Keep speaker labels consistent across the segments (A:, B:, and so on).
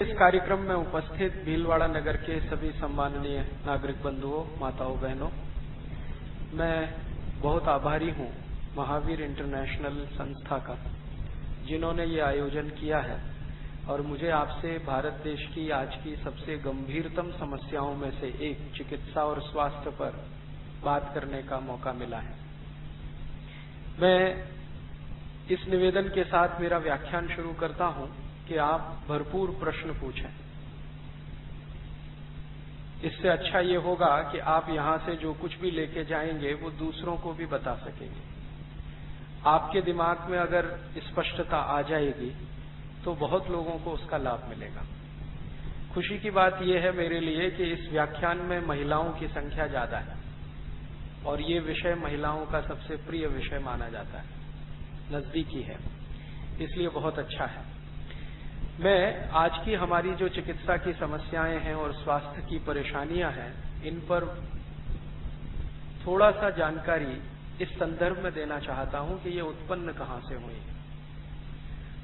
A: इस कार्यक्रम में उपस्थित भीलवाड़ा नगर के सभी सम्माननीय नागरिक बंधुओं, माताओं, बहनों, मैं बहुत आभारी हूं महावीर इंटरनेशनल संस्था का, जिन्होंने ये आयोजन किया है और मुझे आपसे भारत देश की आज की सबसे गंभीरतम समस्याओं में से एक चिकित्सा और स्वास्थ्य पर बात करने का मौका मिला है। मैं इस निवेदन के साथ मेरा व्याख्यान शुरू करता हूं कि आप भरपूर प्रश्न पूछें। इससे अच्छा ये होगा कि आप यहां से जो कुछ भी लेके जाएंगे वो दूसरों को भी बता सकेंगे। आपके दिमाग में अगर स्पष्टता आ जाएगी तो बहुत लोगों को उसका लाभ मिलेगा। खुशी की बात यह है मेरे लिए कि इस व्याख्यान में महिलाओं की संख्या ज्यादा है और ये विषय महिलाओं का सबसे प्रिय विषय माना जाता है, नजदीकी है, इसलिए बहुत अच्छा है। मैं आज की हमारी जो चिकित्सा की समस्याएं हैं और स्वास्थ्य की परेशानियां हैं, इन पर थोड़ा सा जानकारी इस संदर्भ में देना चाहता हूं कि ये उत्पन्न कहां से हुई।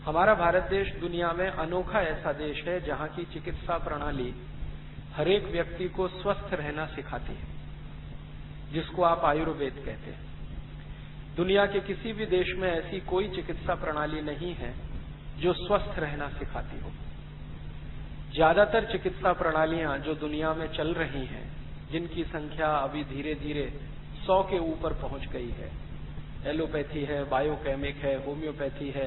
A: हमारा भारत देश दुनिया में अनोखा ऐसा देश है जहां की चिकित्सा प्रणाली हर एक व्यक्ति को स्वस्थ रहना सिखाती है, जिसको आप आयुर्वेद कहते हैं। दुनिया के किसी भी देश में ऐसी कोई चिकित्सा प्रणाली नहीं है जो स्वस्थ रहना सिखाती हो। ज्यादातर चिकित्सा प्रणालियां जो दुनिया में चल रही हैं, जिनकी संख्या अभी धीरे धीरे 100 के ऊपर पहुंच गई है, एलोपैथी है, बायोकेमिक है, होम्योपैथी है,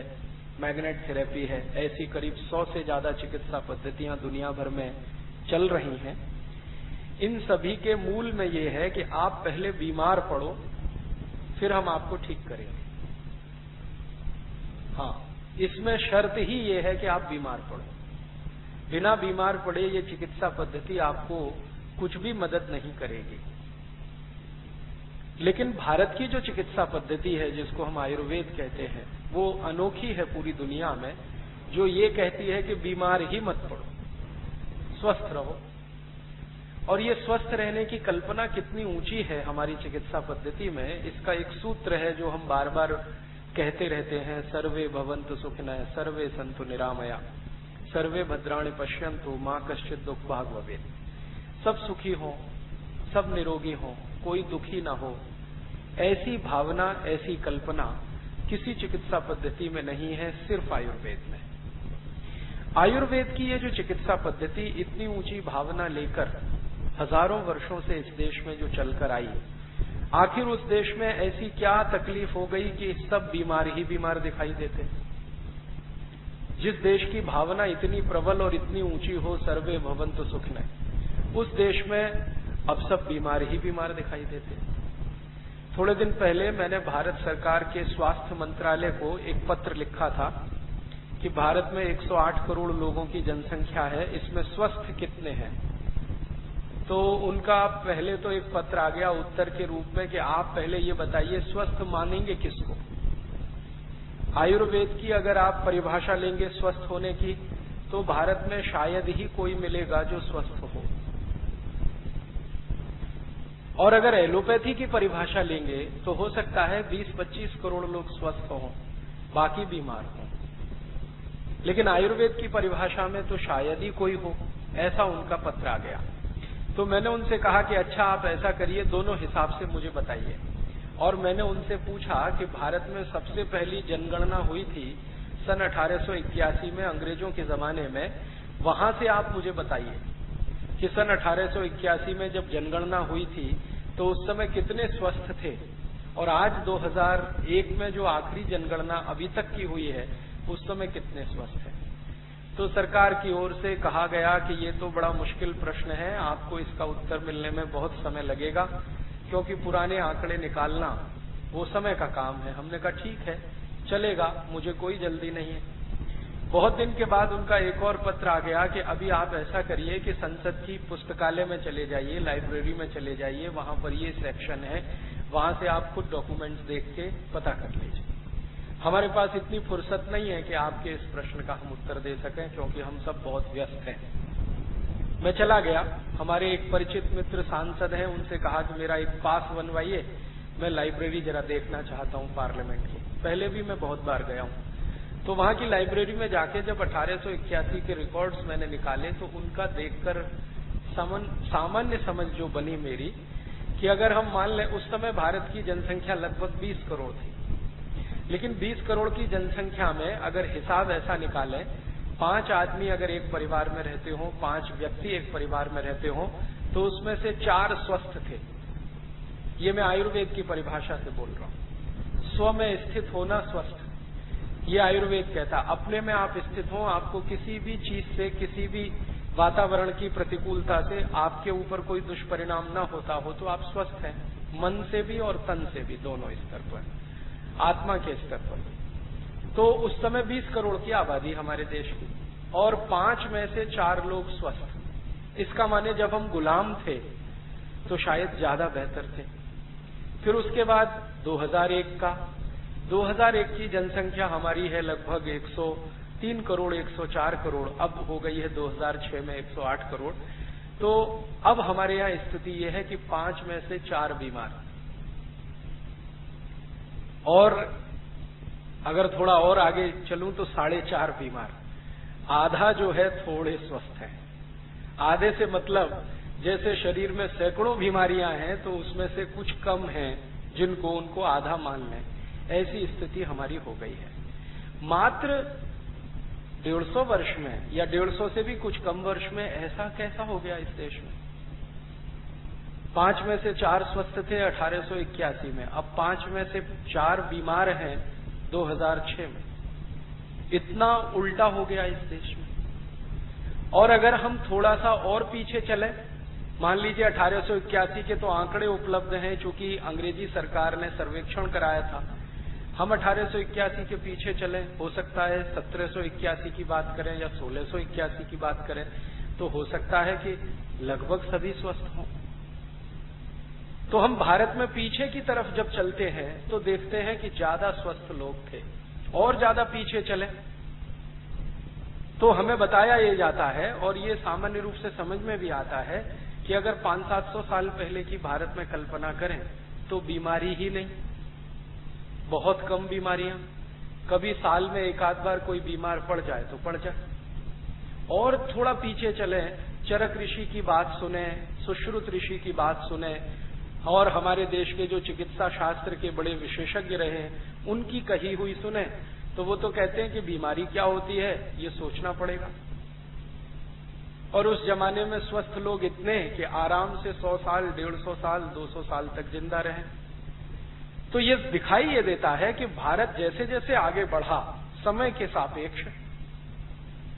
A: मैग्नेट थेरेपी है, ऐसी करीब 100 से ज्यादा चिकित्सा पद्धतियां दुनिया भर में चल रही हैं। इन सभी के मूल में ये है कि आप पहले बीमार पड़ो, फिर हम आपको ठीक करेंगे। हाँ, इसमें शर्त ही ये है कि आप बीमार पड़ो। बिना बीमार पड़े ये चिकित्सा पद्धति आपको कुछ भी मदद नहीं करेगी। लेकिन भारत की जो चिकित्सा पद्धति है, जिसको हम आयुर्वेद कहते हैं, वो अनोखी है पूरी दुनिया में, जो ये कहती है कि बीमार ही मत पड़ो, स्वस्थ रहो। और ये स्वस्थ रहने की कल्पना कितनी ऊंची है हमारी चिकित्सा पद्धति में, इसका एक सूत्र है जो हम बार बार कहते रहते हैं, सर्वे भवन्तु सुखिनः, सर्वे सन्तु निरामया, सर्वे भद्राणि पश्यन्तु मां कश्चित् दुःखभाग् भवेत्। सब सुखी हो, सब निरोगी हो, कोई दुखी ना हो, ऐसी भावना, ऐसी कल्पना किसी चिकित्सा पद्धति में नहीं है, सिर्फ आयुर्वेद में। आयुर्वेद की ये जो चिकित्सा पद्धति इतनी ऊंची भावना लेकर हजारों वर्षों से इस देश में जो चलकर आई, आखिर उस देश में ऐसी क्या तकलीफ हो गई कि सब बीमार ही बीमार दिखाई देते। जिस देश की भावना इतनी प्रबल और इतनी ऊंची हो, सर्वे भवन्तु सुखिनः, उस देश में अब सब बीमार ही बीमार दिखाई देते। थोड़े दिन पहले मैंने भारत सरकार के स्वास्थ्य मंत्रालय को एक पत्र लिखा था कि भारत में 108 करोड़ लोगों की जनसंख्या है, इसमें स्वस्थ कितने हैं। तो उनका पहले तो एक पत्र आ गया उत्तर के रूप में कि आप पहले ये बताइए स्वस्थ मानेंगे किसको। आयुर्वेद की अगर आप परिभाषा लेंगे स्वस्थ होने की, तो भारत में शायद ही कोई मिलेगा जो स्वस्थ हो। और अगर एलोपैथी की परिभाषा लेंगे तो हो सकता है 20-25 करोड़ लोग स्वस्थ हों, बाकी बीमार हों। लेकिन आयुर्वेद की परिभाषा में तो शायद ही कोई हो, ऐसा उनका पत्र आ गया। तो मैंने उनसे कहा कि अच्छा, आप ऐसा करिए, दोनों हिसाब से मुझे बताइए। और मैंने उनसे पूछा कि भारत में सबसे पहली जनगणना हुई थी सन 1881 में, अंग्रेजों के जमाने में। वहां से आप मुझे बताइए कि सन 1881 में जब जनगणना हुई थी तो उस समय कितने स्वस्थ थे, और आज 2001 में जो आखिरी जनगणना अभी तक की हुई है, उस समय कितने स्वस्थ हैं। तो सरकार की ओर से कहा गया कि ये तो बड़ा मुश्किल प्रश्न है, आपको इसका उत्तर मिलने में बहुत समय लगेगा, क्योंकि पुराने आंकड़े निकालना वो समय का काम है। हमने कहा ठीक है, चलेगा, मुझे कोई जल्दी नहीं है। बहुत दिन के बाद उनका एक और पत्र आ गया कि अभी आप ऐसा करिए कि संसद की पुस्तकालय में चले जाइए, लाइब्रेरी में चले जाइए, वहां पर ये सेक्शन है, वहां से आप खुद डॉक्यूमेंट्स देख के पता कर लीजिए। हमारे पास इतनी फुर्सत नहीं है कि आपके इस प्रश्न का हम उत्तर दे सकें, क्योंकि हम सब बहुत व्यस्त हैं। मैं चला गया, हमारे एक परिचित मित्र सांसद हैं, उनसे कहा कि मेरा एक पास बनवाइए, मैं लाइब्रेरी जरा देखना चाहता हूं पार्लियामेंट की। पहले भी मैं बहुत बार गया हूं। तो वहां की लाइब्रेरी में जाके जब 1881 के रिकॉर्ड्स मैंने निकाले तो उनका देखकर सामान्य समझ जो बनी मेरी कि अगर हम मान लें उस समय भारत की जनसंख्या लगभग 20 करोड़ थी, लेकिन 20 करोड़ की जनसंख्या में अगर हिसाब ऐसा निकालें 5 आदमी अगर एक परिवार में रहते हो, 5 व्यक्ति एक परिवार में रहते हो, तो उसमें से 4 स्वस्थ थे। ये मैं आयुर्वेद की परिभाषा से बोल रहा हूं। स्व में स्थित होना स्वस्थ, ये आयुर्वेद कहता। अपने में आप स्थित हो, आपको किसी भी चीज से, किसी भी वातावरण की प्रतिकूलता से आपके ऊपर कोई दुष्परिणाम न होता हो तो आप स्वस्थ हैं, मन से भी और तन से भी, दोनों स्तर पर, आत्मा के स्तर पर। तो उस समय 20 करोड़ की आबादी हमारे देश की, और 5 में से 4 लोग स्वस्थ। इसका माने जब हम गुलाम थे तो शायद ज्यादा बेहतर थे। फिर उसके बाद 2001 की जनसंख्या हमारी है लगभग 103 करोड़, 104 करोड़, अब हो गई है 2006 में 108 करोड़। तो अब हमारे यहां स्थिति यह है कि 5 में से 4 बीमार, और अगर थोड़ा और आगे चलूं तो 4.5 बीमार। आधा जो है थोड़े स्वस्थ है। आधे से मतलब जैसे शरीर में सैकड़ों बीमारियां हैं तो उसमें से कुछ कम हैं जिनको उनको आधा मान लें, ऐसी स्थिति हमारी हो गई है। मात्र 150 वर्ष में या 150 से भी कुछ कम वर्ष में ऐसा कैसा हो गया इस देश में? 5 में से 4 स्वस्थ थे 1881 में, अब 5 में से 4 बीमार हैं 2006 में। इतना उल्टा हो गया इस देश में। और अगर हम थोड़ा सा और पीछे चले, मान लीजिए 1881 के तो आंकड़े उपलब्ध हैं, चूंकि अंग्रेजी सरकार ने सर्वेक्षण कराया था। हम 1881 के पीछे चले, हो सकता है 1781 की बात करें या 1681 की बात करें, तो हो सकता है कि लगभग सभी स्वस्थ हों। तो हम भारत में पीछे की तरफ जब चलते हैं तो देखते हैं कि ज्यादा स्वस्थ लोग थे। और ज्यादा पीछे चले तो हमें बताया ये जाता है, और ये सामान्य रूप से समझ में भी आता है, कि अगर 500-700 साल पहले की भारत में कल्पना करें तो बीमारी ही नहीं, बहुत कम बीमारियां, कभी साल में एक आध बार कोई बीमार पड़ जाए तो पड़ जाए। और थोड़ा पीछे चले, चरक ऋषि की बात सुने, सुश्रुत ऋषि की बात सुने, और हमारे देश के जो चिकित्सा शास्त्र के बड़े विशेषज्ञ रहे उनकी कही हुई सुने, तो वो तो कहते हैं कि बीमारी क्या होती है ये सोचना पड़ेगा। और उस जमाने में स्वस्थ लोग इतने कि आराम से 100 साल, 150 साल, 200 साल तक जिंदा रहे। तो ये दिखाई ये देता है कि भारत जैसे जैसे आगे बढ़ा समय के सापेक्ष,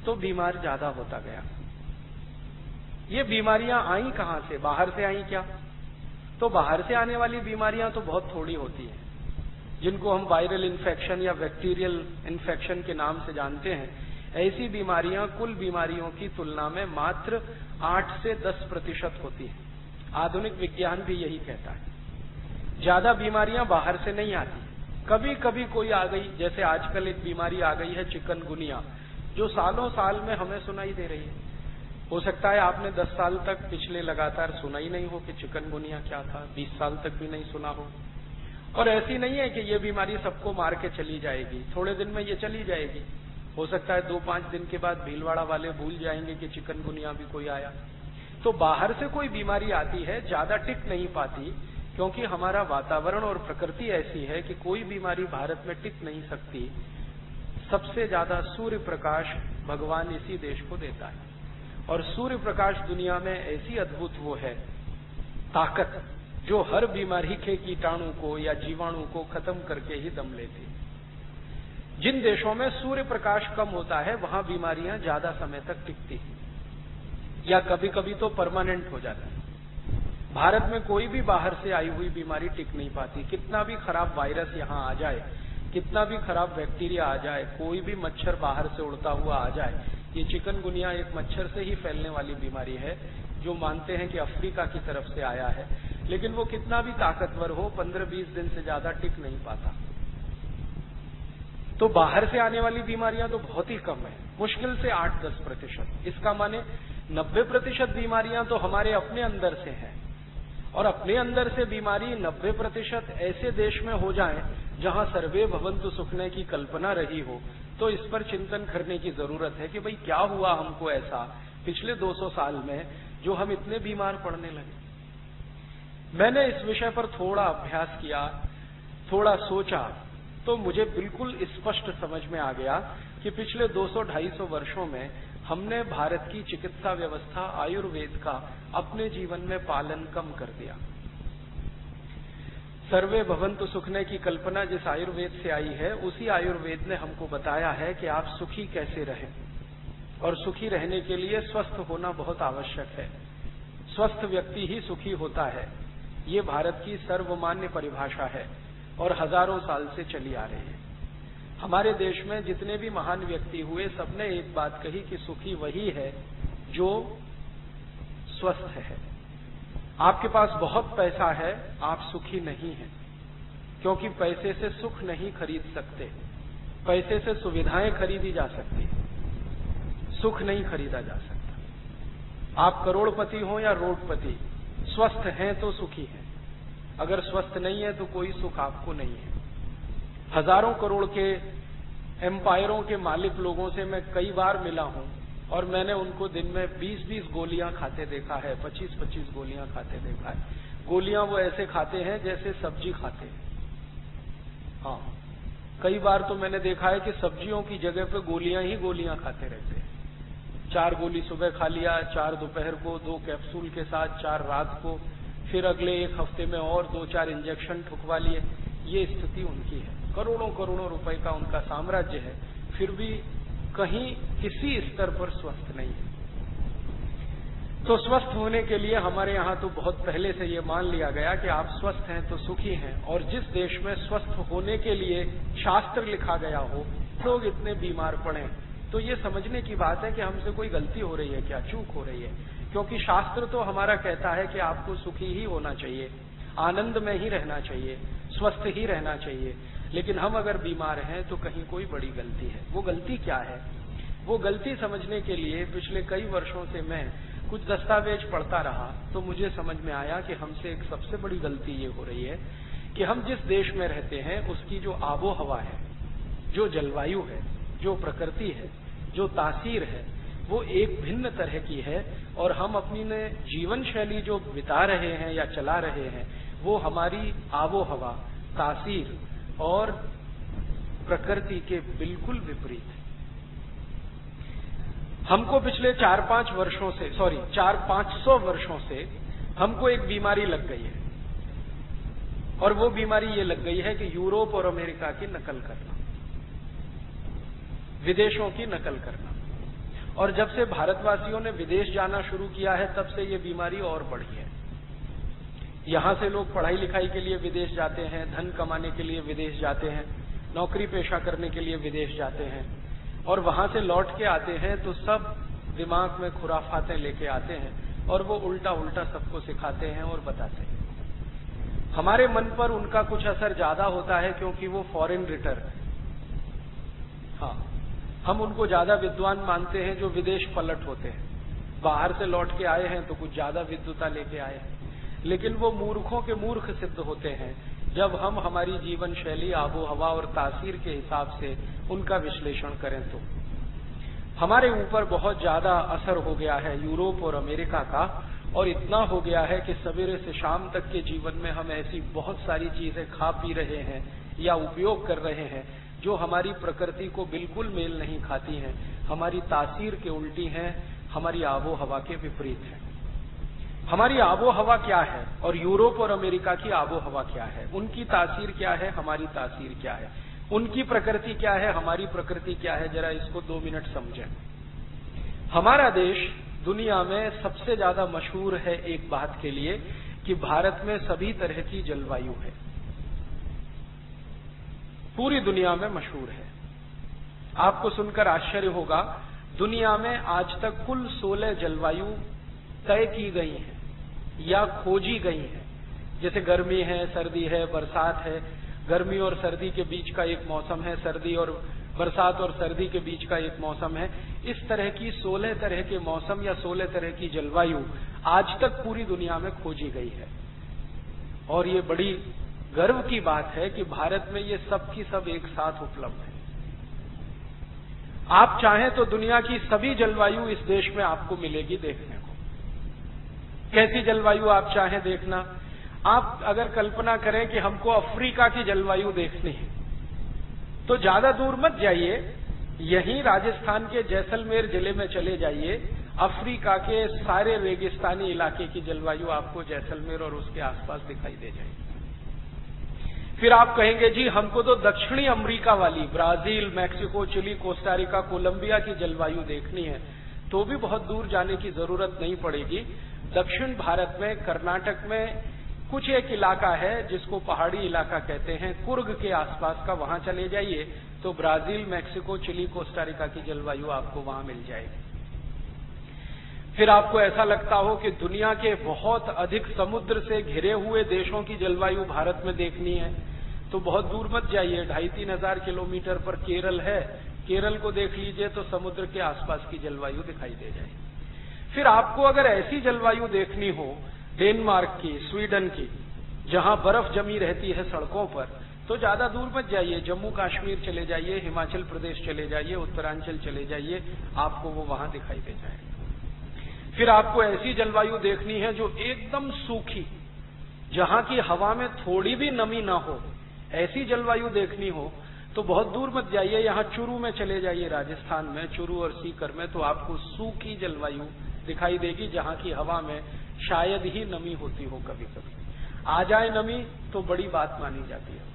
A: तो बीमार ज्यादा होता गया। ये बीमारियां आई कहां से? बाहर से आई क्या? तो बाहर से आने वाली बीमारियां तो बहुत थोड़ी होती हैं, जिनको हम वायरल इन्फेक्शन या बैक्टीरियल इन्फेक्शन के नाम से जानते हैं। ऐसी बीमारियां कुल बीमारियों की तुलना में मात्र 8 से 10% होती है। आधुनिक विज्ञान भी यही कहता है। ज्यादा बीमारियां बाहर से नहीं आती, कभी कभी कोई आ गई, जैसे आजकल एक बीमारी आ गई है चिकनगुनिया, जो सालों साल में हमें सुनाई दे रही है। हो सकता है आपने 10 साल तक पिछले लगातार सुना ही नहीं हो कि चिकनगुनिया क्या था, 20 साल तक भी नहीं सुना हो। और ऐसी नहीं है कि ये बीमारी सबको मार के चली जाएगी, थोड़े दिन में ये चली जाएगी। हो सकता है 2-5 दिन के बाद भीलवाड़ा वाले भूल जाएंगे कि चिकनगुनिया भी कोई आया। तो बाहर से कोई बीमारी आती है, ज्यादा टिक नहीं पाती, क्योंकि हमारा वातावरण और प्रकृति ऐसी है कि कोई बीमारी भारत में टिक नहीं सकती। सबसे ज्यादा सूर्य प्रकाश भगवान इसी देश को देता है, और सूर्य प्रकाश दुनिया में ऐसी अद्भुत वो है ताकत, जो हर बीमारी के कीटाणु को या जीवाणु को खत्म करके ही दम लेती। जिन देशों में सूर्य प्रकाश कम होता है वहां बीमारियां ज्यादा समय तक टिकती हैं, या कभी कभी तो परमानेंट हो जाती है। भारत में कोई भी बाहर से आई हुई बीमारी टिक नहीं पाती। कितना भी खराब वायरस यहां आ जाए, कितना भी खराब बैक्टीरिया आ जाए, कोई भी मच्छर बाहर से उड़ता हुआ आ जाए, ये चिकनगुनिया एक मच्छर से ही फैलने वाली बीमारी है, जो मानते हैं कि अफ्रीका की तरफ से आया है, लेकिन वो कितना भी ताकतवर हो 15-20 दिन से ज्यादा टिक नहीं पाता। तो बाहर से आने वाली बीमारियां तो बहुत ही कम है, मुश्किल से 8-10%। इसका माने 90% बीमारियां तो हमारे अपने अंदर से हैं, और अपने अंदर से बीमारी 90% ऐसे देश में हो जाए जहां सर्वे भवन्तु सुखने की कल्पना रही हो, तो तो इस पर चिंतन करने की जरूरत है कि भाई क्या हुआ हमको ऐसा पिछले 200 साल में जो हम इतने बीमार पड़ने लगे। मैंने इस विषय पर थोड़ा अभ्यास किया, थोड़ा सोचा, तो मुझे बिल्कुल स्पष्ट समझ में आ गया कि पिछले 200-250 वर्षों में हमने भारत की चिकित्सा व्यवस्था आयुर्वेद का अपने जीवन में पालन कम कर दिया। सर्वे भवन्तु सुखने की कल्पना जिस आयुर्वेद से आई है, उसी आयुर्वेद ने हमको बताया है कि आप सुखी कैसे रहें, और सुखी रहने के लिए स्वस्थ होना बहुत आवश्यक है। स्वस्थ व्यक्ति ही सुखी होता है। ये भारत की सर्वमान्य परिभाषा है और हजारों साल से चली आ रही है। हमारे देश में जितने भी महान व्यक्ति हुए, सबने एक बात कही कि सुखी वही है जो स्वस्थ है। आपके पास बहुत पैसा है, आप सुखी नहीं हैं, क्योंकि पैसे से सुख नहीं खरीद सकते। पैसे से सुविधाएं खरीदी जा सकती है, सुख नहीं खरीदा जा सकता। आप करोड़पति हो या रोडपति, स्वस्थ हैं तो सुखी हैं। अगर स्वस्थ नहीं है तो कोई सुख आपको नहीं है। हजारों करोड़ के एम्पायरों के मालिक लोगों से मैं कई बार मिला हूं, और मैंने उनको दिन में 20-20 गोलियां खाते देखा है, 25-25 गोलियां खाते देखा है। गोलियां वो ऐसे खाते हैं जैसे सब्जी खाते हैं। हाँ, कई बार तो मैंने देखा है कि सब्जियों की जगह पे गोलियां ही गोलियां खाते रहते हैं। 4 गोली सुबह खा लिया, 4 दोपहर को, 2 कैप्सूल के साथ 4 रात को, फिर अगले 1 हफ्ते में और 2-4 इंजेक्शन ठुकवा लिए। ये स्थिति उनकी है। करोड़ों करोड़ों रुपए का उनका साम्राज्य है, फिर भी कहीं किसी स्तर पर स्वस्थ नहीं है। तो स्वस्थ होने के लिए हमारे यहाँ तो बहुत पहले से ये मान लिया गया कि आप स्वस्थ हैं तो सुखी हैं, और जिस देश में स्वस्थ होने के लिए शास्त्र लिखा गया हो, लोग इतने बीमार पड़े, तो ये समझने की बात है कि हमसे कोई गलती हो रही है, क्या चूक हो रही है। क्योंकि शास्त्र तो हमारा कहता है कि आपको सुखी ही होना चाहिए, आनंद में ही रहना चाहिए, स्वस्थ ही रहना चाहिए। लेकिन हम अगर बीमार हैं तो कहीं कोई बड़ी गलती है। वो गलती क्या है? वो गलती समझने के लिए पिछले कई वर्षों से मैं कुछ दस्तावेज पढ़ता रहा, तो मुझे समझ में आया कि हमसे एक सबसे बड़ी गलती ये हो रही है कि हम जिस देश में रहते हैं उसकी जो आबो हवा है, जो जलवायु है, जो प्रकृति है, जो तासीर है, वो एक भिन्न तरह की है, और हम अपनी जीवन शैली जो बिता रहे हैं या चला रहे हैं, वो हमारी आबो हवा, तासीर और प्रकृति के बिल्कुल विपरीत है। हमको पिछले 400-500 वर्षों से हमको एक बीमारी लग गई है, और वो बीमारी ये लग गई है कि यूरोप और अमेरिका की नकल करना, विदेशों की नकल करना। और जब से भारतवासियों ने विदेश जाना शुरू किया है, तब से ये बीमारी और बढ़ी है। यहां से लोग पढ़ाई लिखाई के लिए विदेश जाते हैं, धन कमाने के लिए विदेश जाते हैं, नौकरी पेशा करने के लिए विदेश जाते हैं, और वहां से लौट के आते हैं तो सब दिमाग में खुराफातें लेके आते हैं, और वो उल्टा उल्टा सबको सिखाते हैं और बताते हैं। हमारे मन पर उनका कुछ असर ज्यादा होता है, क्योंकि वो फॉरेन रिटर्न है। हाँ, हम उनको ज्यादा विद्वान मानते हैं जो विदेश पलट होते हैं। बाहर से लौट के आए हैं तो कुछ ज्यादा विद्वता लेके आए हैं, लेकिन वो मूर्खों के मूर्ख सिद्ध होते हैं जब हम हमारी जीवन शैली, आबो हवा और तासीर के हिसाब से उनका विश्लेषण करें। तो हमारे ऊपर बहुत ज्यादा असर हो गया है यूरोप और अमेरिका का, और इतना हो गया है कि सवेरे से शाम तक के जीवन में हम ऐसी बहुत सारी चीजें खा पी रहे हैं या उपयोग कर रहे हैं जो हमारी प्रकृति को बिल्कुल मेल नहीं खाती हैं, हमारी तासीर के उल्टी हैं, हमारी आबो हवा के विपरीत है। हमारी आबो हवा क्या है और यूरोप और अमेरिका की आबो हवा क्या है? उनकी तासीर क्या है, हमारी तासीर क्या है? उनकी प्रकृति क्या है, हमारी प्रकृति क्या है? जरा इसको 2 मिनट समझें। हमारा देश दुनिया में सबसे ज्यादा मशहूर है एक बात के लिए कि भारत में सभी तरह की जलवायु है, पूरी दुनिया में मशहूर है। आपको सुनकर आश्चर्य होगा, दुनिया में आज तक कुल 16 जलवायु तय की गई है या खोजी गई है। जैसे गर्मी है, सर्दी है, बरसात है, गर्मी और सर्दी के बीच का एक मौसम है, सर्दी और बरसात और सर्दी के बीच का एक मौसम है। इस तरह की 16 तरह के मौसम या 16 तरह की जलवायु आज तक पूरी दुनिया में खोजी गई है। और ये बड़ी गर्व की बात है कि भारत में ये सब की सब एक साथ उपलब्ध है। आप चाहें तो दुनिया की सभी जलवायु इस देश में आपको मिलेगी देखने को। कैसी जलवायु आप चाहें देखना? आप अगर कल्पना करें कि हमको अफ्रीका की जलवायु देखनी है, तो ज्यादा दूर मत जाइए, यहीं राजस्थान के जैसलमेर जिले में चले जाइए। अफ्रीका के सारे रेगिस्तानी इलाके की जलवायु आपको जैसलमेर और उसके आसपास दिखाई दे जाएगी। फिर आप कहेंगे जी हमको तो दक्षिणी अमेरिका वाली Brazil, Mexico, Chile, Costa Rica, Colombia की जलवायु देखनी है, तो भी बहुत दूर जाने की जरूरत नहीं पड़ेगी। दक्षिण भारत में कर्नाटक में कुछ एक इलाका है जिसको पहाड़ी इलाका कहते हैं, कुर्ग के आसपास का, वहां चले जाइए तो ब्राजील, मैक्सिको, चिली, कोस्टारिका की जलवायु आपको वहां मिल जाएगी। फिर आपको ऐसा लगता हो कि दुनिया के बहुत अधिक समुद्र से घिरे हुए देशों की जलवायु भारत में देखनी है, तो बहुत दूर मत जाइए, 2,500-3 हजार किलोमीटर पर केरल है, केरल को देख लीजिए तो समुद्र के आसपास की जलवायु दिखाई दे जाएगी। फिर आपको अगर ऐसी जलवायु देखनी हो डेनमार्क की, स्वीडन की, जहां बर्फ जमी रहती है सड़कों पर, तो ज्यादा दूर मत जाइए, जम्मू कश्मीर चले जाइए, हिमाचल प्रदेश चले जाइए, उत्तरांचल चले जाइए, आपको वो वहां दिखाई दे जाएगा। फिर आपको ऐसी जलवायु देखनी है जो एकदम सूखी, जहां की हवा में थोड़ी भी नमी ना हो, ऐसी जलवायु देखनी हो तो बहुत दूर मत जाइए, यहां चुरू में चले जाइए, राजस्थान में चुरू और सीकर में, तो आपको सूखी जलवायु दिखाई देगी, जहां की हवा में शायद ही नमी होती हो, कभी कभी आ जाए नमी तो बड़ी बात मानी जाती है।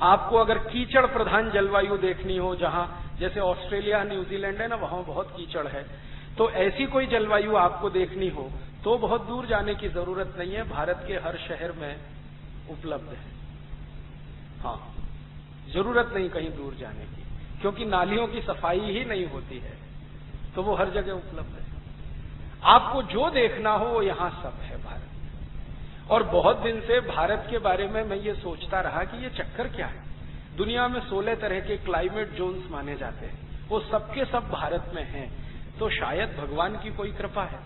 A: आपको अगर कीचड़ प्रधान जलवायु देखनी हो, जहां जैसे ऑस्ट्रेलिया, न्यूजीलैंड है ना, वहां बहुत कीचड़ है, तो ऐसी कोई जलवायु आपको देखनी हो तो बहुत दूर जाने की जरूरत नहीं है, भारत के हर शहर में उपलब्ध है। हाँ, जरूरत नहीं कहीं दूर जाने की, क्योंकि नालियों की सफाई ही नहीं होती है, तो वो हर जगह उपलब्ध है। आपको जो देखना हो वो यहां सब है भारत में। और बहुत दिन से भारत के बारे में मैं ये सोचता रहा कि ये चक्कर क्या है। दुनिया में 16 तरह के क्लाइमेट जोन्स माने जाते हैं, वो सबके सब भारत में हैं, तो शायद भगवान की कोई कृपा है।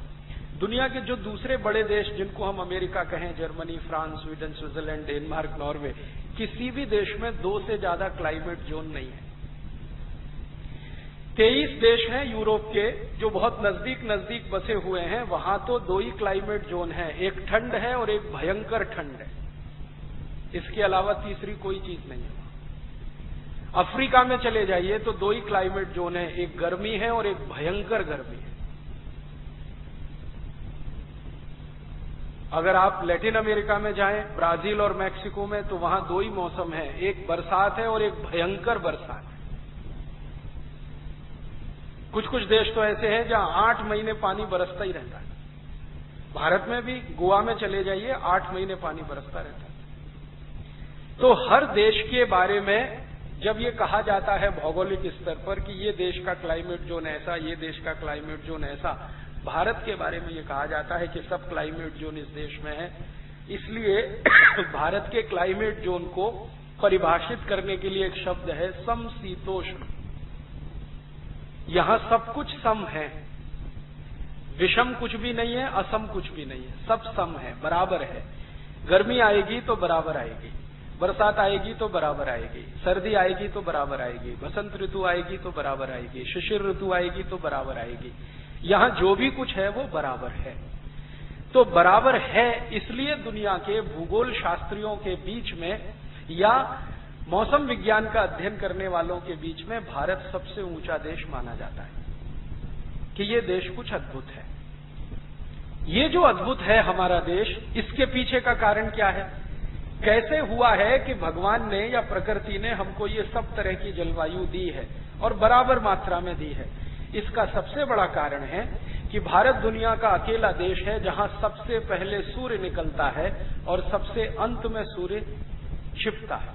A: दुनिया के जो दूसरे बड़े देश जिनको हम अमेरिका कहें, Germany, France, Sweden, Switzerland, Denmark, Norway, किसी भी देश में 2 से ज्यादा क्लाइमेट जोन नहीं है। 23 देश हैं यूरोप के जो बहुत नजदीक नजदीक बसे हुए हैं, वहां तो 2 ही क्लाइमेट जोन है, एक ठंड है और एक भयंकर ठंड है, इसके अलावा तीसरी कोई चीज नहीं है। अफ्रीका में चले जाइए तो 2 ही क्लाइमेट जोन है, एक गर्मी है और एक भयंकर गर्मी है। अगर आप लैटिन अमेरिका में जाएं, ब्राजील और मैक्सिको में, तो वहां 2 ही मौसम है, एक बरसात है और एक भयंकर बरसात है। कुछ कुछ देश तो ऐसे हैं जहां 8 महीने पानी बरसता ही रहता है। भारत में भी गोवा में चले जाइए, 8 महीने पानी बरसता रहता है। तो हर देश के बारे में जब ये कहा जाता है भौगोलिक स्तर पर कि ये देश का क्लाइमेट जोन ऐसा, ये देश का क्लाइमेट जोन ऐसा, भारत के बारे में ये कहा जाता है कि सब क्लाइमेट जोन इस देश में है। इसलिए भारत के क्लाइमेट जोन को परिभाषित करने के लिए एक शब्द है समशीतोष्ण। यहां सब कुछ सम है, विषम कुछ भी नहीं है, असम कुछ भी नहीं है, सब सम है, बराबर है। गर्मी आएगी तो बराबर आएगी, बरसात आएगी तो बराबर आएगी, सर्दी आएगी तो बराबर आएगी, बसंत ऋतु आएगी तो बराबर आएगी, शिशिर ऋतु आएगी तो बराबर आएगी। यहां जो भी कुछ है वो बराबर है। तो बराबर है, इसलिए दुनिया के भूगोल शास्त्रियों के बीच में या मौसम विज्ञान का अध्ययन करने वालों के बीच में भारत सबसे ऊंचा देश माना जाता है कि ये देश कुछ अद्भुत है। ये जो अद्भुत है हमारा देश, इसके पीछे का कारण क्या है? कैसे हुआ है कि भगवान ने या प्रकृति ने हमको ये सब तरह की जलवायु दी है और बराबर मात्रा में दी है? इसका सबसे बड़ा कारण है कि भारत दुनिया का अकेला देश है जहां सबसे पहले सूर्य निकलता है और सबसे अंत में सूर्य छिपता है।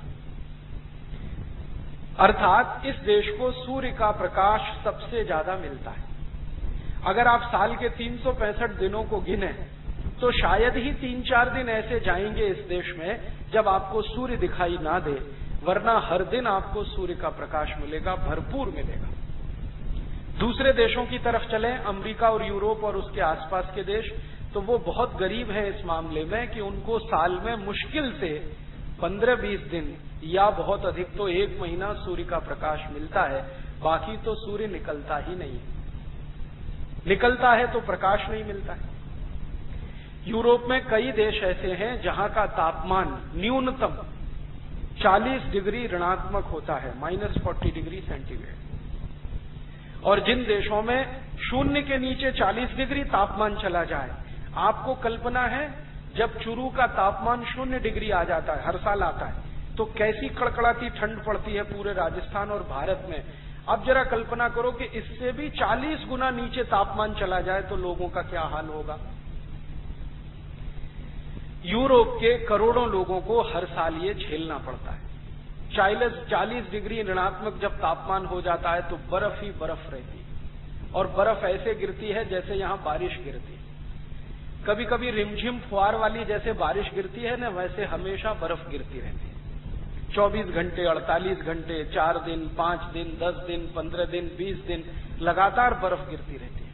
A: अर्थात इस देश को सूर्य का प्रकाश सबसे ज्यादा मिलता है। अगर आप साल के 365 दिनों को गिने तो शायद ही 3-4 दिन ऐसे जाएंगे इस देश में जब आपको सूर्य दिखाई ना दे, वरना हर दिन आपको सूर्य का प्रकाश मिलेगा, भरपूर मिलेगा। दूसरे देशों की तरफ चलें, अमेरिका और यूरोप और उसके आसपास के देश, तो वो बहुत गरीब हैं इस मामले में कि उनको साल में मुश्किल से 15-20 दिन या बहुत अधिक तो 1 महीना सूर्य का प्रकाश मिलता है। बाकी तो सूर्य निकलता ही नहीं है। निकलता है तो प्रकाश नहीं मिलता है। यूरोप में कई देश ऐसे हैं जहां का तापमान न्यूनतम 40 डिग्री ऋणात्मक होता है, -40 डिग्री सेंटीग्रेड। और जिन देशों में शून्य के नीचे 40 डिग्री तापमान चला जाए, आपको कल्पना है जब चुरू का तापमान 0 डिग्री आ जाता है, हर साल आता है, तो कैसी कड़कड़ाती ठंड पड़ती है पूरे राजस्थान और भारत में। अब जरा कल्पना करो कि इससे भी 40 गुना नीचे तापमान चला जाए तो लोगों का क्या हाल होगा। यूरोप के करोड़ों लोगों को हर साल ये झेलना पड़ता है। 40 डिग्री ऋणात्मक जब तापमान हो जाता है तो बर्फ ही बर्फ रहती है, और बर्फ ऐसे गिरती है जैसे यहां बारिश गिरती है। कभी कभी रिमझिम फुहार वाली जैसे बारिश गिरती है ना, वैसे हमेशा बर्फ गिरती रहती है। 24 घंटे, 48 घंटे, 4 दिन, 5 दिन, 10 दिन, 15 दिन, 20 दिन लगातार बर्फ गिरती रहती है।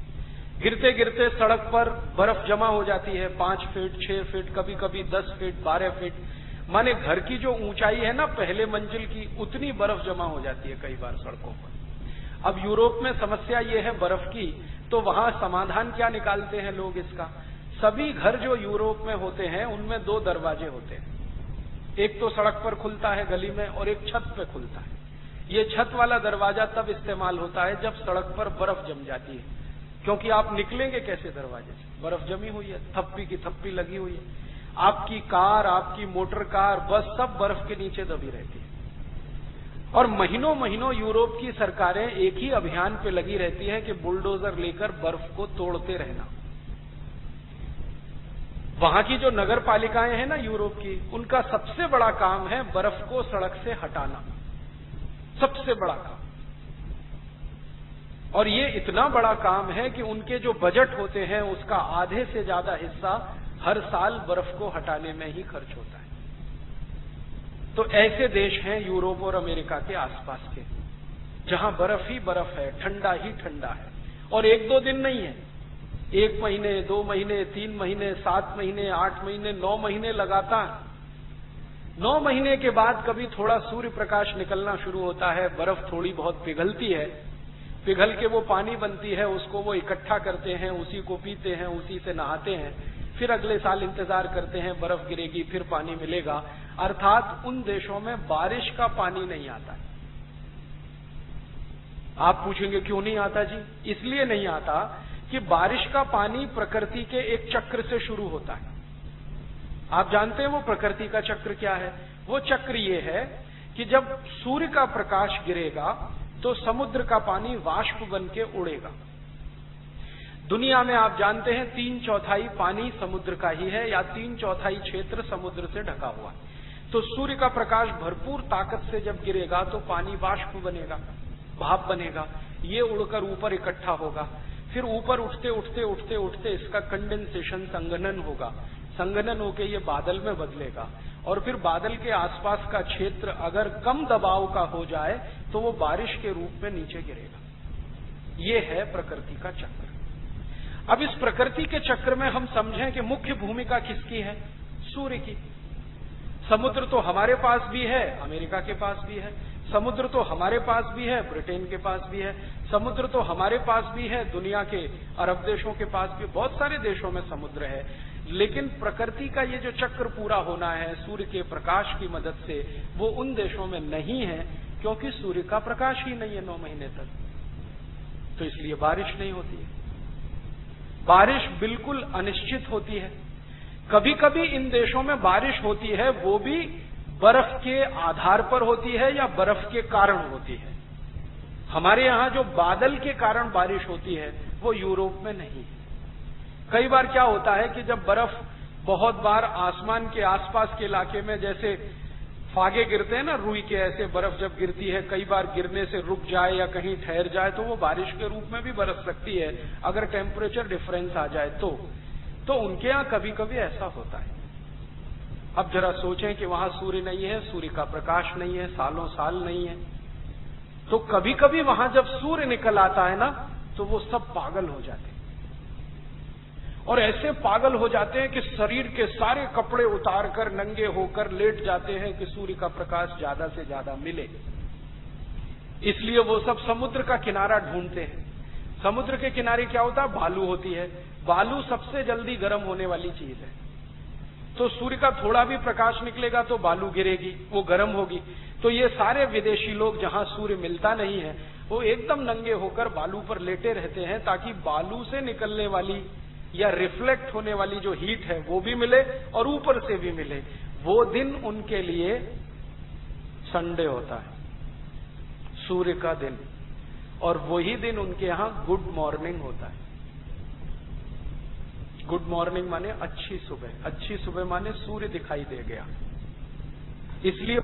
A: गिरते गिरते सड़क पर बर्फ जमा हो जाती है, 5 फीट, 6 फीट, कभी कभी 10 फीट, 12 फीट। माने घर की जो ऊंचाई है ना पहले मंजिल की, उतनी बर्फ जमा हो जाती है कई बार सड़कों पर। अब यूरोप में समस्या ये है बर्फ की, तो वहां समाधान क्या निकालते हैं लोग इसका। सभी घर जो यूरोप में होते हैं उनमें 2 दरवाजे होते हैं। एक तो सड़क पर खुलता है गली में, और एक छत पे खुलता है। ये छत वाला दरवाजा तब इस्तेमाल होता है जब सड़क पर बर्फ जम जाती है, क्योंकि आप निकलेंगे कैसे दरवाजे से, बर्फ जमी हुई है, थप्पी की थप्पी लगी हुई है। आपकी कार, आपकी मोटर कार, बस सब बर्फ के नीचे दबी रहती है। और महीनों महीनों यूरोप की सरकारें एक ही अभियान पे लगी रहती हैं कि बुलडोजर लेकर बर्फ को तोड़ते रहना। वहां की जो नगर पालिकाएं हैं ना यूरोप की, उनका सबसे बड़ा काम है बर्फ को सड़क से हटाना, सबसे बड़ा काम। और ये इतना बड़ा काम है कि उनके जो बजट होते हैं उसका आधे से ज्यादा हिस्सा हर साल बर्फ को हटाने में ही खर्च होता है। तो ऐसे देश हैं यूरोप और अमेरिका के आसपास के, जहां बर्फ ही बर्फ है, ठंडा ही ठंडा है। और 1-2 दिन नहीं है, 1 महीने, 2 महीने, 3 महीने, 7 महीने, 8 महीने, 9 महीने लगातार। 9 महीने के बाद कभी थोड़ा सूर्य प्रकाश निकलना शुरू होता है, बर्फ थोड़ी बहुत पिघलती है, पिघल के वो पानी बनती है, उसको वो इकट्ठा करते हैं, उसी को पीते हैं, उसी से नहाते हैं। फिर अगले साल इंतजार करते हैं, बर्फ गिरेगी, फिर पानी मिलेगा। अर्थात उन देशों में बारिश का पानी नहीं आता है। आप पूछेंगे क्यों नहीं आता जी? इसलिए नहीं आता कि बारिश का पानी प्रकृति के एक चक्र से शुरू होता है। आप जानते हैं वो प्रकृति का चक्र क्या है? वो चक्र ये है कि जब सूर्य का प्रकाश गिरेगा तो समुद्र का पानी वाष्प बन के उड़ेगा। दुनिया में आप जानते हैं 3/4 पानी समुद्र का ही है, या 3/4 क्षेत्र समुद्र से ढका हुआ है। तो सूर्य का प्रकाश भरपूर ताकत से जब गिरेगा तो पानी वाष्प बनेगा, भाप बनेगा, ये उड़कर ऊपर इकट्ठा होगा। फिर ऊपर उठते उठते उठते उठते इसका कंडेंसेशन, संघनन होगा। संघनन होकर ये बादल में बदलेगा, और फिर बादल के आसपास का क्षेत्र अगर कम दबाव का हो जाए तो वो बारिश के रूप में नीचे गिरेगा। ये है प्रकृति का चक्र। अब इस प्रकृति के चक्र में हम समझें कि मुख्य भूमिका किसकी है? सूर्य की। समुद्र तो हमारे पास भी है, अमेरिका के पास भी है। समुद्र तो हमारे पास भी है, ब्रिटेन के पास भी है। समुद्र तो हमारे पास भी है, दुनिया के अरब देशों के पास भी, बहुत सारे देशों में समुद्र है। लेकिन प्रकृति का ये जो चक्र पूरा होना है सूर्य के प्रकाश की मदद से, वो उन देशों में नहीं है, क्योंकि सूर्य का प्रकाश ही नहीं है 9 महीने तक। तो इसलिए बारिश नहीं होती है। बारिश बिल्कुल अनिश्चित होती है। कभी कभी इन देशों में बारिश होती है, वो भी बर्फ के आधार पर होती है या बर्फ के कारण होती है। हमारे यहां जो बादल के कारण बारिश होती है वो यूरोप में नहीं है। कई बार क्या होता है कि जब बर्फ बहुत बार आसमान के आसपास के इलाके में, जैसे फागे गिरते हैं ना रुई के, ऐसे बर्फ जब गिरती है, कई बार गिरने से रुक जाए या कहीं ठहर जाए तो वो बारिश के रूप में भी बरस सकती है अगर टेम्परेचर डिफरेंस आ जाए तो उनके यहां कभी कभी ऐसा होता है। अब जरा सोचें कि वहां सूर्य नहीं है, सूर्य का प्रकाश नहीं है, सालों साल नहीं है, तो कभी कभी वहां जब सूर्य निकल आता है ना तो वो सब पागल हो जाते हैं, और ऐसे पागल हो जाते हैं कि शरीर के सारे कपड़े उतारकर नंगे होकर लेट जाते हैं कि सूर्य का प्रकाश ज्यादा से ज्यादा मिले। इसलिए वो सब समुद्र का किनारा ढूंढते हैं। समुद्र के किनारे क्या होता है? बालू होती है। बालू सबसे जल्दी गर्म होने वाली चीज है। तो सूर्य का थोड़ा भी प्रकाश निकलेगा तो बालू गिरेगी, वो गर्म होगी। तो ये सारे विदेशी लोग जहां सूर्य मिलता नहीं है, वो एकदम नंगे होकर बालू पर लेटे रहते हैं, ताकि बालू से निकलने वाली या रिफ्लेक्ट होने वाली जो हीट है वो भी मिले और ऊपर से भी मिले। वो दिन उनके लिए संडे होता है, सूर्य का दिन, और वही दिन उनके यहां गुड मॉर्निंग होता है। गुड मॉर्निंग माने अच्छी सुबह, अच्छी सुबह माने सूर्य दिखाई दे गया। इसलिए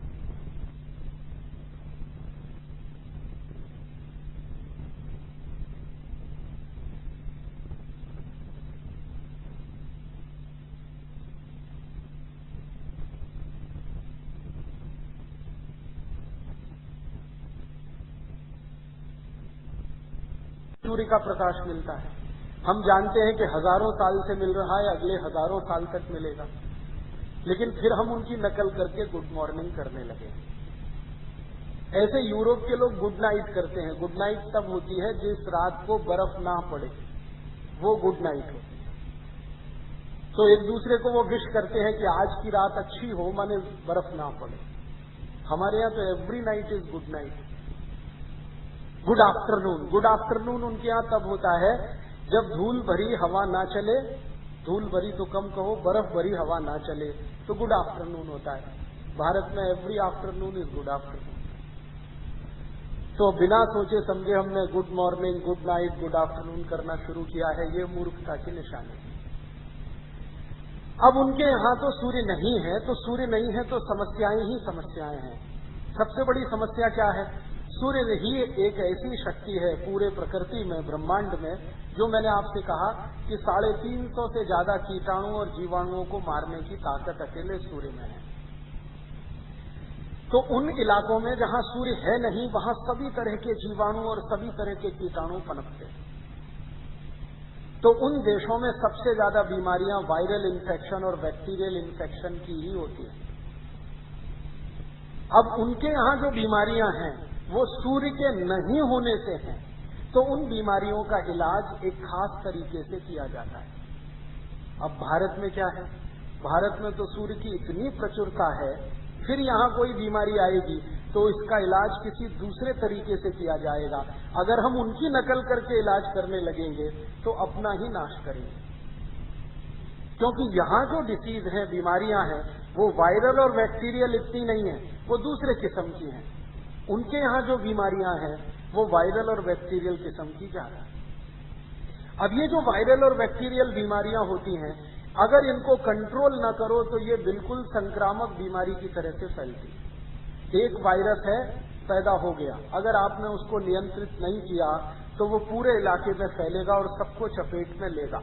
A: सूर्य का प्रकाश मिलता है। हम जानते हैं कि हजारों साल से मिल रहा है, अगले हजारों साल तक मिलेगा, लेकिन फिर हम उनकी नकल करके गुड मॉर्निंग करने लगे। ऐसे यूरोप के लोग गुड नाइट करते हैं। गुड नाइट तब होती है जिस रात को बर्फ ना पड़े, वो गुड नाइट होती है। तो एक दूसरे को वो विश करते हैं कि आज की रात अच्छी हो, माने बर्फ ना पड़े। हमारे यहां तो every night is good night. Good afternoon, good afternoon उनके यहां तब होता है जब धूल भरी हवा ना चले, धूल भरी तो कम कहो, बर्फ भरी हवा ना चले, तो गुड आफ्टरनून होता है। भारत में every afternoon is good afternoon. तो बिना सोचे समझे हमने good morning, good night, good afternoon करना शुरू किया है। ये मूर्खता की निशानी है। अब उनके यहां तो सूर्य नहीं है, तो सूर्य नहीं है तो समस्याएं ही समस्याएं हैं। सबसे बड़ी समस्या क्या है? सूर्य ही एक ऐसी शक्ति है पूरे प्रकृति में, ब्रह्मांड में, जो मैंने आपसे कहा कि 350 से ज्यादा कीटाणु और जीवाणुओं को मारने की ताकत अकेले सूर्य में है। तो उन इलाकों में जहां सूर्य है नहीं, वहां सभी तरह के जीवाणु और सभी तरह के कीटाणु पनपते हैं। तो उन देशों में सबसे ज्यादा बीमारियां वायरल इन्फेक्शन और बैक्टीरियल इन्फेक्शन की ही होती है। अब उनके यहां जो बीमारियां हैं वो सूर्य के नहीं होने से हैं, तो उन बीमारियों का इलाज एक खास तरीके से किया जाता है। अब भारत में क्या है? भारत में तो सूर्य की इतनी प्रचुरता है, फिर यहां कोई बीमारी आएगी तो इसका इलाज किसी दूसरे तरीके से किया जाएगा। अगर हम उनकी नकल करके इलाज करने लगेंगे तो अपना ही नाश करेंगे, क्योंकि यहां जो डिसीज है, बीमारियां हैं, वो वायरल और बैक्टीरियल इतनी नहीं है, वो दूसरे किस्म की हैं। उनके यहां जो बीमारियां हैं वो वायरल और बैक्टीरियल किस्म की ज्यादा है। अब ये जो वायरल और बैक्टीरियल बीमारियां होती हैं, अगर इनको कंट्रोल न करो तो ये बिल्कुल संक्रामक बीमारी की तरह से फैलती है। एक वायरस है, पैदा हो गया, अगर आपने उसको नियंत्रित नहीं किया तो वो पूरे इलाके में फैलेगा और सबको चपेट में लेगा।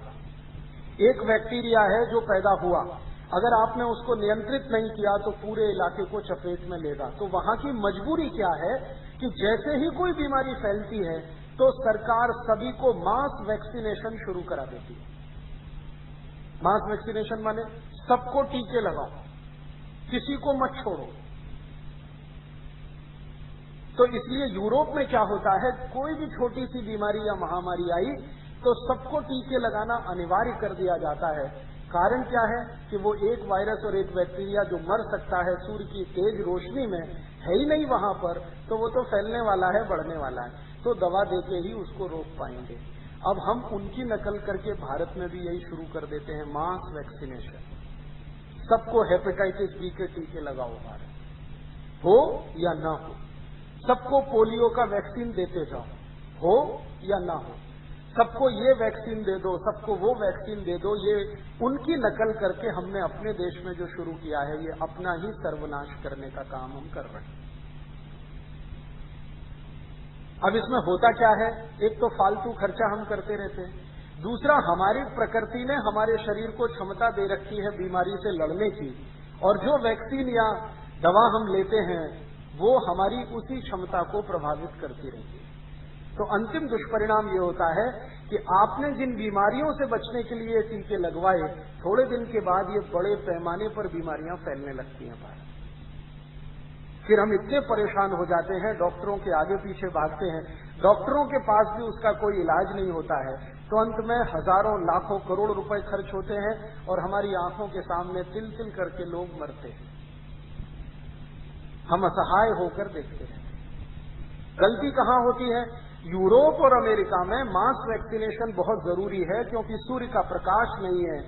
A: एक बैक्टीरिया है जो पैदा हुआ, अगर आपने उसको नियंत्रित नहीं किया तो पूरे इलाके को चपेट में लेगा। तो वहां की मजबूरी क्या है कि जैसे ही कोई बीमारी फैलती है तो सरकार सभी को मास वैक्सीनेशन शुरू करा देती है। मास वैक्सीनेशन माने सबको टीके लगाओ, किसी को मत छोड़ो। तो इसलिए यूरोप में क्या होता है, कोई भी छोटी सी बीमारी या महामारी आई तो सबको टीके लगाना अनिवार्य कर दिया जाता है। कारण क्या है कि वो एक वायरस और एक बैक्टीरिया जो मर सकता है सूर्य की तेज रोशनी में, है ही नहीं वहां पर, तो वो तो फैलने वाला है, बढ़ने वाला है, तो दवा देके ही उसको रोक पाएंगे। अब हम उनकी नकल करके भारत में भी यही शुरू कर देते हैं, मास वैक्सीनेशन। सबको हेपेटाइटिस बी के टीके लगाओ, भारत हो या ना हो। सबको पोलियो का वैक्सीन देते जाओ, हो या ना हो। सबको ये वैक्सीन दे दो, सबको वो वैक्सीन दे दो। ये उनकी नकल करके हमने अपने देश में जो शुरू किया है, ये अपना ही सर्वनाश करने का काम हम कर रहे हैं। अब इसमें होता क्या है, एक तो फालतू खर्चा हम करते रहते हैं, दूसरा हमारी प्रकृति ने हमारे शरीर को क्षमता दे रखी है बीमारी से लड़ने की, और जो वैक्सीन या दवा हम लेते हैं वो हमारी उसी क्षमता को प्रभावित करती रहती है। तो अंतिम दुष्परिणाम ये होता है कि आपने जिन बीमारियों से बचने के लिए टीके लगवाए, थोड़े दिन के बाद ये बड़े पैमाने पर बीमारियां फैलने लगती हैं भारत।
B: फिर हम इतने परेशान हो जाते हैं, डॉक्टरों के आगे पीछे भागते हैं, डॉक्टरों के पास भी उसका कोई इलाज नहीं होता है, तो अंत में हजारों लाखों करोड़ रुपए खर्च होते हैं और हमारी आंखों के सामने तिल तिल करके लोग मरते हैं। हम असहाय होकर देखते हैं। गलती कहां होती है? यूरोप और अमेरिका में मास वैक्सीनेशन बहुत जरूरी है, क्योंकि सूर्य का प्रकाश नहीं है,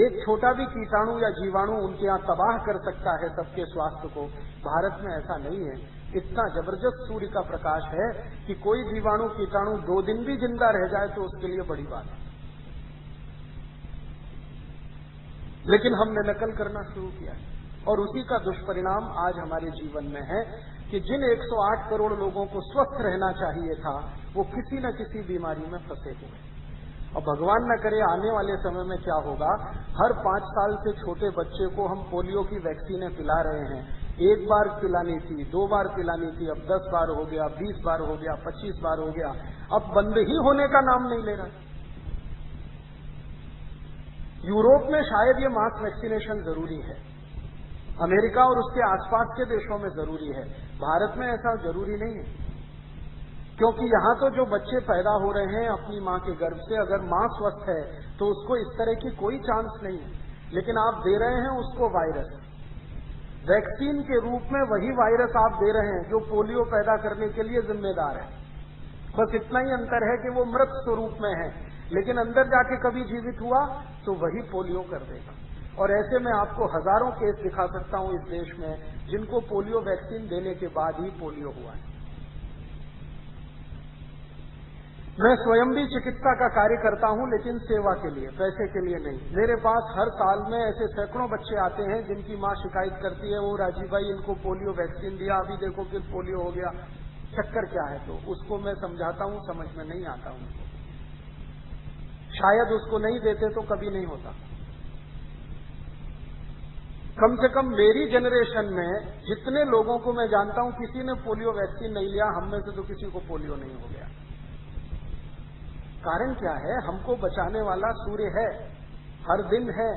B: एक छोटा भी कीटाणु या जीवाणु उनके यहां तबाह कर सकता है सबके स्वास्थ्य को। भारत में ऐसा नहीं है। इतना जबरदस्त सूर्य का प्रकाश है कि कोई जीवाणु कीटाणु 2 दिन भी जिंदा रह जाए तो उसके लिए बड़ी बात है। लेकिन हमने नकल करना शुरू किया है और उसी का दुष्परिणाम आज हमारे जीवन में है कि जिन 108 करोड़ लोगों को स्वस्थ रहना चाहिए था, वो किसी न किसी बीमारी में फंसे हुए। और भगवान न करे आने वाले समय में क्या होगा, हर 5 साल से छोटे बच्चे को हम पोलियो की वैक्सीनें पिला रहे हैं। 1 बार पिलानी थी, 2 बार पिलानी थी, अब 10 बार हो गया, 20 बार हो गया, 25 बार हो गया, अब बंद ही होने का नाम नहीं ले रहा। यूरोप में शायद ये मास वैक्सीनेशन जरूरी है, अमेरिका और उसके आसपास के देशों में जरूरी है, भारत में ऐसा जरूरी नहीं है। क्योंकि यहां तो जो बच्चे पैदा हो रहे हैं अपनी मां के गर्भ से, अगर मां स्वस्थ है तो उसको इस तरह की कोई चांस नहीं है। लेकिन आप दे रहे हैं उसको वायरस, वैक्सीन के रूप में वही वायरस आप दे रहे हैं जो पोलियो पैदा करने के लिए जिम्मेदार है। बस इतना ही अंतर है कि वो मृत स्वरूप में है, लेकिन अंदर जाके कभी जीवित हुआ तो वही पोलियो कर देगा। और ऐसे में आपको हजारों केस दिखा सकता हूं इस देश में जिनको पोलियो वैक्सीन देने के बाद ही पोलियो हुआ है। मैं स्वयं भी चिकित्सा का कार्य करता हूं, लेकिन सेवा के लिए, पैसे के लिए नहीं। मेरे पास हर साल में ऐसे सैकड़ों बच्चे आते हैं जिनकी मां शिकायत करती है, वो राजीव भाई इनको पोलियो वैक्सीन दिया, अभी देखो फिर पोलियो हो गया, चक्कर क्या है? तो उसको मैं समझाता हूं, समझ में नहीं आता उनको। शायद उसको नहीं देते तो कभी नहीं होता। कम से कम मेरी जनरेशन में जितने लोगों को मैं जानता हूं, किसी ने पोलियो वैक्सीन नहीं लिया, हम में से तो किसी को पोलियो नहीं हो गया। कारण क्या है? हमको बचाने वाला सूर्य है, हर दिन है।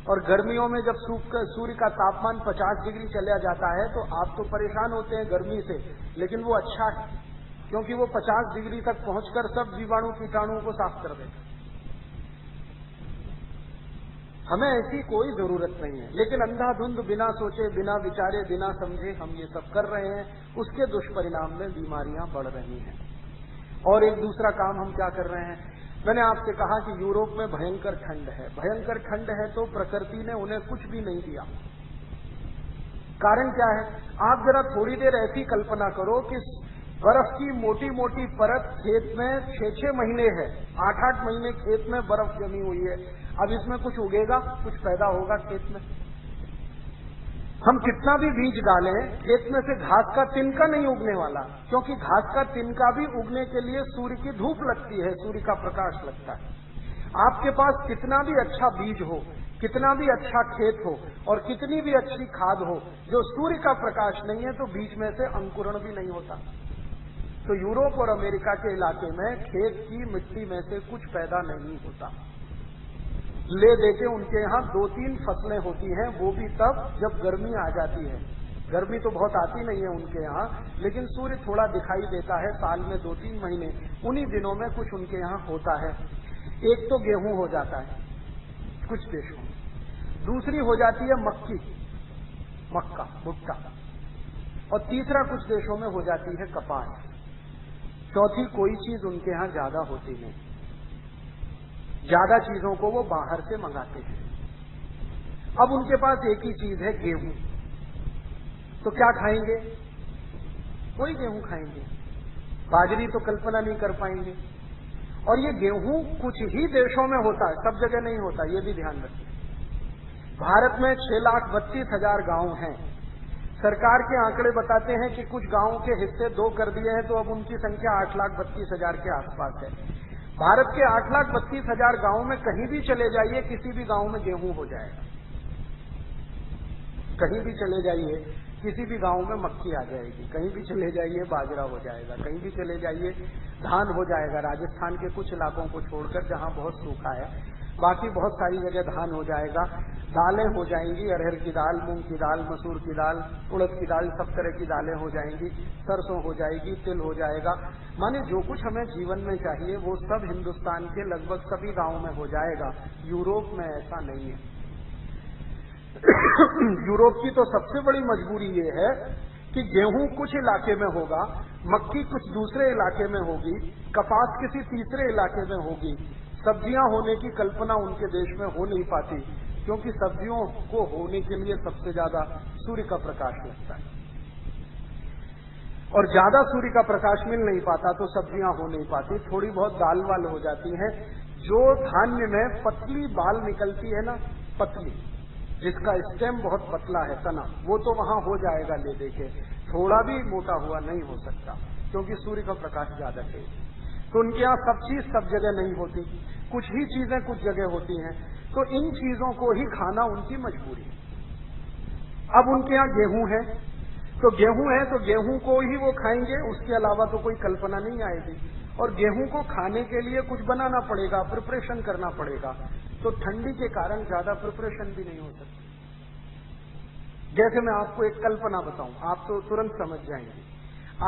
B: और गर्मियों में जब सूर्य का तापमान 50 डिग्री चला जाता है तो आप तो परेशान होते हैं गर्मी से, लेकिन वो अच्छा है क्योंकि वो 50 डिग्री तक पहुंचकर सब जीवाणु कीटाणुओं को साफ कर देता है। हमें ऐसी कोई जरूरत नहीं है, लेकिन अंधाधुंध बिना सोचे, बिना विचारे, बिना समझे हम ये सब कर रहे हैं। उसके दुष्परिणाम में बीमारियां बढ़ रही हैं। और एक दूसरा काम हम क्या कर रहे हैं? मैंने आपसे कहा कि यूरोप में भयंकर ठंड है। भयंकर ठंड है तो प्रकृति ने उन्हें कुछ भी नहीं दिया। कारण क्या है? आप जरा थोड़ी देर ऐसी कल्पना करो कि बर्फ की मोटी मोटी परत खेत में 6-6 महीने है, 8-8 महीने खेत में बर्फ जमी हुई है। अब इसमें कुछ उगेगा, कुछ पैदा होगा खेत में? हम कितना भी बीज डालें, खेत में से घास का तिनका नहीं उगने वाला, क्योंकि घास का तिनका भी उगने के लिए सूर्य की धूप लगती है, सूर्य का प्रकाश लगता है। आपके पास कितना भी अच्छा बीज हो, कितना भी अच्छा खेत हो और कितनी भी अच्छी खाद हो, जो सूर्य का प्रकाश नहीं है तो बीज में से अंकुरण भी नहीं होता। तो यूरोप और अमेरिका के इलाके में खेत की मिट्टी में से कुछ पैदा नहीं होता। ले देके उनके यहाँ 2-3 फसलें होती हैं, वो भी तब जब गर्मी आ जाती है। गर्मी तो बहुत आती नहीं है उनके यहाँ, लेकिन सूर्य थोड़ा दिखाई देता है साल में 2-3 महीने, उन्हीं दिनों में कुछ उनके यहाँ होता है। एक तो गेहूं हो जाता है कुछ देशों में, दूसरी हो जाती है मक्की, मक्का, भुट्टा, और तीसरा कुछ देशों में हो जाती है कपास। चौथी कोई चीज उनके यहाँ ज्यादा होती नहीं। ज्यादा चीजों को वो बाहर से मंगाते हैं। अब उनके पास एक ही चीज है, गेहूं। तो क्या खाएंगे? कोई गेहूं खाएंगे, बाजरी तो कल्पना नहीं कर पाएंगे। और ये गेहूं कुछ ही देशों में होता है, सब जगह नहीं होता, ये भी ध्यान रखिए। भारत में 6,32,000 गांव हैं। सरकार के आंकड़े बताते हैं कि कुछ गांवों के हिस्से 2 कर दिए हैं, तो अब उनकी संख्या 8,32,000 के आसपास है। भारत के 8,32,000 गांवों में कहीं भी चले जाइए, किसी भी गांव में गेहूं हो जाएगा। कहीं भी चले जाइए, किसी भी गांव में मक्की आ जाएगी, कहीं भी चले जाइए बाजरा हो जाएगा, कहीं भी चले जाइए धान हो जाएगा। राजस्थान के कुछ इलाकों को छोड़कर जहां बहुत सूखा है, बाकी बहुत सारी जगह धान हो जाएगा, दालें हो जाएंगी, अरहर की दाल, मूंग की दाल, मसूर की दाल, उड़द की दाल, सब तरह की दालें हो जाएंगी, सरसों हो जाएगी, तिल हो जाएगा। माने जो कुछ हमें जीवन में चाहिए वो सब हिंदुस्तान के लगभग सभी गांवों में हो जाएगा। यूरोप में ऐसा नहीं है। यूरोप की तो सबसे बड़ी मजबूरी ये है कि गेहूं कुछ इलाके में होगा, मक्की कुछ दूसरे इलाके में होगी, कपास किसी तीसरे इलाके में होगी। सब्जियां होने की कल्पना उनके देश में हो नहीं पाती, क्योंकि सब्जियों को होने के लिए सबसे ज्यादा सूर्य का प्रकाश लगता है, और ज्यादा सूर्य का प्रकाश मिल नहीं पाता तो सब्जियां हो नहीं पाती। थोड़ी बहुत दाल वाल हो जाती है। जो धान्य में पतली बाल निकलती है ना, पतली, जिसका स्टेम बहुत पतला है, तना, वो तो वहां हो जाएगा ले देके, थोड़ा भी मोटा हुआ नहीं हो सकता, क्योंकि सूर्य का प्रकाश ज्यादा है। तो उनके यहाँ सब चीज सब जगह नहीं होती, कुछ ही चीजें कुछ जगह होती हैं। तो इन चीजों को ही खाना उनकी मजबूरी है। अब उनके यहाँ गेहूं है, तो गेहूं को ही वो खाएंगे, उसके अलावा तो कोई कल्पना नहीं आएगी। और गेहूं को खाने के लिए कुछ बनाना पड़ेगा, प्रिपरेशन करना पड़ेगा, तो ठंडी के कारण ज्यादा प्रिपरेशन भी नहीं हो सकती। जैसे मैं आपको एक कल्पना बताऊं, आप तो तुरंत समझ जाएंगे।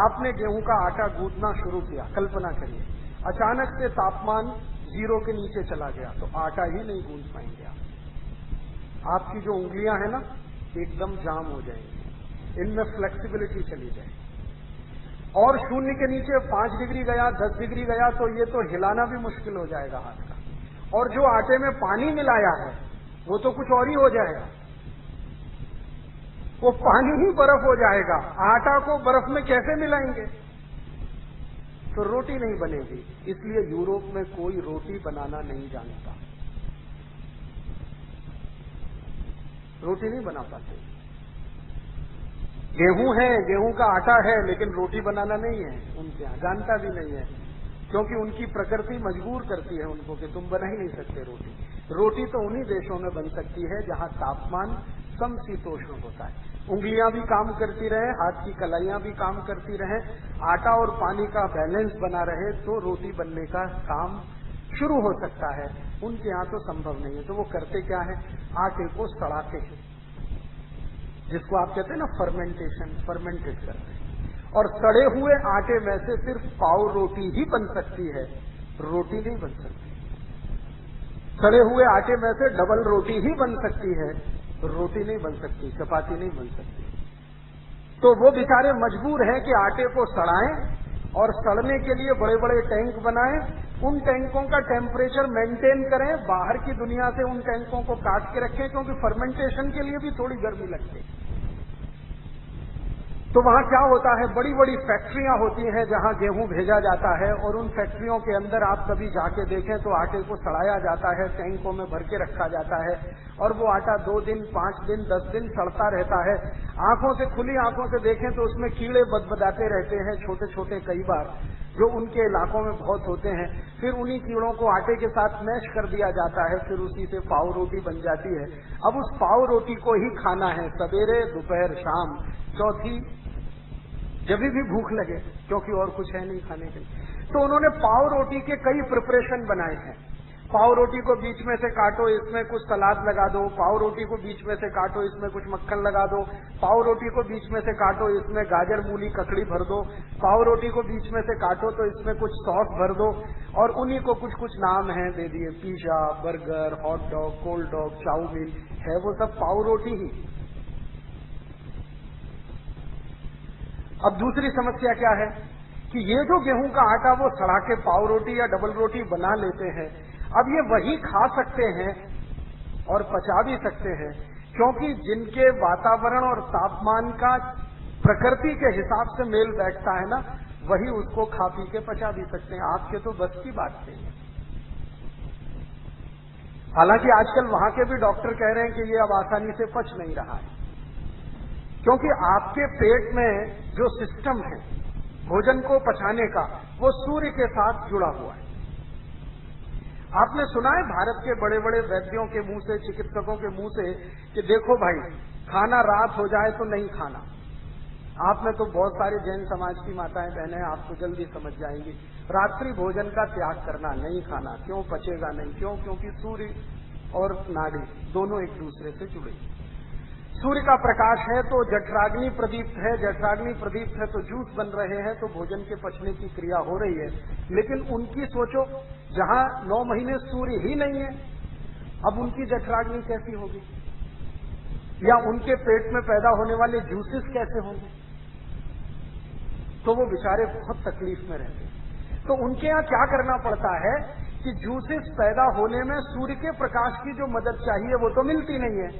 B: आपने गेहूं का आटा गूंथना शुरू किया, कल्पना करिए, अचानक से तापमान 0 के नीचे चला गया, तो आटा ही नहीं गूंथ पाएंगे आप। आपकी जो उंगलियां हैं ना, एकदम जाम हो जाएंगी, इनमें फ्लेक्सिबिलिटी चली जाएगी। और 0 के नीचे 5 डिग्री गया, 10 डिग्री गया, तो ये तो हिलाना भी मुश्किल हो जाएगा हाथ का। और जो आटे में पानी मिलाया है वो तो कुछ और ही हो जाएगा, वो पानी ही बर्फ हो जाएगा। आटा को बर्फ में कैसे मिलाएंगे? तो रोटी नहीं बनेगी। इसलिए यूरोप में कोई रोटी बनाना नहीं जानता, रोटी नहीं बना पाते। गेहूं है, गेहूं का आटा है, लेकिन रोटी बनाना नहीं है उनके यहां, जानता भी नहीं है, क्योंकि उनकी प्रकृति मजबूर करती है उनको कि तुम बना ही नहीं सकते रोटी। रोटी तो उन्हीं देशों में बन सकती है जहां तापमान समशीतोष्ण होता है, उंगलियां भी काम करती रहे, हाथ की कलाइयां भी काम करती रहे, आटा और पानी का बैलेंस बना रहे, तो रोटी बनने का काम शुरू हो सकता है। उनके यहाँ तो संभव नहीं है। तो वो करते क्या है, आटे को सड़ाते हैं, जिसको आप कहते हैं ना फर्मेंटेशन, फर्मेंटेड करते हैं। और सड़े हुए आटे में से सिर्फ पाव रोटी ही बन सकती है, रोटी नहीं बन सकती। सड़े हुए आटे में से डबल रोटी ही बन सकती है, रोटी नहीं बन सकती, चपाती नहीं बन सकती। तो वो बेचारे मजबूर हैं कि आटे को सड़ाएं और सड़ने के लिए बड़े बड़े टैंक बनाएं, उन टैंकों का टेम्परेचर मेंटेन करें, बाहर की दुनिया से उन टैंकों को काट के रखें, क्योंकि फर्मेंटेशन के लिए भी थोड़ी गर्मी लगती है। तो वहां क्या होता है, बड़ी बड़ी फैक्ट्रियां होती हैं जहां गेहूं भेजा जाता है, और उन फैक्ट्रियों के अंदर आप कभी जाके देखें तो आटे को सड़ाया जाता है, टैंकों में भर के रखा जाता है, और वो आटा 2 दिन, 5 दिन, 10 दिन सड़ता रहता है। आंखों से, खुली आंखों से देखें तो उसमें कीड़े बदबदाते रहते हैं, छोटे छोटे, कई बार, जो उनके इलाकों में बहुत होते हैं। फिर उन्हीं कीड़ों को आटे के साथ मैश कर दिया जाता है, फिर उसी से पाव रोटी बन जाती है। अब उस पाव रोटी को ही खाना है सवेरे, दोपहर, शाम, चौथी जब भी भूख लगे, क्योंकि और कुछ है नहीं खाने के लिए। तो उन्होंने पाव रोटी के कई प्रिपरेशन बनाए हैं। पाव रोटी को बीच में से काटो, इसमें कुछ सलाद लगा दो, पाव रोटी को बीच में से काटो, इसमें कुछ मक्खन लगा दो, पाव रोटी को बीच में से काटो, इसमें गाजर, मूली, ककड़ी भर दो, पाव रोटी को बीच में से काटो तो इसमें कुछ सॉस भर दो, और उन्हीं को कुछ कुछ नाम हैं दे दिए, pizza, burger, hot dog, cold dog, chow mein, है वो सब पाव रोटी ही। अब दूसरी समस्या क्या है कि ये जो गेहूं का आटा वो सड़ा के पाव रोटी या डबल रोटी बना लेते हैं, अब ये वही खा सकते हैं और पचा भी सकते हैं, क्योंकि जिनके वातावरण और तापमान का प्रकृति के हिसाब से मेल बैठता है ना, वही उसको खा पी के पचा भी सकते हैं। आपके तो बस की बात नहीं है। हालांकि आजकल वहां के भी डॉक्टर कह रहे हैं कि ये अब आसानी से पच नहीं रहा है, क्योंकि आपके पेट में जो सिस्टम है भोजन को पचाने का, वो सूर्य के साथ जुड़ा हुआ है। आपने सुना है भारत के बड़े बड़े वैद्यों के मुंह से, चिकित्सकों के मुंह से, कि देखो भाई, खाना रात हो जाए तो नहीं खाना, आप में तो बहुत सारे जैन समाज की माताएं बहनें आप तो जल्दी समझ जाएंगी। रात्रि भोजन का त्याग करना, नहीं खाना। क्यों? पचेगा नहीं। क्यों? क्योंकि सूर्य और नाड़ी दोनों एक दूसरे से जुड़े। सूर्य का प्रकाश है तो जठराग्नि प्रदीप्त है, जठराग्नि प्रदीप्त है तो जूस बन रहे हैं, तो भोजन के पचने की क्रिया हो रही है। लेकिन उनकी सोचो, जहां 9 महीने सूर्य ही नहीं है, अब उनकी जठराग्नि कैसी होगी, या उनके पेट में पैदा होने वाले जूसेस कैसे होंगे? तो वो बेचारे बहुत तकलीफ में रहते हैं। तो उनके यहां क्या करना पड़ता है कि जूसेस पैदा होने में सूर्य के प्रकाश की जो मदद चाहिए वो तो मिलती नहीं है,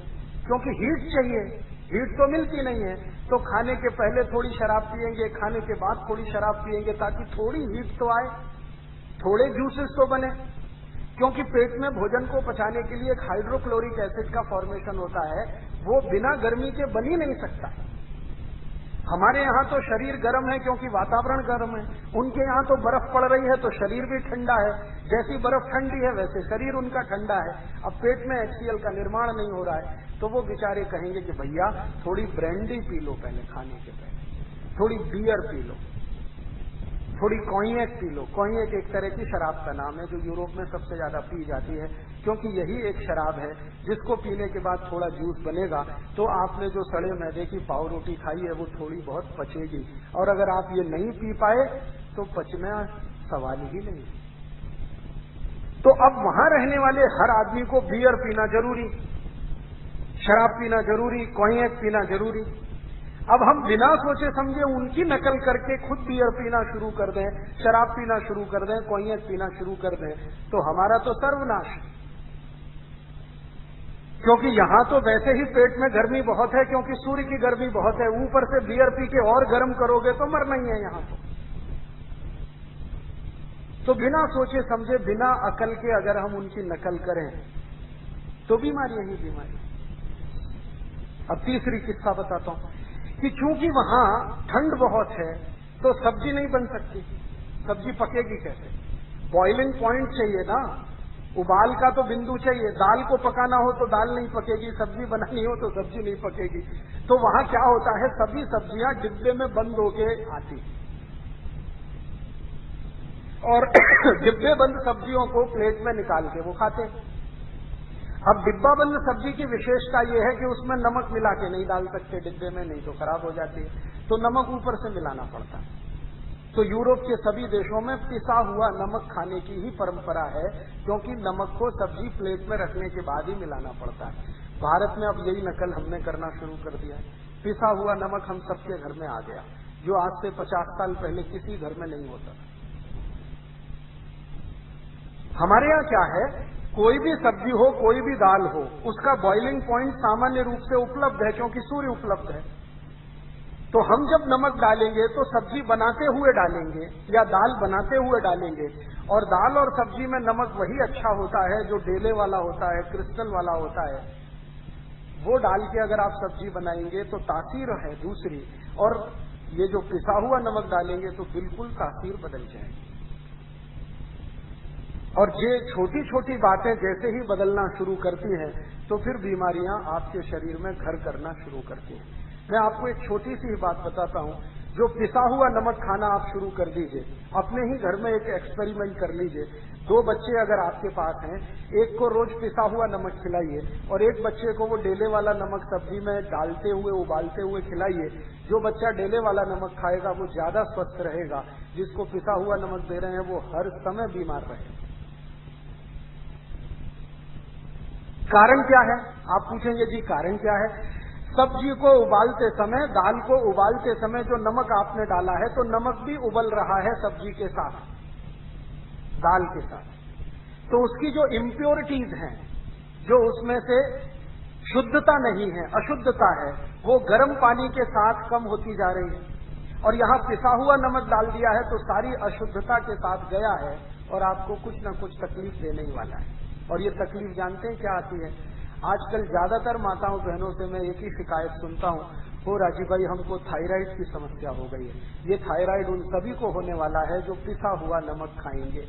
B: क्योंकि हीट चाहिए, हीट तो मिलती नहीं है। तो खाने के पहले थोड़ी शराब पिएंगे, खाने के बाद थोड़ी शराब पिएंगे, ताकि थोड़ी हीट तो आए, थोड़े जूसेस तो बने। क्योंकि पेट में भोजन को पचाने के लिए एक हाइड्रोक्लोरिक एसिड का फॉर्मेशन होता है, वो बिना गर्मी के बन ही नहीं सकता। हमारे यहाँ तो शरीर गर्म है क्योंकि वातावरण गर्म है, उनके यहाँ तो बर्फ पड़ रही है तो शरीर भी ठंडा है। जैसी बर्फ ठंडी है वैसे शरीर उनका ठंडा है। अब पेट में HCl का निर्माण नहीं हो रहा है, तो वो बेचारे कहेंगे कि भैया थोड़ी ब्रांडी पी लो पहले, खाने के पहले थोड़ी बियर पी लो, थोड़ी कॉन्यैक पी लो। कॉन्यैक एक तरह की शराब का नाम है जो यूरोप में सबसे ज्यादा पी जाती है, क्योंकि यही एक शराब है जिसको पीने के बाद थोड़ा जूस बनेगा तो आपने जो सड़े मैदे की पाव रोटी खाई है वो थोड़ी बहुत पचेगी, और अगर आप ये नहीं पी पाए तो पचना सवाल ही नहीं। तो अब वहां रहने वाले हर आदमी को बियर पीना जरूरी, शराब पीना जरूरी, कॉन्यैक पीना जरूरी। अब हम बिना सोचे समझे उनकी नकल करके खुद बियर पीना शुरू कर दें, शराब पीना शुरू कर दें, कॉन्यैक पीना शुरू कर दें, तो हमारा तो सर्वनाश। क्योंकि यहां तो वैसे ही पेट में गर्मी बहुत है, क्योंकि सूर्य की गर्मी बहुत है, ऊपर से बियर पी के और गर्म करोगे तो मरना ही है यहां तो बिना सोचे समझे, बिना अकल के अगर हम उनकी नकल करें तो बीमारियां ही बीमारी। अब तीसरी किस्सा बताता हूं कि चूंकि वहां ठंड बहुत है तो सब्जी नहीं बन सकती। सब्जी पकेगी कैसे? बॉइलिंग पॉइंट चाहिए ना, उबाल का तो बिंदु चाहिए। दाल को पकाना हो तो दाल नहीं पकेगी, सब्जी बनानी हो तो सब्जी नहीं पकेगी। तो वहां क्या होता है, सभी सब्जियां डिब्बे में बंद होके आती और डिब्बे बंद सब्जियों को प्लेट में निकाल के वो खाते। अब डिब्बा बंद सब्जी की विशेषता यह है कि उसमें नमक मिला के नहीं डाल सकते डिब्बे में, नहीं तो खराब हो जाती है, तो नमक ऊपर से मिलाना पड़ता है। तो यूरोप के सभी देशों में पिसा हुआ नमक खाने की ही परंपरा है, क्योंकि नमक को सब्जी प्लेट में रखने के बाद ही मिलाना पड़ता है। भारत में अब यही नकल हमने करना शुरू कर दिया है। पिसा हुआ नमक हम सबके घर में आ गया, जो आज से 50 साल पहले किसी घर में नहीं होता। हमारे यहाँ क्या है, कोई भी सब्जी हो, कोई भी दाल हो, उसका बॉइलिंग पॉइंट सामान्य रूप से उपलब्ध है, क्योंकि सूर्य उपलब्ध है। तो हम जब नमक डालेंगे तो सब्जी बनाते हुए डालेंगे या दाल बनाते हुए डालेंगे, और दाल और सब्जी में नमक वही अच्छा होता है जो डेले वाला होता है, क्रिस्टल वाला होता है। वो डाल के अगर आप सब्जी बनाएंगे तो तासीर है दूसरी, और ये जो पिसा हुआ नमक डालेंगे तो बिल्कुल तासीर बदल जाएगी। और ये छोटी छोटी बातें जैसे ही बदलना शुरू करती हैं तो फिर बीमारियां आपके शरीर में घर करना शुरू करती हैं। मैं आपको एक छोटी सी बात बताता हूं, जो पिसा हुआ नमक खाना आप शुरू कर दीजिए। अपने ही घर में एक एक्सपेरिमेंट कर लीजिए। 2 बच्चे अगर आपके पास हैं, एक को रोज पिसा हुआ नमक खिलाइए और एक बच्चे को वो डेले वाला नमक सब्जी में डालते हुए, उबालते हुए खिलाइए। जो बच्चा डेले वाला नमक खाएगा वो ज्यादा स्वस्थ रहेगा, जिसको पिसा हुआ नमक दे रहे हैं वो हर समय बीमार रहेगा। कारण क्या है? आप पूछेंगे जी कारण क्या है? सब्जी को उबालते समय, दाल को उबालते समय जो नमक आपने डाला है, तो नमक भी उबल रहा है सब्जी के साथ, दाल के साथ। तो उसकी जो इम्प्योरिटीज हैं, जो उसमें से शुद्धता नहीं है, अशुद्धता है, वो गर्म पानी के साथ कम होती जा रही है। और यहां पिसा हुआ नमक डाल दिया है तो सारी अशुद्धता के साथ गया है और आपको कुछ न कुछ तकलीफ देने ही वाला है। और ये तकलीफ जानते हैं क्या आती है? आजकल ज्यादातर माताओं बहनों से मैं एक ही शिकायत सुनता हूं, हो राजीव भाई हमको थायराइड की समस्या हो गई है। ये थायराइड उन सभी को होने वाला है जो पिसा हुआ नमक खाएंगे।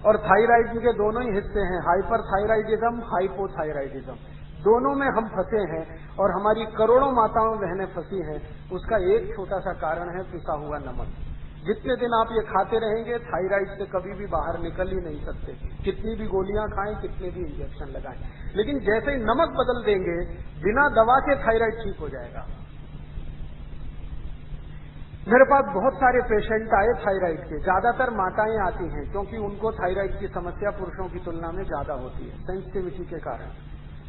B: और थायराइड के दोनों ही हिस्से हैं, हाइपरथायराइडिज्म, हाइपोथायराइडिज्म। दोनों में हम फंसे हैं और हमारी करोड़ों माताओं बहनें फंसी हैं। उसका एक छोटा सा कारण है पिसा हुआ नमक। जितने दिन आप ये खाते रहेंगे थायराइड से कभी भी बाहर निकल ही नहीं सकते, कितनी भी गोलियां खाएं, कितने भी इंजेक्शन लगाएं। लेकिन जैसे ही नमक बदल देंगे, बिना दवा के थायराइड ठीक हो जाएगा। मेरे पास बहुत सारे पेशेंट आए थायराइड के, ज्यादातर माताएं आती हैं क्योंकि उनको थायराइड की समस्या पुरुषों की तुलना में ज्यादा होती है सेंसिटिविटी के कारण।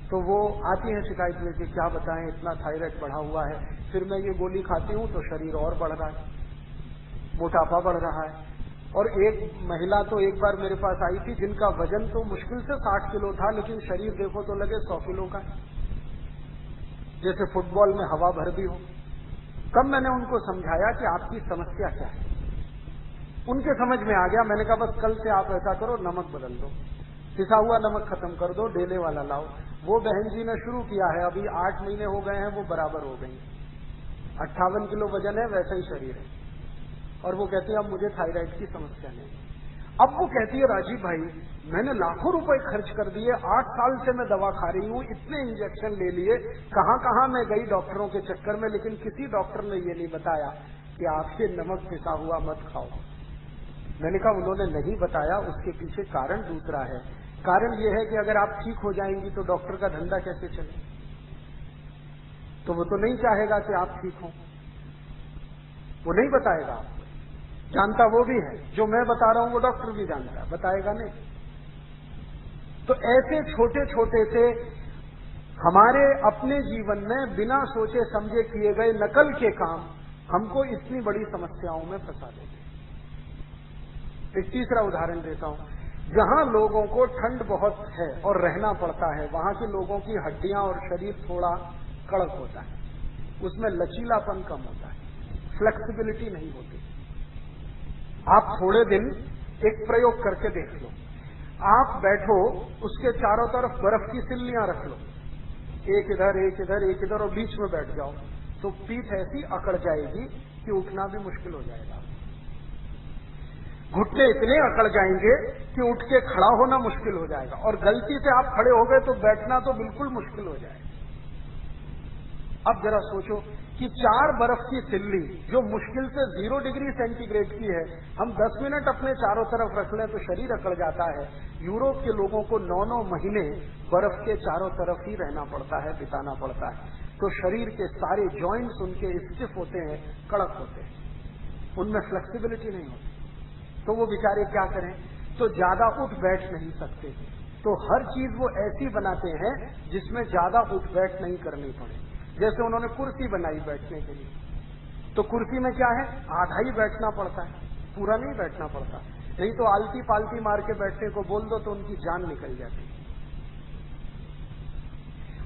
B: तो वो आती हैं शिकायत लेके, क्या बताएं इतना थायराइड बढ़ा हुआ है, फिर मैं ये गोली खाती हूं तो शरीर और बढ़ रहा है, मोटापा बढ़ रहा है। और एक महिला तो एक बार मेरे पास आई थी जिनका वजन तो मुश्किल से 60 किलो था, लेकिन शरीर देखो तो लगे 100 किलो का, जैसे फुटबॉल में हवा भर दी हो। तब मैंने उनको समझाया कि आपकी समस्या क्या है। उनके समझ में आ गया। मैंने कहा बस कल से आप ऐसा करो, नमक बदल दो, पिसा हुआ नमक खत्म कर दो, डेले वाला लाओ। वो बहन जी ने शुरू किया है, अभी 8 महीने हो गए हैं, वो बराबर हो गई। 58 किलो वजन है, वैसा ही शरीर है। और वो कहती है अब मुझे थायराइड की समस्या नहीं। अब वो कहती है राजीव भाई मैंने लाखों रुपए खर्च कर दिए, 8 साल से मैं दवा खा रही हूं, इतने इंजेक्शन ले लिए, कहां कहां मैं गई डॉक्टरों के चक्कर में, लेकिन किसी डॉक्टर ने ये नहीं बताया कि आपके नमक पिसा हुआ मत खाओ। मैंने कहा उन्होंने नहीं बताया, उसके पीछे कारण दूसरा है। कारण ये है कि अगर आप ठीक हो जाएंगी तो डॉक्टर का धंधा कैसे चले, तो वो तो नहीं चाहेगा कि आप ठीक हो, वो नहीं बताएगा आपको। जानता वो भी है, जो मैं बता रहा हूं वो डॉक्टर भी जानता है, बताएगा नहीं। तो ऐसे छोटे छोटे से हमारे अपने जीवन में बिना सोचे समझे किए गए नकल के काम हमको इतनी बड़ी समस्याओं में फंसा देते हैं। एक तीसरा उदाहरण देता हूं। जहां लोगों को ठंड बहुत है और रहना पड़ता है, वहां के लोगों की हड्डियां और शरीर थोड़ा कड़क होता है, उसमें लचीलापन कम होता है, फ्लेक्सिबिलिटी नहीं होती। आप थोड़े दिन एक प्रयोग करके देख लो। आप बैठो, उसके चारों तरफ बर्फ की सिल्लियां रख लो, एक इधर एक इधर एक इधर, और बीच में बैठ जाओ, तो पीठ ऐसी अकड़ जाएगी कि उठना भी मुश्किल हो जाएगा। घुटने इतने अकड़ जाएंगे कि उठ के खड़ा होना मुश्किल हो जाएगा, और गलती से आप खड़े हो गए तो बैठना तो बिल्कुल मुश्किल हो जाएगा। अब जरा सोचो कि 4 बर्फ की सिल्ली जो मुश्किल से 0 डिग्री सेंटीग्रेड की है, हम 10 मिनट अपने चारों तरफ रख लें तो शरीर अकड़ जाता है। यूरोप के लोगों को 9-9 महीने बर्फ के चारों तरफ ही रहना पड़ता है, बिताना पड़ता है। तो शरीर के सारे जॉइंट्स उनके स्टिफ होते हैं, कड़क होते हैं, उनमें फ्लेक्सिबिलिटी नहीं होती। तो वो बेचारे क्या करें, तो ज्यादा उठ बैठ नहीं सकते, तो हर चीज वो ऐसी बनाते हैं जिसमें ज्यादा उठ बैठ नहीं करनी पड़े। जैसे उन्होंने कुर्सी बनाई बैठने के लिए, तो कुर्सी में क्या है, आधा ही बैठना पड़ता है, पूरा नहीं बैठना पड़ता। नहीं तो आलती पालती मार के बैठने को बोल दो तो उनकी जान निकल जाती।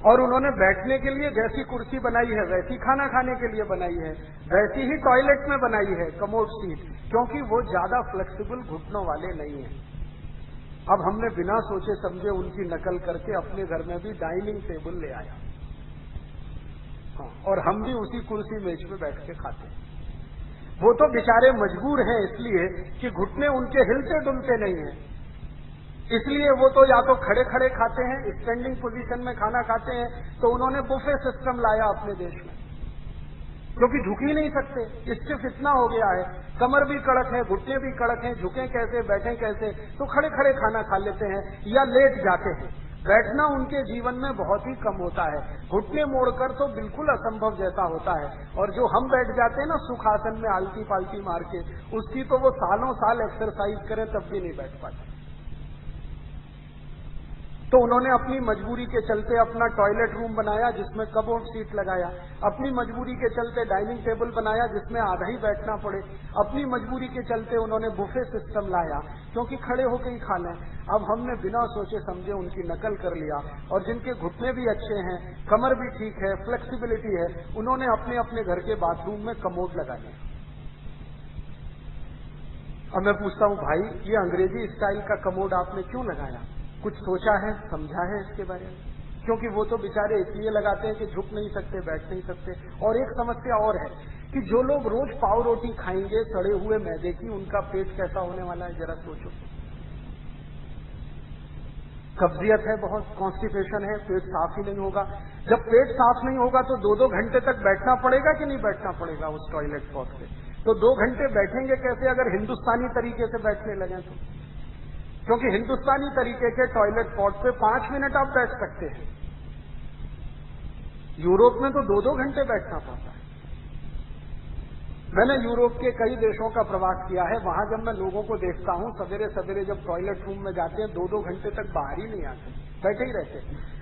B: और उन्होंने बैठने के लिए जैसी कुर्सी बनाई है वैसी खाना खाने के लिए बनाई है, वैसी ही टॉयलेट में बनाई है कमोड सीट, क्योंकि वो ज्यादा फ्लेक्सिबल घुटनों वाले नहीं है। अब हमने बिना सोचे समझे उनकी नकल करके अपने घर में भी डाइनिंग टेबल ले आया, और हम भी उसी कुर्सी मेज पे बैठ के खाते हैं। वो तो बेचारे मजबूर हैं इसलिए कि घुटने उनके हिलते डुलते नहीं है, इसलिए वो तो या तो खड़े खड़े खाते हैं, स्टैंडिंग पोजीशन में खाना खाते हैं। तो उन्होंने बुफे सिस्टम लाया अपने देश में, क्योंकि झुक ही नहीं सकते, स्टिफ इतना हो गया है, कमर भी कड़क है, घुटने भी कड़क हैं, झुके कैसे बैठे कैसे, तो खड़े खड़े खाना खा लेते हैं या लेट जाते हैं। बैठना उनके जीवन में बहुत ही कम होता है, घुटने मोड़कर तो बिल्कुल असंभव जैसा होता है। और जो हम बैठ जाते हैं ना सुखासन में आलती पालती मार के, उसकी तो वो सालों साल एक्सरसाइज करें तब भी नहीं बैठ पाते। तो उन्होंने अपनी मजबूरी के चलते अपना टॉयलेट रूम बनाया जिसमें कबोर्ड सीट लगाया, अपनी मजबूरी के चलते डाइनिंग टेबल बनाया जिसमें आधा ही बैठना पड़े, अपनी मजबूरी के चलते उन्होंने बुफे सिस्टम लाया क्योंकि खड़े होकर ही खाना है। अब हमने बिना सोचे समझे उनकी नकल कर लिया, और जिनके घुटने भी अच्छे हैं, कमर भी ठीक है, फ्लेक्सिबिलिटी है, उन्होंने अपने अपने घर के बाथरूम में कमोड लगा दिया। अब मैं पूछता हूं भाई, ये अंग्रेजी स्टाइल का कमोड आपने क्यों लगाया? कुछ सोचा है, समझा है इसके बारे में? क्योंकि वो तो बेचारे इसलिए लगाते हैं कि झुक नहीं सकते, बैठ नहीं सकते। और एक समस्या और है कि जो लोग रोज पाव रोटी खाएंगे सड़े हुए मैदे की, उनका पेट कैसा होने वाला है जरा सोचो। कब्जियत है बहुत, कॉन्स्टिपेशन है, पेट साफ ही नहीं होगा। जब पेट साफ नहीं होगा तो 2-2 घंटे तक बैठना पड़ेगा कि नहीं बैठना पड़ेगा उस टॉयलेट पॉट पे? तो 2 घंटे बैठेंगे कैसे अगर हिंदुस्तानी तरीके से बैठने लगे तो? क्योंकि हिंदुस्तानी तरीके के टॉयलेट पॉट पे 5 मिनट आप बैठ सकते हैं, यूरोप में तो 2-2 घंटे बैठना पड़ता है। मैंने यूरोप के कई देशों का प्रवास किया है, वहां जब मैं लोगों को देखता हूं सवेरे सवेरे जब टॉयलेट रूम में जाते हैं 2-2 घंटे तक बाहर ही नहीं आते, बैठे ही रहते।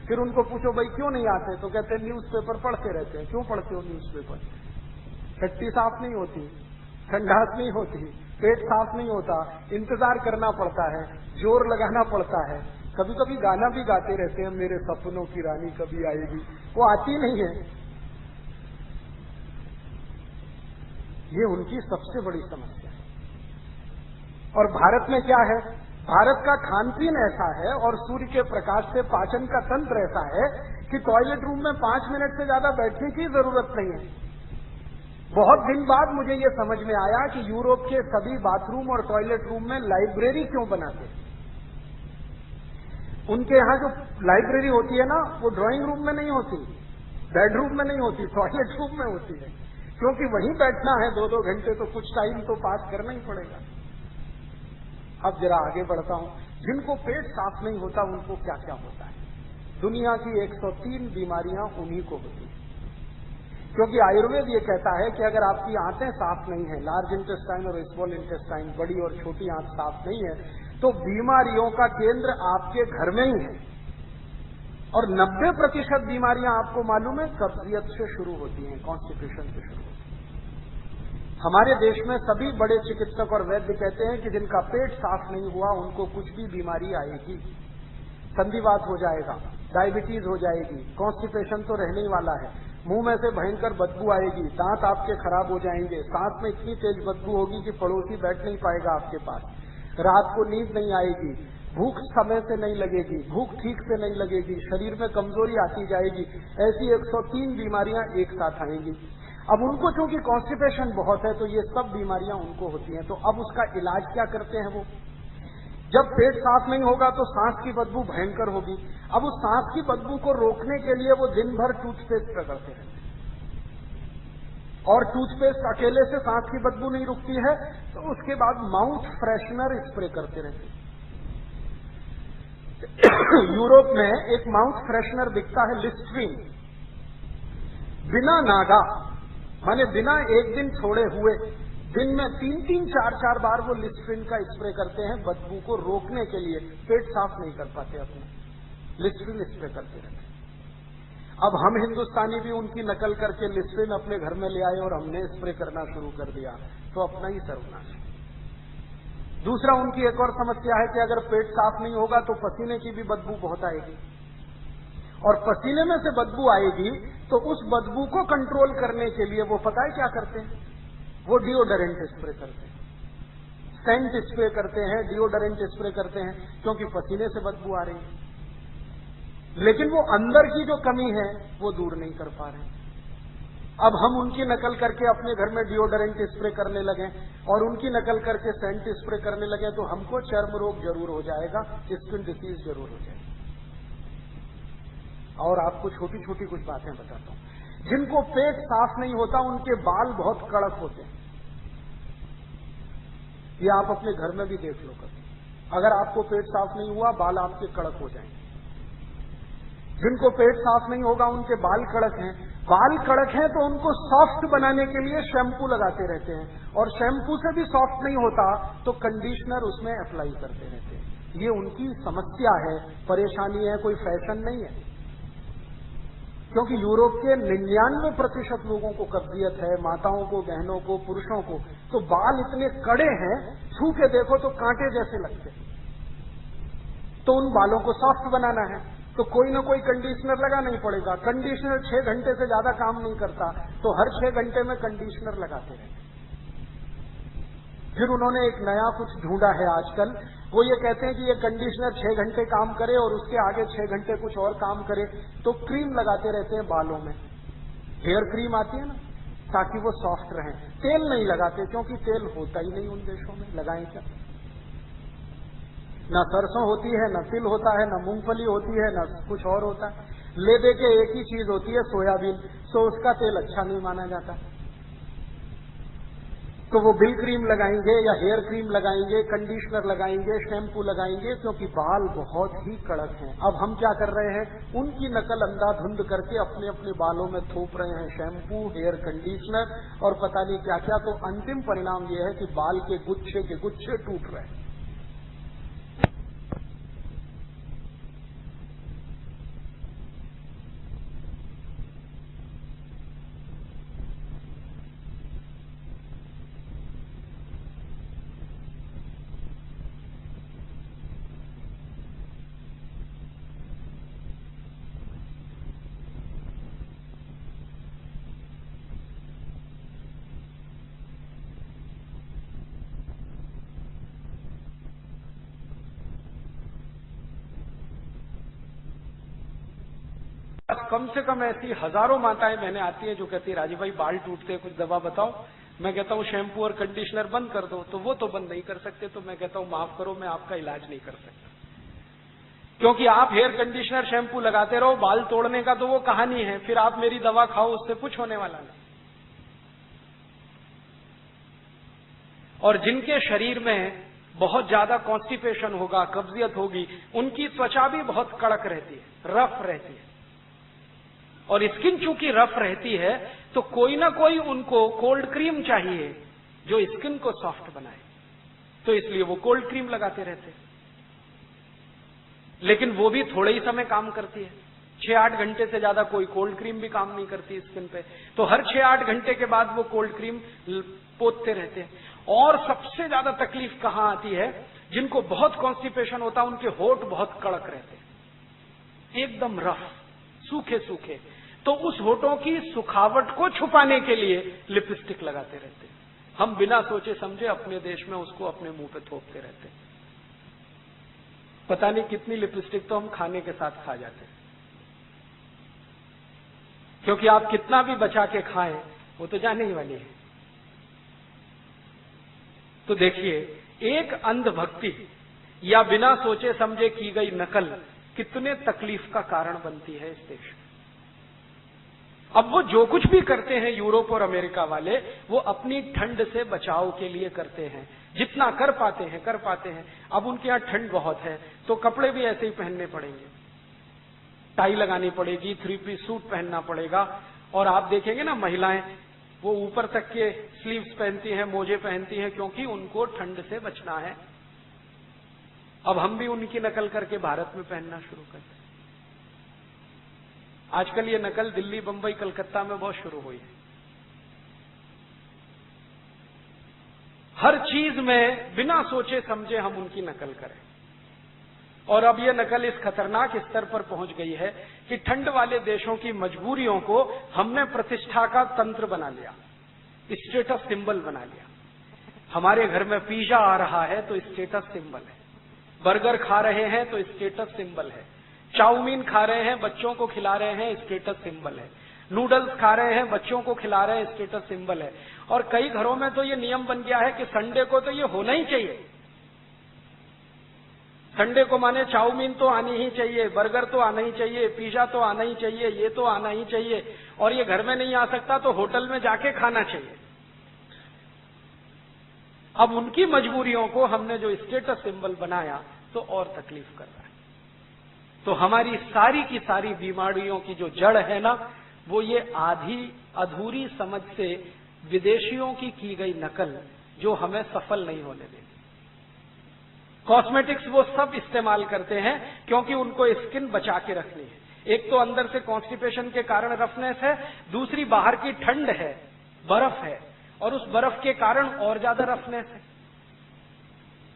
B: फिर उनको पूछो भाई क्यों नहीं आते, तो कहते हैं न्यूज़पेपर पढ़ते रहते हैं। क्यों पढ़ते हो न्यूज़पेपर? टट्टी साफ नहीं होती, ठंडास नहीं होती, पेट साफ नहीं होता, इंतजार करना पड़ता है, जोर लगाना पड़ता है। कभी कभी गाना भी गाते रहते हैं, मेरे सपनों की रानी कभी आएगी, वो आती नहीं है। ये उनकी सबसे बड़ी समस्या है। और भारत में क्या है, भारत का खान पीन ऐसा है और सूर्य के प्रकाश से पाचन का तंत्र ऐसा है कि टॉयलेट रूम में 5 मिनट से ज्यादा बैठने की जरूरत नहीं है। बहुत दिन बाद मुझे ये समझ में आया कि यूरोप के सभी बाथरूम और टॉयलेट रूम में लाइब्रेरी क्यों बनाते हैं। उनके यहां जो लाइब्रेरी होती है ना, वो ड्राइंग रूम में नहीं होती, बेडरूम में नहीं होती, टॉयलेट रूम में होती है। क्योंकि वहीं बैठना है 2-2 घंटे, तो कुछ टाइम तो पास करना ही पड़ेगा। अब जरा आगे बढ़ता हूं, जिनको पेट साफ नहीं होता उनको क्या क्या होता है। दुनिया की 103 बीमारियां उन्हीं को होती है, क्योंकि आयुर्वेद ये कहता है कि अगर आपकी आंतें साफ नहीं है, लार्ज इंटेस्टाइन और स्मॉल इंटेस्टाइन, बड़ी और छोटी आंत साफ नहीं है, तो बीमारियों का केंद्र आपके घर में ही है। और 90% बीमारियां आपको मालूम है कब्जियत से शुरू होती हैं, कॉन्स्टिपेशन से शुरू होती हैं। हमारे देश में सभी बड़े चिकित्सक और वैद्य कहते हैं कि जिनका पेट साफ नहीं हुआ उनको कुछ भी बीमारी आएगी, संधिवात हो जाएगा, डायबिटीज हो जाएगी, कॉन्स्टिपेशन तो रहने ही वाला है, मुंह में से भयंकर बदबू आएगी, दांत आपके खराब हो जाएंगे, सांस में इतनी तेज बदबू होगी कि पड़ोसी बैठ नहीं पाएगा आपके पास, रात को नींद नहीं आएगी, भूख समय से नहीं लगेगी, भूख ठीक से नहीं लगेगी, शरीर में कमजोरी आती जाएगी। ऐसी 103 बीमारियां एक साथ आएंगी। अब उनको चूंकि कॉन्स्टिपेशन बहुत है तो ये सब बीमारियां उनको होती हैं। तो अब उसका इलाज क्या करते हैं वो? जब पेट साफ नहीं होगा तो सांस की बदबू भयंकर होगी। अब उस सांस की बदबू को रोकने के लिए वो दिन भर टूथपेस्ट रगड़ते हैं, और टूथपेस्ट अकेले से सांस की बदबू नहीं रुकती है, तो उसके बाद माउथ फ्रेशनर स्प्रे करते रहते हैं। यूरोप में एक माउथ फ्रेशनर दिखता है लिस्ट्रीन, बिना नागा, माने बिना एक दिन छोड़े हुए दिन में 3-3, 4-4 बार वो लिस्ट्रीन का स्प्रे करते हैं बदबू को रोकने के लिए। पेट साफ नहीं कर पाते अपने, लिस्ट्रीन स्प्रे करते रहते हैं। अब हम हिंदुस्तानी भी उनकी नकल करके लिस्ट्रीन अपने घर में ले आए और हमने स्प्रे करना शुरू कर दिया, तो अपना ही सर्वनाश। दूसरा, उनकी एक और समस्या है कि अगर पेट साफ नहीं होगा तो पसीने की भी बदबू बहुत आएगी, और पसीने में से बदबू आएगी तो उस बदबू को कंट्रोल करने के लिए वो पता है क्या करते हैं? वो डिओडोरेंट स्प्रे करते हैं, सेंट स्प्रे करते हैं, डिओडोरेंट स्प्रे करते हैं, क्योंकि पसीने से बदबू आ रही है। लेकिन वो अंदर की जो कमी है वो दूर नहीं कर पा रहे। अब हम उनकी नकल करके अपने घर में डिओडोरेंट स्प्रे करने लगे और उनकी नकल करके सेंट स्प्रे करने लगे, तो हमको चर्म रोग जरूर हो जाएगा, स्किन डिसीज जरूर हो जाएगी। और आपको छोटी छोटी कुछ बातें बताता हूं। जिनको पेट साफ नहीं होता उनके बाल बहुत कड़क होते हैं, ये आप अपने घर में भी देख लो कभी। अगर आपको पेट साफ नहीं हुआ बाल आपके कड़क हो जाएंगे। जिनको पेट साफ नहीं होगा उनके बाल कड़क हैं, बाल कड़क हैं तो उनको सॉफ्ट बनाने के लिए शैम्पू लगाते रहते हैं, और शैम्पू से भी सॉफ्ट नहीं होता तो कंडीशनर उसमें अप्लाई करते रहते हैं। ये उनकी समस्या है, परेशानी है, कोई फैशन नहीं है। क्योंकि यूरोप के 99% लोगों को कब्जियत है, माताओं को, बहनों को, पुरुषों को, तो बाल इतने कड़े हैं, छू के देखो तो कांटे जैसे लगते हैं। तो उन बालों को सॉफ्ट बनाना है तो कोई ना कोई कंडीशनर लगाना ही पड़ेगा। कंडीशनर 6 घंटे से ज्यादा काम नहीं करता, तो हर 6 घंटे में कंडीशनर लगाते रहते। फिर उन्होंने एक नया कुछ ढूंढा है आजकल, वो ये कहते हैं कि ये कंडीशनर 6 घंटे काम करे और उसके आगे 6 घंटे कुछ और काम करे, तो क्रीम लगाते रहते हैं बालों में। हेयर क्रीम आती है ना, ताकि वो सॉफ्ट रहे। तेल नहीं लगाते क्योंकि तेल होता ही नहीं उन देशों में, लगाएं क्या। ना सरसों होती है, ना तिल होता है, ना मूंगफली होती है, ना कुछ और होता है। ले दे के एक ही चीज होती है, सोयाबीन, तो उसका तेल अच्छा नहीं माना जाता। तो वो बिल क्रीम लगाएंगे या हेयर क्रीम लगाएंगे, कंडीशनर लगाएंगे, शैम्पू लगाएंगे, क्योंकि बाल बहुत ही कड़क हैं। अब हम क्या कर रहे हैं, उनकी नकल अंधाधुंध करके अपने अपने बालों में थोप रहे हैं शैम्पू, हेयर कंडीशनर और पता नहीं क्या क्या। तो अंतिम परिणाम यह है कि बाल के गुच्छे टूट रहे हैं।
A: कम से कम ऐसी हजारों माताएं बहनें आती हैं जो कहती है राजीव भाई बाल टूटते हैं, कुछ दवा बताओ। मैं कहता हूं शैम्पू और कंडीशनर बंद कर दो, तो वो तो बंद नहीं कर सकते। तो मैं कहता हूं माफ करो, मैं आपका इलाज नहीं कर सकता, क्योंकि आप हेयर कंडीशनर शैम्पू लगाते रहो, बाल तोड़ने का तो वो कहानी है, फिर आप मेरी दवा खाओ, उससे कुछ होने वाला नहीं। और जिनके शरीर में बहुत ज्यादा कॉन्स्टिपेशन होगा, कब्जियत होगी, उनकी त्वचा भी बहुत कड़क रहती है, रफ रहती है। और स्किन चूंकि रफ रहती है तो कोई ना कोई उनको कोल्ड क्रीम चाहिए जो स्किन को सॉफ्ट बनाए, तो इसलिए वो कोल्ड क्रीम लगाते रहते हैं। लेकिन वो भी थोड़े ही समय काम करती है, 6-8 घंटे से ज्यादा कोई कोल्ड क्रीम भी काम नहीं करती स्किन पे। तो हर 6-8 घंटे के बाद वो कोल्ड क्रीम पोतते रहते हैं। और सबसे ज्यादा तकलीफ कहां आती है, जिनको बहुत कॉन्स्टिपेशन होता है उनके होंठ बहुत कड़क रहते हैं, एकदम रफ, सूखे सूखे। तो उस होठों की सुखावट को छुपाने के लिए लिपस्टिक लगाते रहते हैं। हम बिना सोचे समझे अपने देश में उसको अपने मुंह पे थोपते रहते हैं। पता नहीं कितनी लिपस्टिक तो हम खाने के साथ खा जाते हैं, क्योंकि आप कितना भी बचा के खाएं वो तो जाने ही वाली है। तो देखिए, एक अंधभक्ति या बिना सोचे समझे की गई नकल कितने तकलीफ का कारण बनती है इस देश में। अब वो जो कुछ भी करते हैं यूरोप और अमेरिका वाले, वो अपनी ठंड से बचाव के लिए करते हैं, जितना कर पाते हैं। अब उनके यहाँ ठंड बहुत है तो कपड़े भी ऐसे ही पहनने पड़ेंगे, टाई लगानी पड़ेगी, 3 पीस सूट पहनना पड़ेगा। और आप देखेंगे ना, महिलाएं वो ऊपर तक के स्लीव्स पहनती हैं, मोजे पहनती हैं, क्योंकि उनको ठंड से बचना है। अब हम भी उनकी नकल करके भारत में पहनना शुरू करते हैं। आजकल ये नकल दिल्ली, बंबई, कलकत्ता में बहुत शुरू हुई है। हर चीज में बिना सोचे समझे हम उनकी नकल करें। और अब ये नकल इस खतरनाक स्तर पर पहुंच गई है कि ठंड वाले देशों की मजबूरियों को हमने प्रतिष्ठा का तंत्र बना लिया, स्टेटस सिंबल बना लिया। हमारे घर में पिज्जा आ रहा है तो स्टेटस सिंबल है, बर्गर खा रहे हैं तो स्टेटस सिंबल है, चाउमीन खा रहे हैं, बच्चों को खिला रहे हैं, स्टेटस सिंबल है, नूडल्स खा रहे हैं, बच्चों को खिला रहे हैं, स्टेटस सिंबल है। और कई घरों में तो ये नियम बन गया है कि संडे को तो ये होना ही चाहिए। संडे को माने चाउमीन तो आनी ही चाहिए, बर्गर तो आना ही चाहिए, पिज्जा तो आना ही चाहिए, ये तो आना ही चाहिए। और ये घर में नहीं आ सकता तो होटल में जाके खाना चाहिए। अब उनकी मजबूरियों को हमने जो स्टेटस सिंबल बनाया तो और तकलीफ कर रहा है। तो हमारी सारी की सारी बीमारियों की जो जड़ है ना, वो ये आधी अधूरी समझ से विदेशियों की गई नकल, जो हमें सफल नहीं होने देती। कॉस्मेटिक्स वो सब इस्तेमाल करते हैं क्योंकि उनको स्किन बचा के रखनी है। एक तो अंदर से कॉन्स्टिपेशन के कारण रफनेस है, दूसरी बाहर की ठंड है, बर्फ है, और उस बर्फ के कारण और ज्यादा रफनेस है।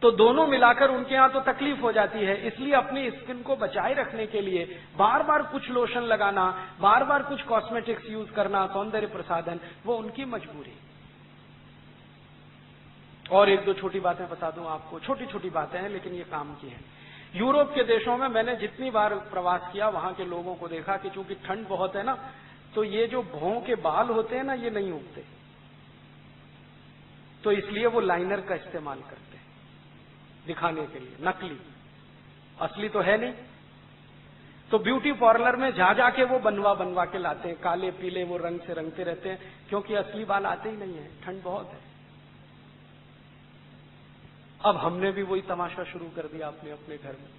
A: तो दोनों मिलाकर उनके यहां तो तकलीफ हो जाती है। इसलिए अपनी स्किन को बचाए रखने के लिए बार बार कुछ लोशन लगाना, बार बार कुछ कॉस्मेटिक्स यूज करना, सौंदर्य प्रसाधन, वो उनकी मजबूरी। और एक दो छोटी बातें बता दूं आपको, छोटी छोटी बातें हैं लेकिन ये काम की हैं। यूरोप के देशों में मैंने जितनी बार प्रवास किया, वहां के लोगों को देखा कि चूंकि ठंड बहुत है ना, तो ये जो भौं के बाल होते हैं ना, ये नहीं उगते, तो इसलिए वो लाइनर का इस्तेमाल करते हैं दिखाने के लिए, नकली। असली तो है नहीं। तो ब्यूटी पार्लर में जा जाके वो बनवा के लाते हैं, काले पीले वो रंग से रंगते रहते हैं, क्योंकि असली बाल आते ही नहीं है, ठंड बहुत है। अब हमने भी वही तमाशा शुरू कर दिया अपने अपने घर में।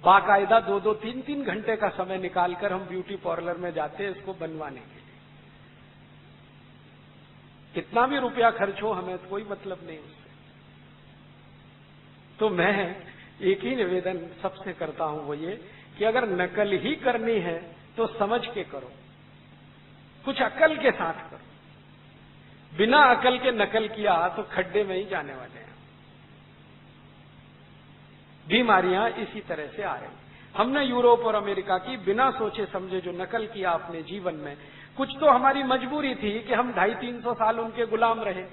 A: बाकायदा 2-2, 3-3 घंटे का समय निकालकर हम ब्यूटी पार्लर में जाते हैं इसको बनवाने के लिए। कितना भी रुपया खर्च हो, हमें कोई मतलब नहीं उससे। तो मैं एक ही निवेदन सबसे करता हूं, वो ये कि अगर नकल ही करनी है तो समझ के करो, कुछ अकल के साथ करो। बिना अकल के नकल किया तो खड्डे में ही जाने वाले हैं। बीमारियां इसी तरह से आ रही। हमने यूरोप और अमेरिका की बिना सोचे समझे जो नकल किया अपने जीवन में, कुछ तो हमारी मजबूरी थी कि हम 250-300 साल उनके गुलाम रहे।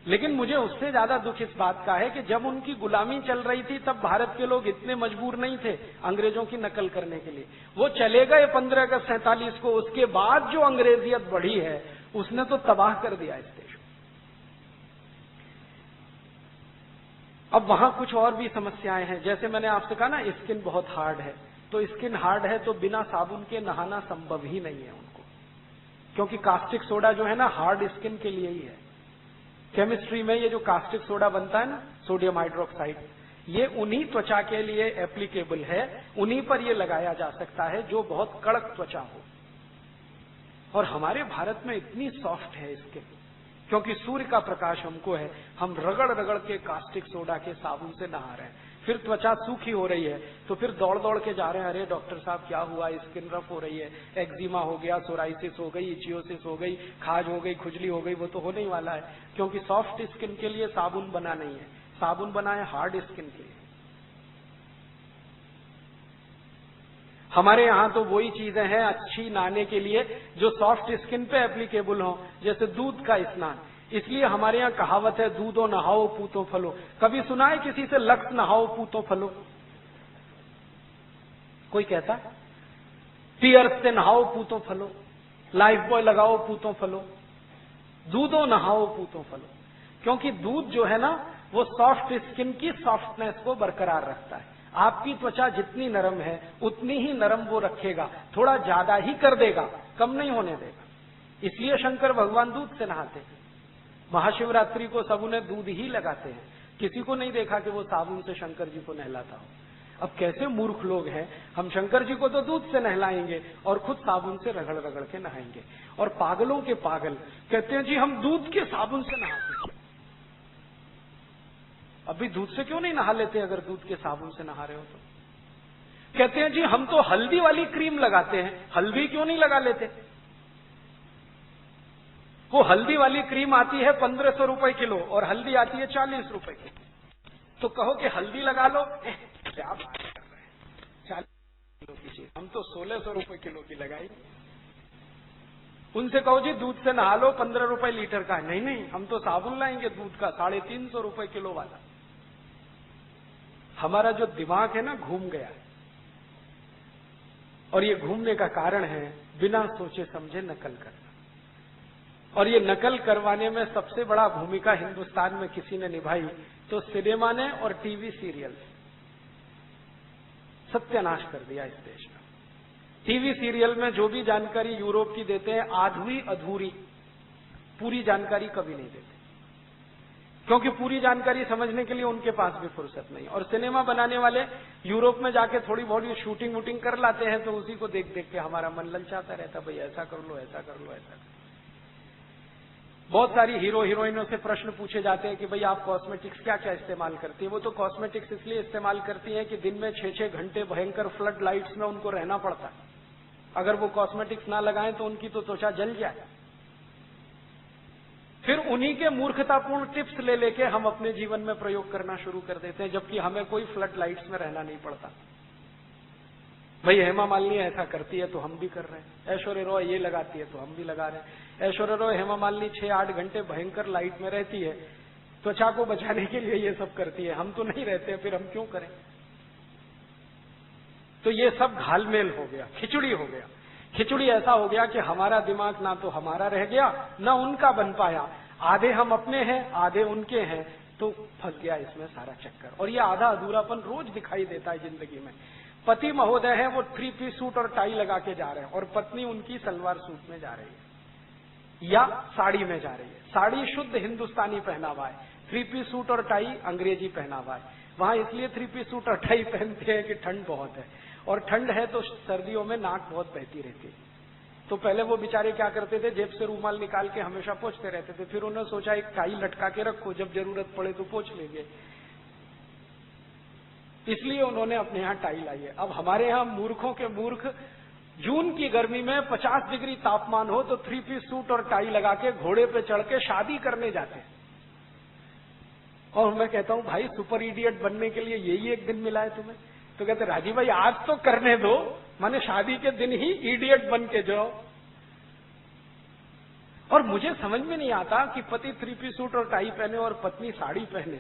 A: लेकिन मुझे उससे ज्यादा दुख इस बात का है कि जब उनकी गुलामी चल रही थी तब भारत के लोग इतने मजबूर नहीं थे अंग्रेजों की नकल करने के लिए। वो चले गए 15 अगस्त 47 को, उसके बाद जो अंग्रेजियत बढ़ी है उसने तो तबाह कर दिया इस देश को। अब वहां कुछ और भी समस्याएं हैं, जैसे मैंने आपसे कहा ना, स्किन बहुत हार्ड है। तो स्किन हार्ड है तो बिना साबुन के नहाना संभव ही नहीं है उनको, क्योंकि कास्टिक सोडा जो है ना हार्ड स्किन के लिए ही है। केमिस्ट्री में ये जो कास्टिक सोडा बनता है ना, सोडियम हाइड्रोक्साइड, ये उन्हीं त्वचा के लिए एप्लीकेबल है, उन्हीं पर ये लगाया जा सकता है जो बहुत कड़क त्वचा हो। और हमारे भारत में इतनी सॉफ्ट है स्किन, क्योंकि सूर्य का प्रकाश हमको है, हम रगड़ रगड़ के कास्टिक सोडा के साबुन से नहा रहे हैं। फिर त्वचा सूखी हो रही है तो फिर दौड़ दौड़ के जा रहे हैं, अरे डॉक्टर साहब क्या हुआ, स्किन रफ हो रही है, एक्जिमा हो गया, सोराइसिस हो गई, इचियोसिस हो गई, खाज हो गई, खुजली हो गई। वो तो होने ही वाला है, क्योंकि सॉफ्ट स्किन के लिए साबुन बना नहीं है, साबुन बना है हार्ड स्किन के लिए। हमारे यहां तो वही चीजें हैं अच्छी नहाने के लिए जो सॉफ्ट स्किन पे एप्लीकेबल हो, जैसे दूध का स्नान। इसलिए हमारे यहाँ कहावत है, दूधो नहाओ पूतो फलो। कभी सुना है किसी से लक्स नहाओ पूतो फलो? कोई कहता है? पियर्स से नहाओ पूतो फलो, लाइफ बॉय लगाओ पूतो फलो। दूधो नहाओ पूतो फलो, क्योंकि दूध जो है ना वो सॉफ्ट स्किन की सॉफ्टनेस को बरकरार रखता है। आपकी त्वचा जितनी नरम है उतनी ही नरम वो रखेगा, थोड़ा ज्यादा ही कर देगा, कम नहीं होने देगा। इसलिए शंकर भगवान दूध से नहाते हैं। महाशिवरात्रि को सब उन्हें दूध ही लगाते हैं, किसी को नहीं देखा कि वो साबुन से शंकर जी को नहलाता हो। अब कैसे मूर्ख लोग हैं, हम शंकर जी को तो दूध से नहलाएंगे और खुद साबुन से रगड़ रगड़ के नहाएंगे। और पागलों के पागल कहते हैं जी हम दूध के साबुन से नहाते हैं। अभी दूध से क्यों नहीं नहा लेते अगर दूध के साबुन से नहा रहे हो तो? कहते हैं जी हम तो हल्दी वाली क्रीम लगाते हैं, हल्दी क्यों नहीं लगा लेते? वो हल्दी वाली क्रीम आती है 1500 रुपए किलो और हल्दी आती है 40 रुपए किलो। तो कहो कि हल्दी लगा लो, क्या बात कर रहे हैं, 40 किलो की चीज हम तो 1600 रुपए किलो की लगाई। उनसे कहो जी दूध से नहा लो, 15 रुपए लीटर का। नहीं नहीं, हम तो साबुन लाएंगे दूध का 350 रुपए किलो वाला। हमारा जो दिमाग है ना घूम गया है, और ये घूमने का कारण है बिना सोचे समझे नकल करना। और ये नकल करवाने में सबसे बड़ा भूमिका हिंदुस्तान में किसी ने निभाई तो सिनेमा ने और टीवी सीरियल। सत्यानाश कर दिया इस देश का। टीवी सीरियल में जो भी जानकारी यूरोप की देते हैं आधी अधूरी, पूरी जानकारी कभी नहीं देते, क्योंकि पूरी जानकारी समझने के लिए उनके पास भी फुर्सत नहीं। और सिनेमा बनाने वाले यूरोप में जाके थोड़ी बहुत शूटिंग वूटिंग कर लाते हैं तो उसी को देख देख के हमारा मन ललचाता रहता, भाई ऐसा कर लो, ऐसा कर लो, ऐसा कर लो। बहुत सारी हीरो हीरोइनों से प्रश्न पूछे जाते हैं कि भाई आप कॉस्मेटिक्स क्या क्या इस्तेमाल करती है? वो तो कॉस्मेटिक्स इसलिए इस्तेमाल करती हैं कि दिन में 6-6 घंटे भयंकर फ्लड लाइट्स में उनको रहना पड़ता है। अगर वो कॉस्मेटिक्स ना लगाएं तो उनकी तो त्वचा जल जाए। फिर उन्हीं के मूर्खतापूर्ण टिप्स ले लेके हम अपने जीवन में प्रयोग करना शुरू कर देते हैं, जबकि हमें कोई फ्लड लाइट्स में रहना नहीं पड़ता। भाई हेमा मालिनी ऐसा करती है तो हम भी कर रहे हैं, ऐश्वर्या रॉय ये लगाती है तो हम भी लगा रहे हैं। ऐश्वर्या रॉय, हेमा मालिनी 6-8 घंटे भयंकर लाइट में रहती है, त्वचा को बचाने के लिए ये सब करती है, हम तो नहीं रहते, फिर हम क्यों करें? तो ये सब घालमेल हो गया, खिचड़ी हो गया। खिचड़ी ऐसा हो गया कि हमारा दिमाग ना तो हमारा रह गया ना उनका बन पाया। आधे हम अपने हैं, आधे उनके हैं। तो फंस गया इसमें सारा चक्कर। और ये आधा अधूरापन रोज दिखाई देता है जिंदगी में। पति महोदय है वो 3 पीस सूट और टाई लगा के जा रहे हैं और पत्नी उनकी सलवार सूट में जा रही है या साड़ी में जा रही है। साड़ी शुद्ध हिंदुस्तानी पहनावा है, 3 पीस सूट और टाई अंग्रेजी पहनावा है। वहां इसलिए 3 पीस सूट और टाई पहनते हैं कि ठंड बहुत है, और ठंड है तो सर्दियों में नाक बहुत बहती रहती है। तो पहले वो बेचारे क्या करते थे, जेब से रूमाल निकाल के हमेशा पोंछते रहते थे। फिर उन्होंने सोचा एक टाई लटका के रखो, जब जरूरत पड़े तो पोंछ लेंगे, इसलिए उन्होंने अपने यहां टाई लाई है। अब हमारे यहां मूर्खों के मूर्ख जून की गर्मी में 50 डिग्री तापमान हो तो 3 पीस सूट और टाई लगा के घोड़े पे चढ़ के शादी करने जाते हैं। और मैं कहता हूं भाई सुपर इडियट बनने के लिए यही एक दिन मिला है तुम्हें? तो कहते राजीव भाई आज तो करने दो, माने शादी के दिन ही इडियट बन के जाओ। और मुझे समझ में नहीं आता कि पति 3 पीस सूट और टाई पहने और पत्नी साड़ी पहने।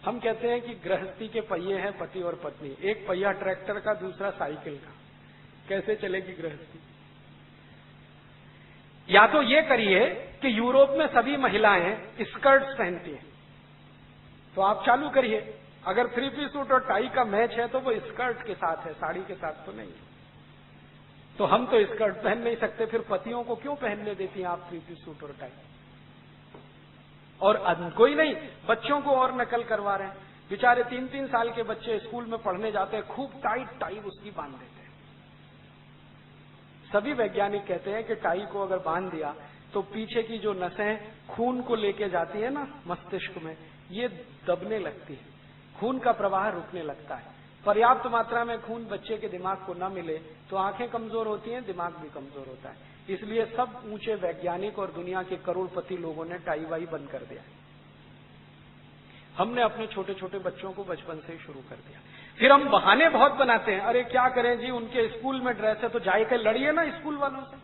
A: हम कहते हैं कि गृहस्थी के पहिए हैं पति और पत्नी, एक पहिया ट्रैक्टर का दूसरा साइकिल का, कैसे चलेगी गृहस्थी? या तो ये करिए कि यूरोप में सभी महिलाएं स्कर्ट्स पहनती हैं, तो आप चालू करिए। अगर 3 पीस सूट और टाई का मैच है तो वो स्कर्ट के साथ है, साड़ी के साथ तो नहीं। तो हम तो स्कर्ट पहन नहीं सकते, फिर पतियों को क्यों पहनने देती हैं आप 3 पीस सूट और टाई? और कोई नहीं, बच्चों को और नकल करवा रहे हैं। बेचारे 3-3 साल के बच्चे स्कूल में पढ़ने जाते हैं, खूब टाइट टाई उसकी बांध देते हैं। सभी वैज्ञानिक कहते हैं कि टाई को अगर बांध दिया तो पीछे की जो नसें खून को लेके जाती है ना मस्तिष्क में, ये दबने लगती है, खून का प्रवाह रुकने लगता है। पर्याप्त मात्रा में खून बच्चे के दिमाग को न मिले तो आंखें कमजोर होती हैं, दिमाग भी कमजोर होता है। इसलिए सब ऊंचे वैज्ञानिक और दुनिया के करोड़पति लोगों ने टाई वाई बंद कर दिया। हमने अपने छोटे छोटे बच्चों को बचपन से ही शुरू कर दिया। फिर हम बहाने बहुत बनाते हैं, अरे क्या करें जी, उनके स्कूल में ड्रेस है तो जाके लड़िए ना स्कूल वालों से।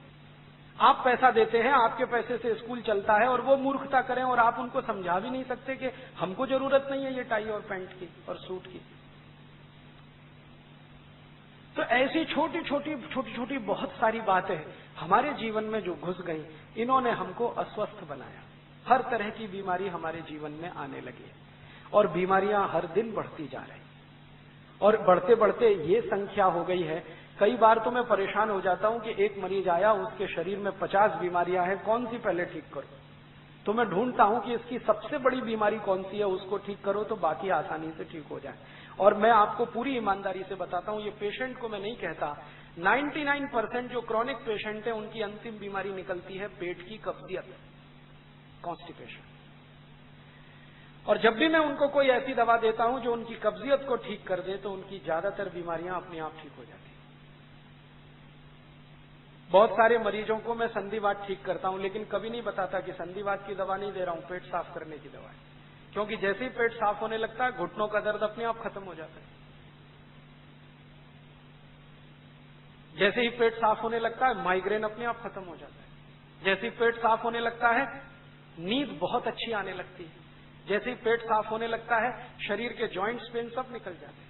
A: आप पैसा देते हैं, आपके पैसे से स्कूल चलता है, और वो मूर्खता करें और आप उनको समझा भी नहीं सकते कि हमको जरूरत नहीं है ये टाई और पैंट की और सूट की। तो ऐसी छोटी छोटी बहुत सारी बातें हमारे जीवन में जो घुस गई, इन्होंने हमको अस्वस्थ बनाया। हर तरह की बीमारी हमारे जीवन में आने लगी और बीमारियां हर दिन बढ़ती जा रही, और बढ़ते बढ़ते ये संख्या हो गई है। कई बार तो मैं परेशान हो जाता हूं कि एक मरीज आया, उसके शरीर में 50 बीमारियां हैं, कौन सी पहले ठीक करो? तो मैं ढूंढता हूं कि इसकी सबसे बड़ी बीमारी कौन सी है, उसको ठीक करो तो बाकी आसानी से ठीक हो जाए। और मैं आपको पूरी ईमानदारी से बताता हूं, ये पेशेंट को मैं नहीं कहता, 99% जो क्रॉनिक पेशेंट है उनकी अंतिम बीमारी निकलती है पेट की कब्जियत, कॉन्स्टिपेशन। और जब भी मैं उनको कोई ऐसी दवा देता हूं जो उनकी कब्जियत को ठीक कर दे तो उनकी ज्यादातर बीमारियां अपने आप ठीक हो जाती हैं। बहुत सारे मरीजों को मैं संधिवात ठीक करता हूं, लेकिन कभी नहीं बताता कि संधिवात की दवा नहीं दे रहा हूं, पेट साफ करने की दवा है। क्योंकि जैसे ही पेट साफ होने लगता है घुटनों का दर्द अपने आप खत्म हो जाता है। जैसे ही पेट साफ होने लगता है माइग्रेन अपने आप खत्म हो जाता है। जैसे ही पेट साफ होने लगता है नींद बहुत अच्छी आने लगती है। जैसे ही पेट साफ होने लगता है शरीर के जॉइंट्स पेन सब निकल जाते हैं।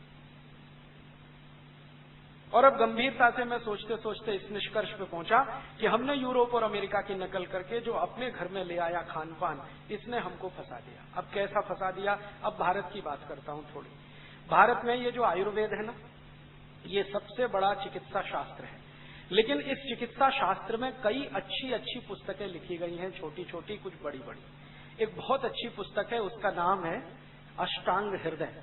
A: और अब गंभीरता से मैं सोचते सोचते इस निष्कर्ष पे पहुंचा कि हमने यूरोप और अमेरिका की नकल करके जो अपने घर में ले आया खान पान, इसने हमको फंसा दिया। अब कैसा फंसा दिया? अब भारत की बात करता हूं थोड़ी। भारत में ये जो आयुर्वेद है ना, ये सबसे बड़ा चिकित्सा शास्त्र है। लेकिन इस चिकित्सा शास्त्र में कई अच्छी अच्छी पुस्तकें लिखी गई हैं, छोटी छोटी कुछ बड़ी बड़ी। एक बहुत अच्छी पुस्तक है, उसका नाम है अष्टांग हृदय।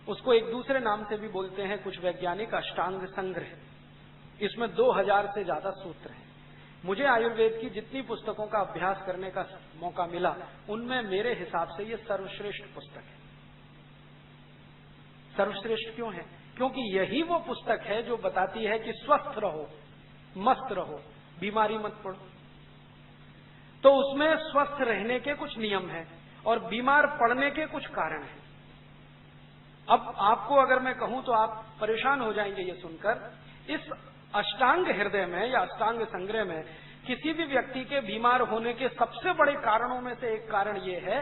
A: उसको एक दूसरे नाम से भी बोलते हैं कुछ वैज्ञानिक, अष्टांग संग्रह। इसमें 2000 से ज्यादा सूत्र हैं। मुझे आयुर्वेद की जितनी पुस्तकों का अभ्यास करने का मौका मिला उनमें मेरे हिसाब से ये सर्वश्रेष्ठ पुस्तक है। सर्वश्रेष्ठ क्यों है? क्योंकि यही वो पुस्तक है जो बताती है कि स्वस्थ रहो, मस्त रहो, बीमारी मत पड़ो। तो उसमें स्वस्थ रहने के कुछ नियम हैं और बीमार पड़ने के कुछ कारण हैं। अब आपको अगर मैं कहूं तो आप परेशान हो जाएंगे ये सुनकर। इस अष्टांग हृदय में या अष्टांग संग्रह में किसी भी व्यक्ति के बीमार होने के सबसे बड़े कारणों में से एक कारण ये है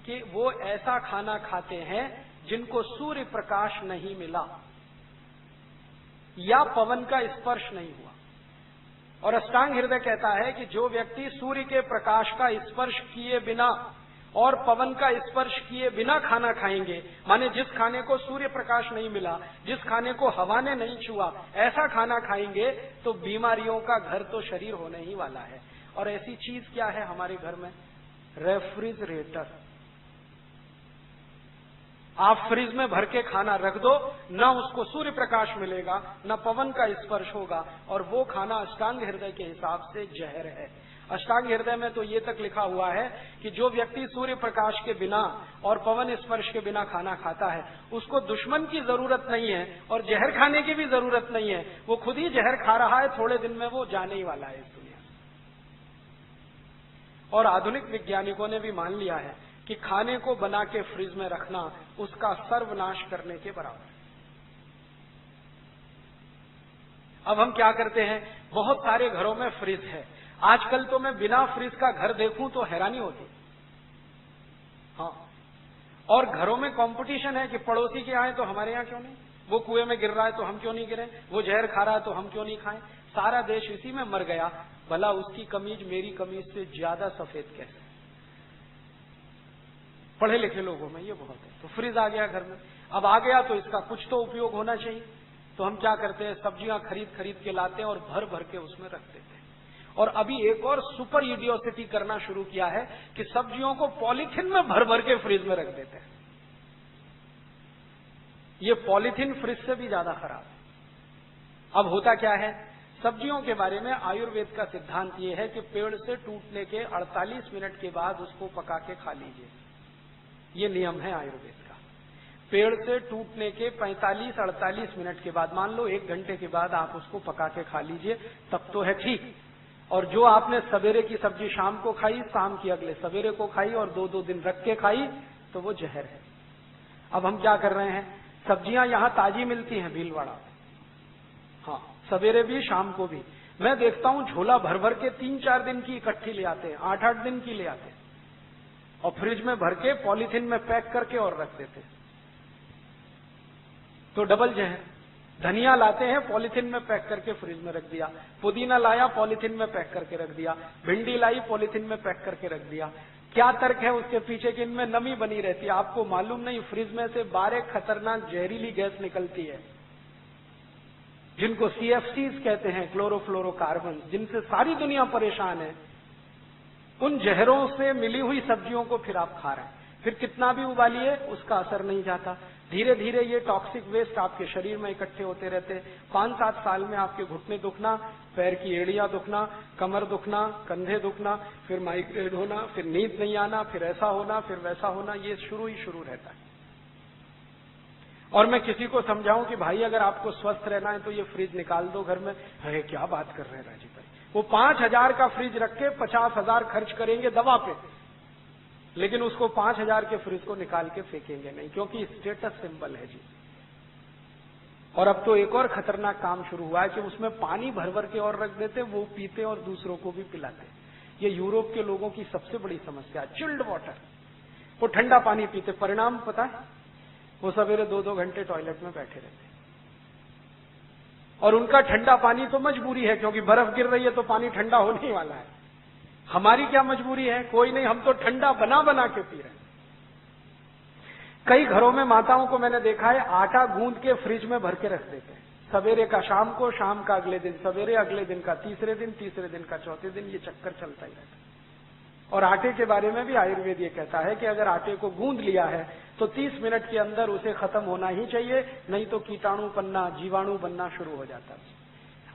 A: कि वो ऐसा खाना खाते हैं जिनको सूर्य प्रकाश नहीं मिला या पवन का स्पर्श नहीं हुआ। और अष्टांग हृदय कहता है कि जो व्यक्ति सूर्य के प्रकाश का स्पर्श किए बिना और पवन का स्पर्श किए बिना खाना खाएंगे, माने जिस खाने को सूर्य प्रकाश नहीं मिला, जिस खाने को हवा ने नहीं छुआ, ऐसा खाना खाएंगे तो बीमारियों का घर तो शरीर होने ही वाला है। और ऐसी चीज क्या है हमारे घर में? रेफ्रिजरेटर। आप फ्रिज में भर के खाना रख दो, न उसको सूर्य प्रकाश मिलेगा, न पवन का स्पर्श होगा, और वो खाना अष्टांग हृदय के हिसाब से जहर है। अष्टांग हृदय में तो ये तक लिखा हुआ है कि जो व्यक्ति सूर्य प्रकाश के बिना और पवन स्पर्श के बिना खाना खाता है, उसको दुश्मन की जरूरत नहीं है और जहर खाने की भी जरूरत नहीं है, वो खुद ही जहर खा रहा है, थोड़े दिन में वो जाने ही वाला है इस दुनिया से। और आधुनिक वैज्ञानिकों ने भी मान लिया है कि खाने को बना के फ्रिज में रखना उसका सर्वनाश करने के बराबर है। अब हम क्या करते हैं, बहुत सारे घरों में फ्रिज है। आजकल तो मैं बिना फ्रिज का घर देखूं तो हैरानी होती। हाँ, और घरों में कंपटीशन है कि पड़ोसी के आए तो हमारे यहां क्यों नहीं, वो कुएं में गिर रहा है तो हम क्यों नहीं गिरे, वो जहर खा रहा है तो हम क्यों नहीं खाएं। सारा देश इसी में मर गया, भला उसकी कमीज मेरी कमीज से ज्यादा सफेद कैसे? पढ़े लिखे लोगों में ये बहुत है। तो फ्रिज आ गया घर में, अब आ गया तो इसका कुछ तो उपयोग होना चाहिए। तो हम क्या करते हैं, सब्जियां खरीद खरीद के लाते हैं और भर भर के उसमें रख देते हैं। और अभी एक और सुपर इडियोसिटी करना शुरू किया है कि सब्जियों को पॉलीथिन में भर भर के फ्रिज में रख देते हैं। ये पॉलीथिन फ्रिज से भी ज्यादा खराब है। अब होता क्या है, सब्जियों के बारे में आयुर्वेद का सिद्धांत ये है कि पेड़ से टूटने के 48 मिनट के बाद उसको पका के खा लीजिए। ये नियम है आयुर्वेद का। पेड़ से टूटने के 45-48 मिनट के बाद, मान लो 1 घंटे के बाद आप उसको पका के खा लीजिए, तब तो है ठीक। और जो आपने सवेरे की सब्जी शाम को खाई, शाम की अगले सवेरे को खाई और 2-2 दिन रख के खाई, तो वो जहर है। अब हम क्या कर रहे हैं, सब्जियां यहां ताजी मिलती हैं भीलवाड़ा, हाँ, सवेरे भी शाम को भी। मैं देखता हूं झोला भर भर के 3-4 दिन की इकट्ठी ले आते हैं, 8-8 दिन की ले आते हैं और फ्रिज में भर के पॉलीथिन में पैक करके और रख देते हैं। तो डबल जहर। धनिया लाते हैं, पॉलीथिन में पैक करके फ्रिज में रख दिया, पुदीना लाया पॉलीथिन में पैक करके रख दिया, भिंडी लाई पॉलीथिन में पैक करके रख दिया। क्या तर्क है उसके पीछे कि इनमें नमी बनी रहती है? आपको मालूम नहीं, फ्रिज में से 12 खतरनाक जहरीली गैस निकलती है जिनको CFCs कहते हैं, क्लोरोफ्लोरोकार्बन, जिनसे सारी दुनिया परेशान है। उन जहरों से मिली हुई सब्जियों को फिर आप खा रहे हैं, फिर कितना भी उबालिए उसका असर नहीं जाता। धीरे धीरे ये टॉक्सिक वेस्ट आपके शरीर में इकट्ठे होते रहते हैं। 5-7 साल में आपके घुटने दुखना, पैर की एड़ियां दुखना, कमर दुखना, कंधे दुखना, फिर माइग्रेन होना, फिर नींद नहीं आना, फिर ऐसा होना, फिर वैसा होना, ये शुरू ही शुरू रहता है। और मैं किसी को समझाऊं कि भाई अगर आपको स्वस्थ रहना है तो ये फ्रिज निकाल दो घर में, अरे क्या बात कर रहे हैं राजीव भाई, वो 5,000 का फ्रिज रख के 50,000 खर्च करेंगे दवा पे, लेकिन उसको 5,000 के फ्रिज को निकाल के फेंकेंगे नहीं, क्योंकि स्टेटस सिंबल है जी। और अब तो एक और खतरनाक काम शुरू हुआ है कि उसमें पानी भर भर के और रख देते, वो पीते और दूसरों को भी पिलाते। ये यूरोप के लोगों की सबसे बड़ी समस्या है, चिल्ड वाटर। वो ठंडा पानी पीते, परिणाम पता है, वो सवेरे 2-2 घंटे टॉयलेट में बैठे रहते। और उनका ठंडा पानी तो मजबूरी है, क्योंकि बर्फ गिर रही है तो पानी ठंडा होने ही वाला है। हमारी क्या मजबूरी है? कोई नहीं, हम तो ठंडा बना बना के पी रहे हैं। कई घरों में माताओं को मैंने देखा है, आटा गूंद के फ्रिज में भर के रख देते हैं, सवेरे का शाम को, शाम का अगले दिन सवेरे, अगले दिन का तीसरे दिन, तीसरे दिन का चौथे दिन, ये चक्कर चलता ही रहता है। और आटे के बारे में भी आयुर्वेद ये कहता है कि अगर आटे को गूंद लिया है तो 30 मिनट के अंदर उसे खत्म होना ही चाहिए, नहीं तो कीटाणु बनना, जीवाणु बनना शुरू हो जाता है।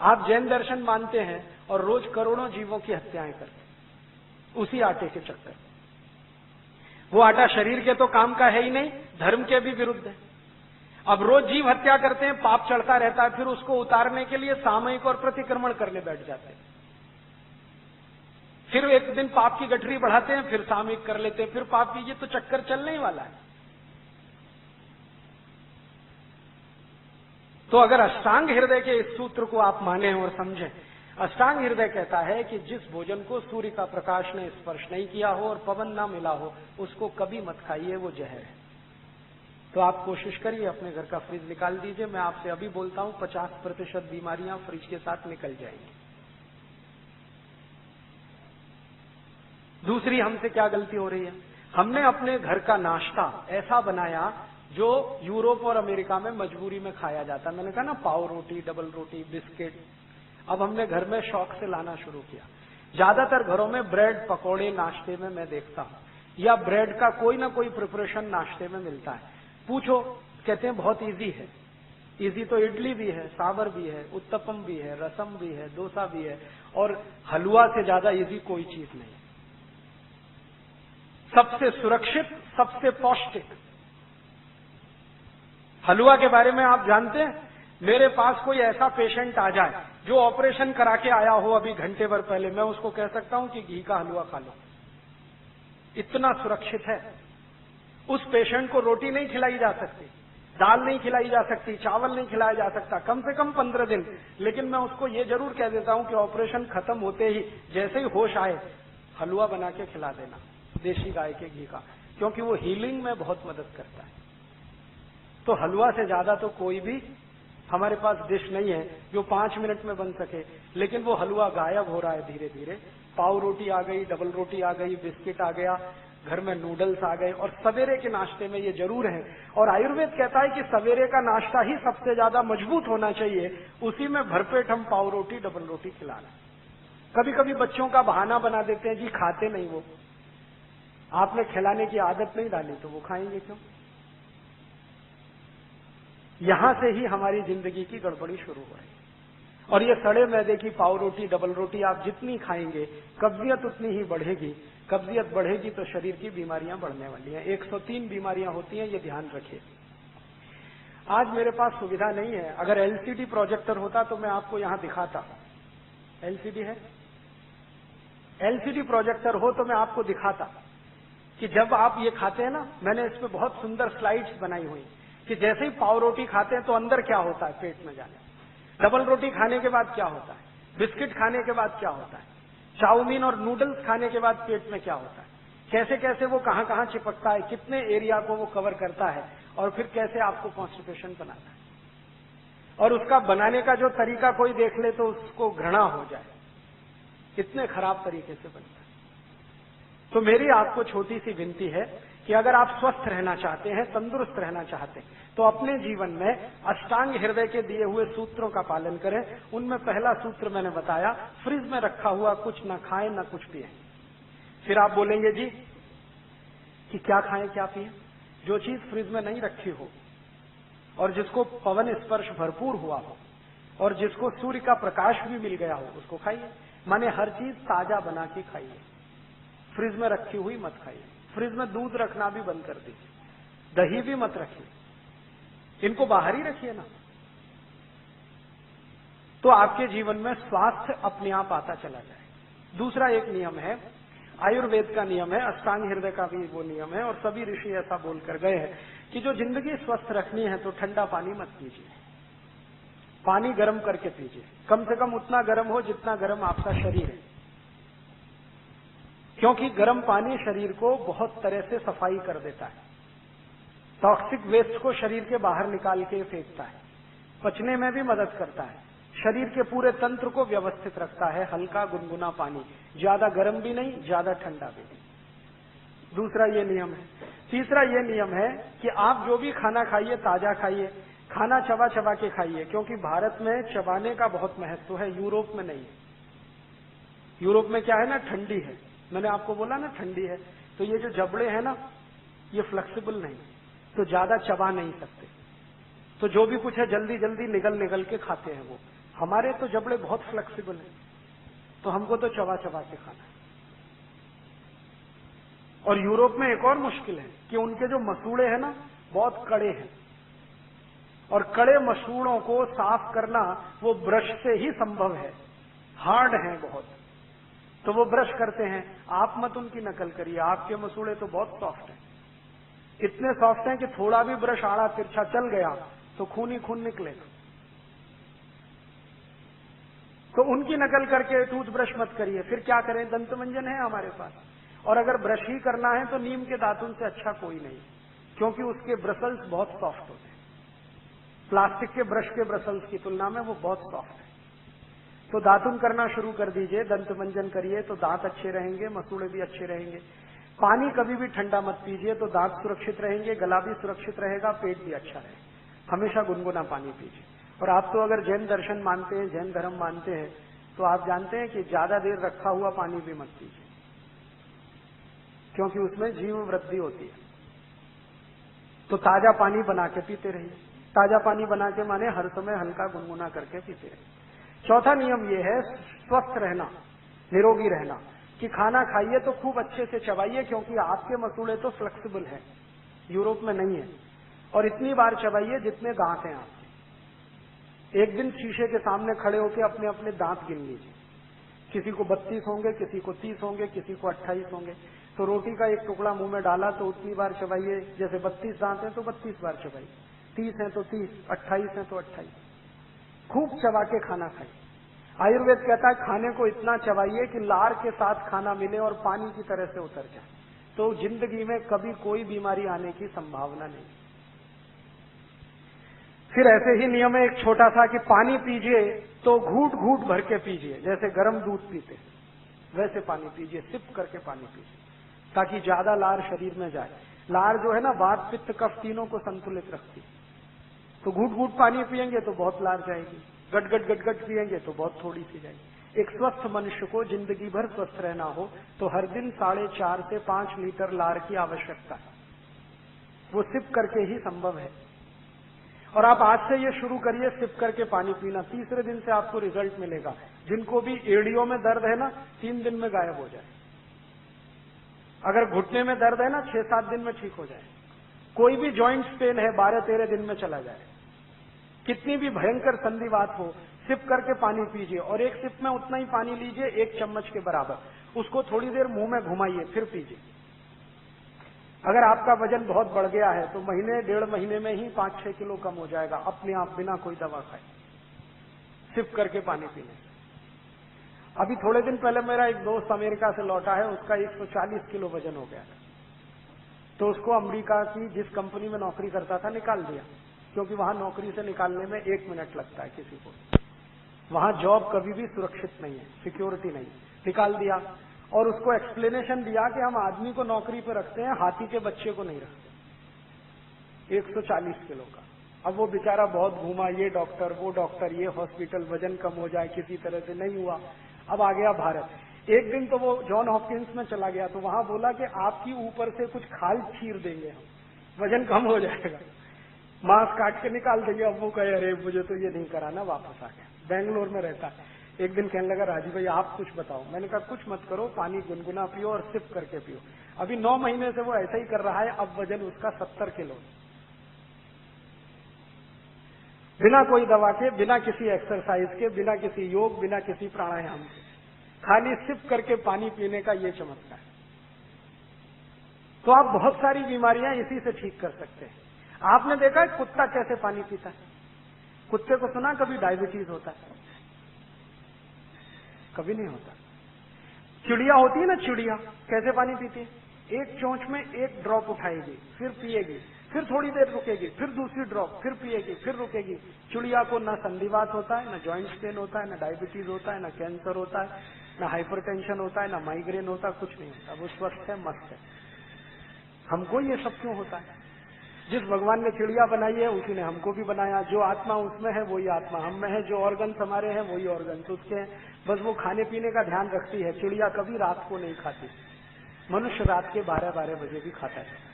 A: आप जैन दर्शन मानते हैं और रोज करोड़ों जीवों की हत्याएं करते हैं उसी आटे के चक्कर। वो आटा शरीर के तो काम का है ही नहीं, धर्म के भी विरुद्ध है। अब रोज जीव हत्या करते हैं, पाप चढ़ता रहता है, फिर उसको उतारने के लिए सामयिक और प्रतिक्रमण करने बैठ जाते हैं। फिर एक दिन पाप की गठरी बढ़ाते हैं, फिर सामयिक कर लेते हैं, फिर पाप की, ये तो चक्कर चलने ही वाला है। तो अगर अष्टांग हृदय के इस सूत्र को आप माने और समझें, अष्टांग हृदय कहता है कि जिस भोजन को सूर्य का प्रकाश ने स्पर्श नहीं किया हो और पवन ना मिला हो, उसको कभी मत खाइए, वो जहर है। तो आप कोशिश करिए, अपने घर का फ्रिज निकाल दीजिए। मैं आपसे अभी बोलता हूं 50% बीमारियां फ्रिज के साथ निकल जाएंगी। दूसरी हमसे क्या गलती हो रही है, हमने अपने घर का नाश्ता ऐसा बनाया जो यूरोप और अमेरिका में मजबूरी में खाया जाता। मैंने कहा ना, पाव रोटी, डबल रोटी, बिस्किट, अब हमने घर में शौक से लाना शुरू किया। ज्यादातर घरों में ब्रेड पकौड़े नाश्ते में मैं देखता हूं, या ब्रेड का कोई ना कोई प्रिपरेशन नाश्ते में मिलता है। पूछो, कहते हैं बहुत इजी है। इजी तो इडली भी है, सांभर भी है, उत्तपम भी है, रसम भी है, डोसा भी है, और हलवा से ज्यादा इजी कोई चीज नहीं। सबसे सुरक्षित, सबसे पौष्टिक हलवा के बारे में आप जानते हैं? मेरे पास कोई ऐसा पेशेंट आ जाए जो ऑपरेशन करा के आया हो अभी घंटे भर पहले, मैं उसको कह सकता हूं कि घी का हलवा खा लो, इतना सुरक्षित है। उस पेशेंट को रोटी नहीं खिलाई जा सकती, दाल नहीं खिलाई जा सकती, चावल नहीं खिलाया जा सकता, कम से कम 15 दिन। लेकिन मैं उसको ये जरूर कह देता हूं कि ऑपरेशन खत्म होते ही जैसे ही होश आए हलवा बना के खिला देना, देशी गाय के घी का, क्योंकि वो हीलिंग में बहुत मदद करता है। तो हलवा से ज्यादा तो कोई भी हमारे पास डिश नहीं है जो 5 मिनट में बन सके, लेकिन वो हलवा गायब हो रहा है धीरे धीरे। पाव रोटी आ गई, डबल रोटी आ गई, बिस्किट आ गया, घर में नूडल्स आ गए, और सवेरे के नाश्ते में ये जरूर है। और आयुर्वेद कहता है कि सवेरे का नाश्ता ही सबसे ज्यादा मजबूत होना चाहिए, उसी में भरपेट हम पाव रोटी, डबल रोटी खिलाना। कभी कभी बच्चों का बहाना बना देते हैं, जी खाते नहीं वो, आपने खिलाने की आदत नहीं डाली तो वो खाएंगे क्यों? यहां से ही हमारी जिंदगी की गड़बड़ी शुरू हो रही है। और ये सड़े मैदे की पाव रोटी, डबल रोटी आप जितनी खाएंगे कब्जियत उतनी ही बढ़ेगी। कब्जियत बढ़ेगी तो शरीर की बीमारियां बढ़ने वाली हैं। 103 बीमारियां होती हैं, ये ध्यान रखिए। आज मेरे पास सुविधा नहीं है, अगर एलसीडी प्रोजेक्टर होता तो मैं आपको यहां दिखाता। एलसीडी है? एलसीडी प्रोजेक्टर हो तो मैं आपको दिखाता कि जब आप ये खाते हैं ना, मैंने इस पे बहुत सुंदर स्लाइड्स बनाई हुई कि जैसे ही पाव रोटी खाते हैं तो अंदर क्या होता है पेट में जाने, डबल रोटी खाने के बाद क्या होता है, बिस्किट खाने के बाद क्या होता है, चाउमीन और नूडल्स खाने के बाद पेट में क्या होता है, कैसे कैसे वो कहां कहां चिपकता है, कितने एरिया को वो कवर करता है, और फिर कैसे आपको कॉन्स्टिपेशन बनाता है। और उसका बनाने का जो तरीका कोई देख ले तो उसको घृणा हो जाए, कितने खराब तरीके से बनता है। तो मेरी आपको छोटी सी विनती है कि अगर आप स्वस्थ रहना चाहते हैं, तंदुरुस्त रहना चाहते हैं, तो अपने जीवन में अष्टांग हृदय के दिए हुए सूत्रों का पालन करें। उनमें पहला सूत्र मैंने बताया, फ्रिज में रखा हुआ कुछ न खाएं न कुछ पिएं। फिर आप बोलेंगे जी कि क्या खाएं क्या पिएं? जो चीज फ्रिज में नहीं रखी हो और जिसको पवन स्पर्श भरपूर हुआ हो और जिसको सूर्य का प्रकाश भी मिल गया हो उसको खाइए। माने हर चीज ताजा बना के खाइए, फ्रिज में रखी हुई मत खाइए। फ्रिज में दूध रखना भी बंद कर दीजिए, दही भी मत रखिए, इनको बाहर ही रखिए ना। तो आपके जीवन में स्वास्थ्य अपने आप आता चला जाए। दूसरा एक नियम है, आयुर्वेद का नियम है, अष्टांग हृदय का भी वो नियम है, और सभी ऋषि ऐसा बोलकर गए हैं कि जो जिंदगी स्वस्थ रखनी है तो ठंडा पानी मत पीजिए, पानी गर्म करके पीजिए, कम से कम उतना गर्म हो जितना गर्म आपका शरीर है, क्योंकि गर्म पानी शरीर को बहुत तरह से सफाई कर देता है, टॉक्सिक वेस्ट को शरीर के बाहर निकाल के फेंकता है, पचने में भी मदद करता है, शरीर के पूरे तंत्र को व्यवस्थित रखता है। हल्का गुनगुना पानी, ज्यादा गर्म भी नहीं, ज्यादा ठंडा भी नहीं। दूसरा ये नियम है। तीसरा ये नियम है कि आप जो भी खाना खाइए ताजा खाइए, खाना चबा चबा के खाइए, क्योंकि भारत में चबाने का बहुत महत्व है, यूरोप में नहीं है। यूरोप में क्या है ना, ठंडी है, मैंने आपको बोला ना ठंडी है, तो ये जो जबड़े हैं ना ये फ्लेक्सिबल नहीं, तो ज्यादा चबा नहीं सकते, तो जो भी कुछ है जल्दी जल्दी निगल निगल के खाते हैं वो। हमारे तो जबड़े बहुत फ्लेक्सिबल हैं, तो हमको तो चबा चबा के खाना है। और यूरोप में एक और मुश्किल है कि उनके जो मसूड़े हैं ना बहुत कड़े हैं, और कड़े मसूड़ों को साफ करना वो ब्रश से ही संभव है, हार्ड है बहुत, तो वो ब्रश करते हैं। आप मत उनकी नकल करिए, आपके मसूड़े तो बहुत सॉफ्ट हैं, इतने सॉफ्ट हैं कि थोड़ा भी ब्रश आड़ा तिरछा चल गया तो खून ही खून निकलेगा। तो उनकी नकल करके टूथब्रश मत करिए। फिर क्या करें, दंतमंजन है हमारे पास, और अगर ब्रश ही करना है तो नीम के दातुन से अच्छा कोई नहीं, क्योंकि उसके ब्रसल्स बहुत सॉफ्ट होते हैं, प्लास्टिक के ब्रश के ब्रसल्स की तुलना में वो बहुत सॉफ्ट है। तो दातुन करना शुरू कर दीजिए, दंतमंजन करिए तो दांत अच्छे रहेंगे, मसूड़े भी अच्छे रहेंगे।
B: पानी कभी भी ठंडा मत पीजिए, तो दांत सुरक्षित रहेंगे, गला भी सुरक्षित रहेगा, पेट भी अच्छा रहेगा। हमेशा गुनगुना पानी पीजिए। और आप तो अगर जैन दर्शन मानते हैं, जैन धर्म मानते हैं, तो आप जानते हैं कि ज्यादा देर रखा हुआ पानी भी मत पीजिए, क्योंकि उसमें जीव वृद्धि होती है। तो ताजा पानी बना के पीते रहिए। ताजा पानी बना के माने हर समय हल्का गुनगुना करके पीते रहिए। चौथा नियम यह है स्वस्थ रहना, निरोगी रहना, कि खाना खाइए तो खूब अच्छे से चबाइए, क्योंकि आपके मसूड़े तो फ्लेक्सिबल है, यूरोप में नहीं है। और इतनी बार चबाइए जितने दांत हैं आपके। एक दिन शीशे के सामने खड़े होकर अपने अपने दांत गिन लीजिए। किसी को 32 होंगे, किसी को 30 होंगे, किसी को 28 होंगे। तो रोटी का एक टुकड़ा मुंह में डाला तो उतनी बार चबाइए, जैसे 32 दांत हैं तो 32 बार चबाइए, 30 हैं तो 30, 28 हैं तो 28। खूब चबा के खाना खाइए। आयुर्वेद कहता है खाने को इतना चबाइए कि लार के साथ खाना मिले और पानी की तरह से उतर जाए, तो जिंदगी में कभी कोई बीमारी आने की संभावना नहीं। फिर ऐसे ही नियम है एक छोटा सा कि पानी पीजिए तो घूट घूट भर के पीजिए, जैसे गर्म दूध पीते वैसे पानी पीजिए, सिप करके पानी पीजिए, ताकि ज्यादा लार शरीर में जाए। लार जो है ना, वात पित्त कफ तीनों को संतुलित रखती है। तो घूट घूट पानी पिएंगे तो बहुत लार जाएगी, गट गट गट गट पिएंगे तो बहुत थोड़ी सी जाएगी। एक स्वस्थ मनुष्य को जिंदगी भर स्वस्थ रहना हो तो हर दिन 4.5 से 5 लीटर लार की आवश्यकता है। वो सिप करके ही संभव है। और आप आज से ये शुरू करिए सिप करके पानी पीना, तीसरे दिन से आपको रिजल्ट मिलेगा। जिनको भी एड़ियों में दर्द है ना, 3 दिन में गायब हो जाए। अगर घुटने में दर्द है ना, 6-7 दिन में ठीक हो जाए। कोई भी जॉइंट पेन है, 12-13 दिन में चला जाए। कितनी भी भयंकर संधिवात हो, सिप करके पानी पीजिए। और एक सिप में उतना ही पानी लीजिए, 1 चम्मच के बराबर। उसको थोड़ी देर मुंह में घुमाइए, फिर पीजिए। अगर आपका वजन बहुत बढ़ गया है तो महीने 1.5 महीने में ही 5-6 किलो कम हो जाएगा अपने आप, बिना कोई दवा खाए, सिप करके पानी पीने। अभी थोड़े दिन पहले मेरा एक दोस्त अमेरिका से लौटा है, उसका 140 किलो वजन हो गया था। तो उसको अमेरिका की जिस कंपनी में नौकरी करता था निकाल दिया, क्योंकि वहां नौकरी से निकालने में 1 मिनट लगता है किसी को। वहां जॉब कभी भी सुरक्षित नहीं है, सिक्योरिटी नहीं। निकाल दिया और उसको एक्सप्लेनेशन दिया कि हम आदमी को नौकरी पे रखते हैं, हाथी के बच्चे को नहीं रखते। 140 किलो का। अब वो बेचारा बहुत घूमा, ये डॉक्टर वो डॉक्टर, ये हॉस्पिटल, वजन कम हो जाए, किसी तरह से नहीं हुआ। अब आ गया भारत। एक दिन तो वो जॉन हॉपकिंस में चला गया, तो वहां बोला कि आपकी ऊपर से कुछ खाल चीर देंगे हम, वजन कम हो जाएगा, मांस काट के निकाल देंगे। अब वो कहे अरे मुझे तो ये नहीं कराना, वापस आ गया। बेंगलोर में रहता है। एक दिन कहने लगा राजीव भाई आप कुछ बताओ। मैंने कहा कुछ मत करो, पानी गुनगुना पियो और सिप करके पियो। अभी 9 महीने से वो ऐसा ही कर रहा है। अब वजन उसका 70 किलो, बिना कोई दवा के, बिना किसी एक्सरसाइज के, बिना किसी योग, बिना किसी प्राणायाम के, खाली सिप करके पानी पीने का ये चमत्कार। तो आप बहुत सारी बीमारियां इसी से ठीक कर सकते हैं। आपने देखा है कुत्ता कैसे पानी पीता है? कुत्ते को सुना कभी डायबिटीज होता है? कभी नहीं होता। चिड़िया होती है ना, चिड़िया कैसे पानी पीती है? एक चोंच में 1 ड्रॉप उठाएगी, फिर पिएगी, फिर थोड़ी देर रुकेगी, फिर दूसरी ड्रॉप, फिर पिएगी, फिर रुकेगी। चिड़िया को ना संधिवात होता है, ना जॉइंट पेन होता है, ना डायबिटीज होता है, ना कैंसर होता है, ना हाइपरटेंशन होता है, ना माइग्रेन होता है, कुछ नहीं होता। वो स्वस्थ है, मस्त है। हमको ये सब क्यों होता है? जिस भगवान ने चिड़िया बनाई है उसी ने हमको भी बनाया। जो आत्मा उसमें है वही आत्मा हम में है, जो ऑर्गन्स हमारे हैं वही ऑर्गन्स उसके हैं। बस वो खाने पीने का ध्यान रखती है। चिड़िया कभी रात को नहीं खाती, मनुष्य रात के 12-12 बजे भी खाता है।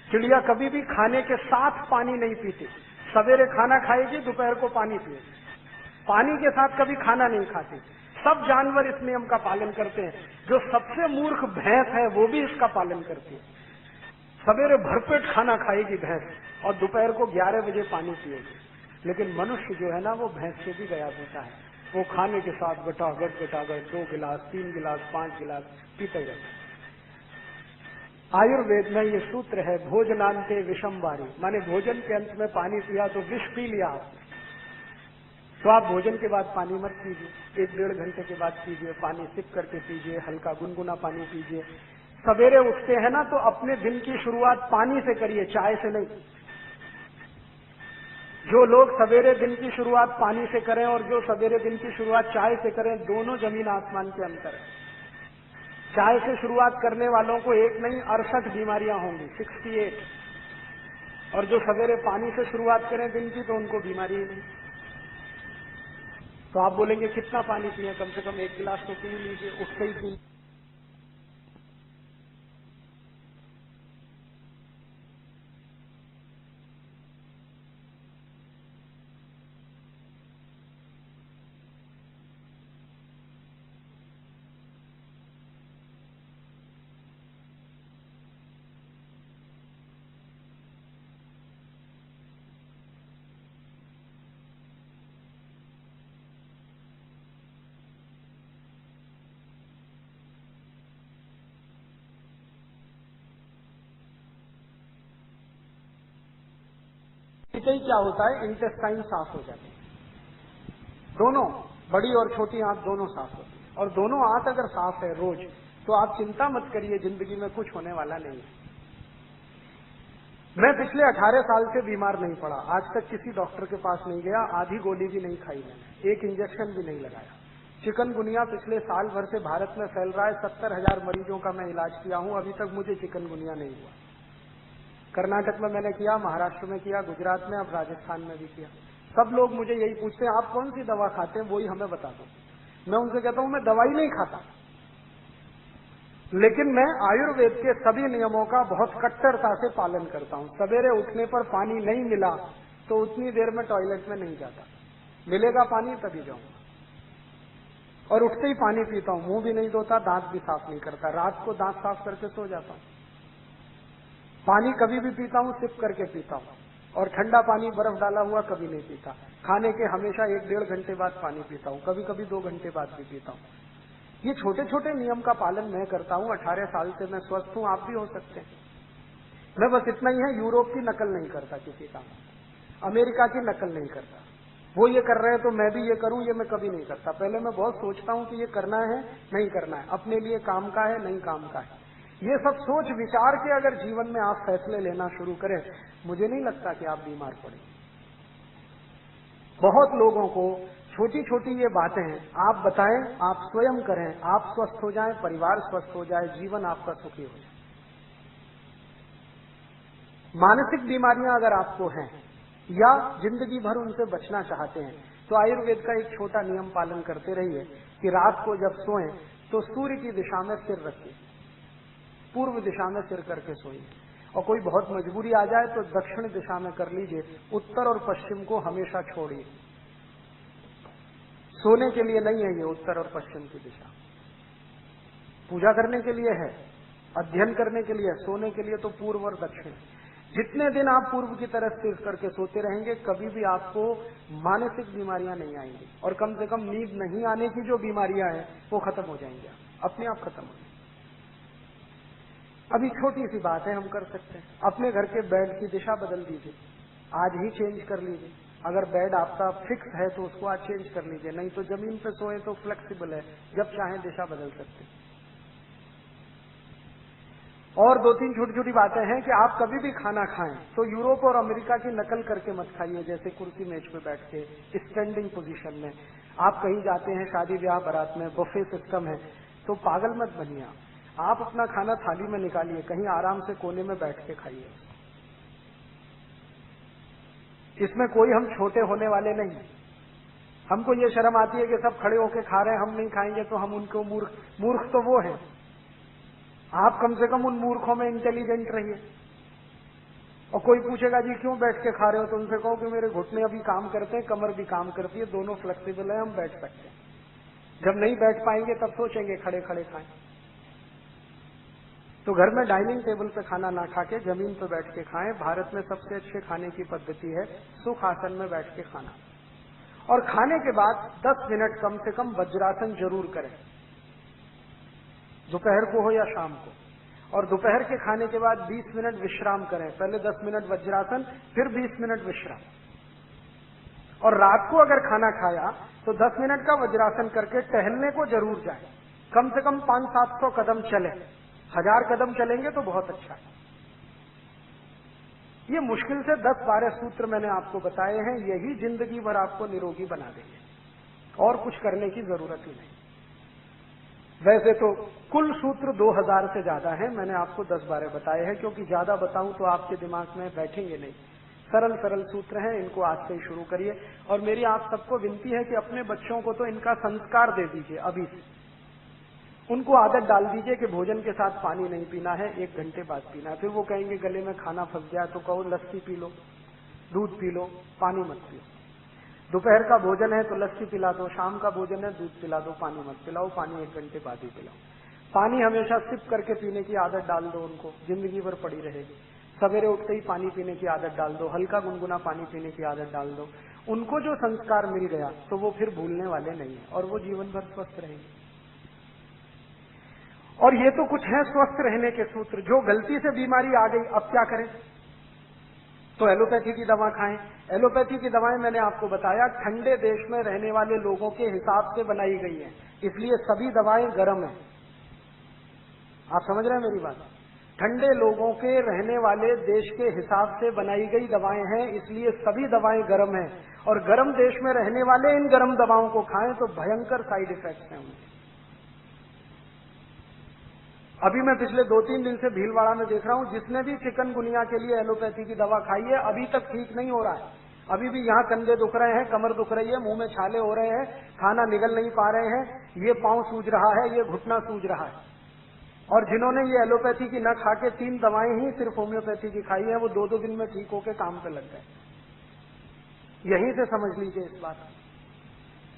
B: चिड़िया कभी भी खाने के साथ पानी नहीं पीती। सवेरे खाना खाएगी, दोपहर को पानी पिएगी, पानी के साथ कभी खाना नहीं खाती। सब जानवर इस नियम का पालन करते हैं। जो सबसे मूर्ख भैंस है वो भी इसका पालन करती है। सवेरे भरपेट खाना खाएगी भैंस और दोपहर को 11 बजे पानी पिएगी। लेकिन मनुष्य जो है ना, वो भैंस से भी गया होता है। वो खाने के साथ गटागट 2 गिलास, 3 गिलास, 5 गिलास पीते रहते। आयुर्वेद में ये सूत्र है, भोजनांते विषम वारी, माने भोजन के अंत में पानी पिया तो विष पी लिया आपने। तो आप भोजन के बाद पानी मत पीजिए, 1-1.5 घंटे के बाद पीजिए। पानी सिप करके पीजिए, हल्का गुनगुना पानी पीजिए। सवेरे उठते हैं ना, तो अपने दिन की शुरुआत पानी से करिए, चाय से नहीं। जो लोग सवेरे दिन की शुरुआत पानी से करें और जो सवेरे दिन की शुरुआत चाय से करें, दोनों जमीन आसमान के अंतर है। चाय से शुरुआत करने वालों को एक नहीं 68 बीमारियां होंगी, 68। और जो सवेरे पानी से शुरुआत करें दिन की तो उनको बीमारी ही नहीं। तो आप बोलेंगे कितना पानी पिए? कम से कम 1 गिलास तो पी लीजिए, उठते ही पी। ही क्या होता है, इंटेस्टाइन साफ हो जाते हैं। दोनों, बड़ी और छोटी आंत दोनों साफ होती है। और दोनों आंत अगर साफ है रोज, तो आप चिंता मत करिए, जिंदगी में कुछ होने वाला नहीं है। मैं पिछले 18 साल से बीमार नहीं पड़ा, आज तक किसी डॉक्टर के पास नहीं गया, आधी गोली भी नहीं खाई मैंने, एक इंजेक्शन भी नहीं लगाया। चिकनगुनिया पिछले साल भर से भारत में फैल रहा है, 70,000 मरीजों का मैं इलाज किया हूं, अभी तक मुझे चिकनगुनिया नहीं हुआ। कर्नाटक में मैंने किया, महाराष्ट्र में किया, गुजरात में, अब राजस्थान में भी किया। सब लोग मुझे यही पूछते हैं आप कौन सी दवा खाते हैं, वही हमें बता दो। मैं उनसे कहता हूं मैं दवाई नहीं खाता, लेकिन मैं आयुर्वेद के सभी नियमों का बहुत कट्टरता से पालन करता हूं। सवेरे उठने पर पानी नहीं मिला तो उतनी देर में टॉयलेट में नहीं जाता, मिलेगा पानी तभी जाऊंगा। और उठते ही पानी पीता हूं, मुंह भी नहीं धोता, दांत भी साफ नहीं करता, रात को दांत साफ करके सो जाता हूं। पानी कभी भी पीता हूं सिप करके पीता हूं, और ठंडा पानी बर्फ डाला हुआ कभी नहीं पीता। खाने के हमेशा 1-1.5 घंटे बाद पानी पीता हूं, कभी कभी 2 घंटे बाद भी पीता हूं। ये छोटे छोटे नियम का पालन मैं करता हूं, 18 साल से मैं स्वस्थ हूं, आप भी हो सकते हैं। मैं बस इतना ही है, यूरोप की नकल नहीं करता किसी का, अमेरिका की नकल नहीं करता। वो ये कर रहे हैं तो मैं भी ये करूं, ये मैं कभी नहीं करता। पहले मैं बहुत सोचता हूं कि ये करना है नहीं करना है, अपने लिए काम का है नहीं काम का है। ये सब सोच विचार के अगर जीवन में आप फैसले लेना शुरू करें, मुझे नहीं लगता कि आप बीमार पड़े। बहुत लोगों को छोटी छोटी ये बातें आप बताएं, आप स्वयं करें, आप स्वस्थ हो जाएं, परिवार स्वस्थ हो जाए, जीवन आपका सुखी हो जाए। मानसिक बीमारियां अगर आपको हैं या जिंदगी भर उनसे बचना चाहते हैं, तो आयुर्वेद का एक छोटा नियम पालन करते रहिए कि रात को जब सोएं तो सूर्य की दिशा में सिर रखिए, पूर्व दिशा में सिर करके सोइए। और कोई बहुत मजबूरी आ जाए तो दक्षिण दिशा में कर लीजिए, उत्तर और पश्चिम को हमेशा छोड़िए। सोने के लिए नहीं है ये उत्तर और पश्चिम की दिशा, पूजा करने के लिए है, अध्ययन करने के लिए, सोने के लिए तो पूर्व और दक्षिण। जितने दिन आप पूर्व की तरफ सिर करके सोते रहेंगे, कभी भी आपको मानसिक बीमारियां नहीं आएंगी, और कम से कम नींद नहीं आने की जो बीमारियां हैं वो खत्म हो जाएंगी, अपने आप खत्म हो जाएंगी। अभी छोटी सी बात है, हम कर सकते हैं, अपने घर के बेड की दिशा बदल दीजिए, आज ही चेंज कर लीजिए। अगर बेड आपका फिक्स है तो उसको आज चेंज कर लीजिए, नहीं तो जमीन पे सोए तो फ्लेक्सिबल है, जब चाहें दिशा बदल सकते हैं। और 2-3 छोटी छोटी बातें हैं कि आप कभी भी खाना खाएं तो यूरोप और अमेरिका की नकल करके मत खाइए, जैसे कुर्सी मेज पे बैठ के स्टैंडिंग पोजीशन में। आप कहीं जाते हैं शादी ब्याह बारात में, बुफे सिस्टम है, तो पागल मत बनिए। आप अपना खाना थाली में निकालिए, कहीं आराम से कोने में बैठ के खाइए। इसमें कोई हम छोटे होने वाले नहीं। हमको ये शर्म आती है कि सब खड़े होके खा रहे हैं, हम नहीं खाएंगे तो हम उनको मूर्ख तो वो हैं। आप कम से कम उन मूर्खों में इंटेलिजेंट रहिए। और कोई पूछेगा जी क्यों बैठ के खा रहे हो, तो उनसे कहो कि मेरे घुटने अभी काम करते हैं, कमर भी काम करती है, दोनों फ्लेक्सिबल है, हम बैठ सकते हैं। जब नहीं बैठ पाएंगे तब सोचेंगे खड़े खड़े खाएं। तो घर में डाइनिंग टेबल पे खाना ना खा के जमीन पे बैठ के खाएं। भारत में सबसे अच्छे खाने की पद्धति है सुख आसन में बैठ के खाना। और खाने के बाद 10 मिनट कम से कम वज्रासन जरूर करें, दोपहर को हो या शाम को। और दोपहर के खाने के बाद 20 मिनट विश्राम करें, पहले 10 मिनट वज्रासन, फिर 20 मिनट विश्राम। और रात को अगर खाना खाया तो 10 मिनट का वज्रासन करके टहलने को जरूर जाए, कम से कम 500-700 कदम चले। 1000 कदम चलेंगे तो बहुत अच्छा है। ये मुश्किल से 10-12 सूत्र मैंने आपको बताए हैं, यही जिंदगी भर आपको निरोगी बना देंगे, और कुछ करने की जरूरत ही नहीं। वैसे तो कुल सूत्र 2000 से ज्यादा है, मैंने आपको 10-12 बताए हैं, क्योंकि ज्यादा बताऊं तो आपके दिमाग में बैठेंगे नहीं। सरल सरल सूत्र हैं, इनको आज से ही शुरू करिए। और मेरी आप सबको विनती है कि अपने बच्चों को तो इनका संस्कार दे दीजिए अभी से। उनको आदत डाल दीजिए कि भोजन के साथ पानी नहीं पीना है, 1 घंटे बाद पीना है। फिर वो कहेंगे गले में खाना फंस गया, तो कहो लस्सी पी लो, दूध पी लो, पानी मत पियो। दोपहर का भोजन है तो लस्सी पिला दो, शाम का भोजन है दूध पिला दो, पानी मत पिलाओ, पानी 1 घंटे बाद ही पिलाओ। पानी हमेशा सिप करके पीने की आदत डाल दो उनको, जिंदगी भर पड़ी रहेगी। सवेरे उठते ही पानी पीने की आदत डाल दो, हल्का गुनगुना पानी पीने की आदत डाल दो। उनको जो संस्कार मिल गया तो वो फिर भूलने वाले नहीं है और वो जीवन भर स्वस्थ रहेंगे। और ये तो कुछ है स्वस्थ रहने के सूत्र। जो गलती से बीमारी आ गई अब क्या करें? तो एलोपैथी की दवा खाएं। एलोपैथी की दवाएं मैंने आपको बताया ठंडे देश में रहने वाले लोगों के हिसाब से बनाई गई हैं, इसलिए सभी दवाएं गर्म हैं। आप समझ रहे हैं मेरी बात? ठंडे लोगों के रहने वाले देश के हिसाब से बनाई गई दवाएं हैं, इसलिए सभी दवाएं गर्म हैं। और गर्म देश में रहने वाले इन गर्म दवाओं को खाएं तो भयंकर साइड इफेक्ट्स हैं उनके। अभी मैं पिछले 2-3 दिन से भीलवाड़ा में देख रहा हूं, जिसने भी चिकनगुनिया के लिए एलोपैथी की दवा खाई है अभी तक ठीक नहीं हो रहा है। अभी भी यहाँ कंधे दुख रहे हैं, कमर दुख रही है, मुंह में छाले हो रहे हैं, खाना निगल नहीं पा रहे हैं, ये पांव सूज रहा है, ये घुटना सूज रहा है। और जिन्होंने ये एलोपैथी की न खा के 3 दवाएं ही सिर्फ होम्योपैथी की खाई है, वो 2-2 दिन में ठीक होके काम पे लग गए। यहीं से समझ लीजिए इस बात।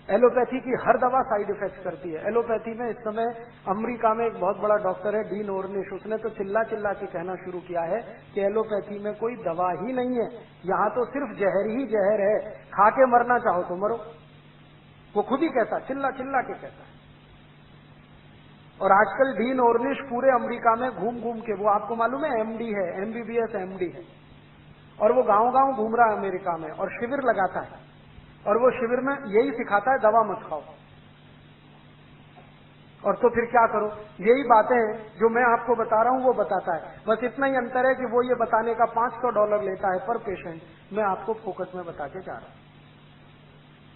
B: एलोपैथी की हर दवा साइड इफेक्ट करती है। एलोपैथी में इस समय अमेरिका में एक बहुत बड़ा डॉक्टर है डीन ऑर्निश, उसने तो चिल्ला चिल्ला के कहना शुरू किया है कि एलोपैथी में कोई दवा ही नहीं है, यहां तो सिर्फ जहर ही जहर है, खा के मरना चाहो तो मरो। वो खुद ही कहता, चिल्ला चिल्ला के कहता है। और आजकल डीन ऑर्निश पूरे अमेरिका में घूम घूम के, वो आपको मालूम है एमडी है, एमबीबीएस एमडी है, और वो गांव गांव घूम रहा है अमेरिका में और शिविर लगाता है। और वो शिविर में यही सिखाता है दवा मत खाओ। और तो फिर क्या करो? यही बातें जो मैं आपको बता रहा हूं वो बताता है। बस इतना ही अंतर है कि वो ये बताने का $500 लेता है पर पेशेंट, मैं आपको फोकस में बता के जा रहा हूं।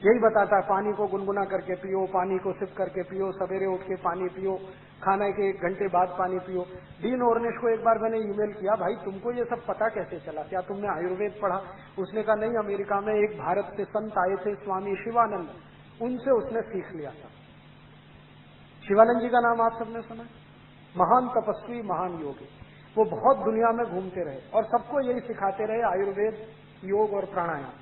B: यही बताता है पानी को गुनगुना करके पियो, पानी को सिप करके पियो, सवेरे उठ के पानी पियो, खाने के 1 घंटे बाद पानी पियो। डीन ऑर्निश को एक बार मैंने ईमेल किया, भाई तुमको ये सब पता कैसे चला? क्या तुमने आयुर्वेद पढ़ा? उसने कहा नहीं, अमेरिका में एक भारत से संत आए थे स्वामी शिवानंद, उनसे उसने सीख लिया था। शिवानंद जी का नाम आप सबने सुना? महान तपस्वी, महान योगी। वो बहुत दुनिया में घूमते रहे और सबको यही सिखाते रहे, आयुर्वेद, योग और प्राणायाम।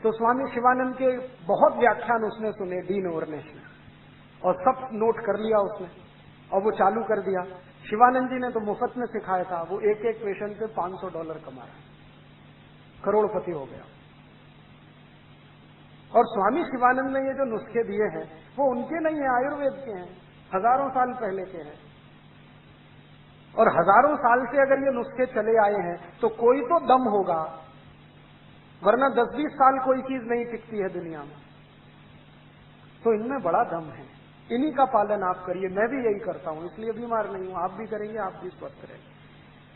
B: तो स्वामी शिवानंद के बहुत व्याख्यान उसने सुने डीन ऑर्निश ने, और सब नोट कर लिया उसने और वो चालू कर दिया। शिवानंद जी ने तो मुफ्त में सिखाया था, वो एक एक पेशेंट से $500 कमा रहा है, करोड़पति हो गया। और स्वामी शिवानंद ने ये जो नुस्खे दिए हैं वो उनके नहीं है, आयुर्वेद के हैं, हजारों साल पहले के हैं। और हजारों साल से अगर ये नुस्खे चले आए हैं तो कोई तो दम होगा, वरना 10-20 साल कोई चीज नहीं टिकती है दुनिया में। तो इनमें बड़ा दम है, इन्हीं का पालन आप करिए। मैं भी यही करता हूं, इसलिए बीमार नहीं हूं। आप भी करेंगे, आप भी स्वस्थ रहेंगे।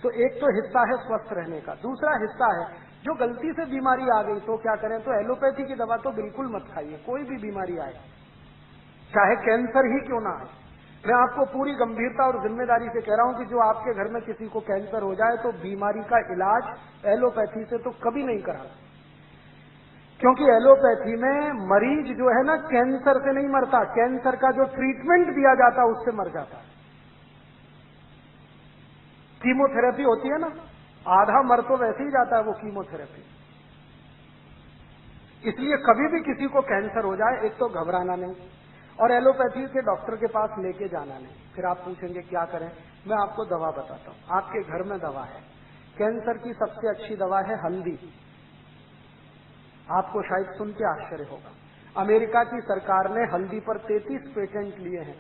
B: तो एक तो हिस्सा है स्वस्थ रहने का, दूसरा हिस्सा है जो गलती से बीमारी आ गई तो क्या करें? तो एलोपैथी की दवा तो बिल्कुल मत खाइए, कोई भी बीमारी आए, चाहे कैंसर ही क्यों ना आए। मैं आपको पूरी गंभीरता और जिम्मेदारी से कह रहा हूं कि जो आपके घर में किसी को कैंसर हो जाए तो बीमारी का इलाज एलोपैथी से तो कभी नहीं करा, क्योंकि एलोपैथी में मरीज जो है ना कैंसर से नहीं मरता, कैंसर का जो ट्रीटमेंट दिया जाता है उससे मर जाता है। कीमोथेरेपी होती है ना, आधा मर तो वैसे ही जाता है वो कीमोथेरेपी। इसलिए कभी भी किसी को कैंसर हो जाए, एक तो घबराना नहीं और एलोपैथी के डॉक्टर के पास लेके जाना नहीं। फिर आप पूछेंगे क्या करें? मैं आपको दवा बताता हूं। आपके घर में दवा है, कैंसर की सबसे अच्छी दवा है हल्दी। आपको शायद सुन के आश्चर्य होगा, अमेरिका की सरकार ने हल्दी पर 33 पेटेंट लिए हैं।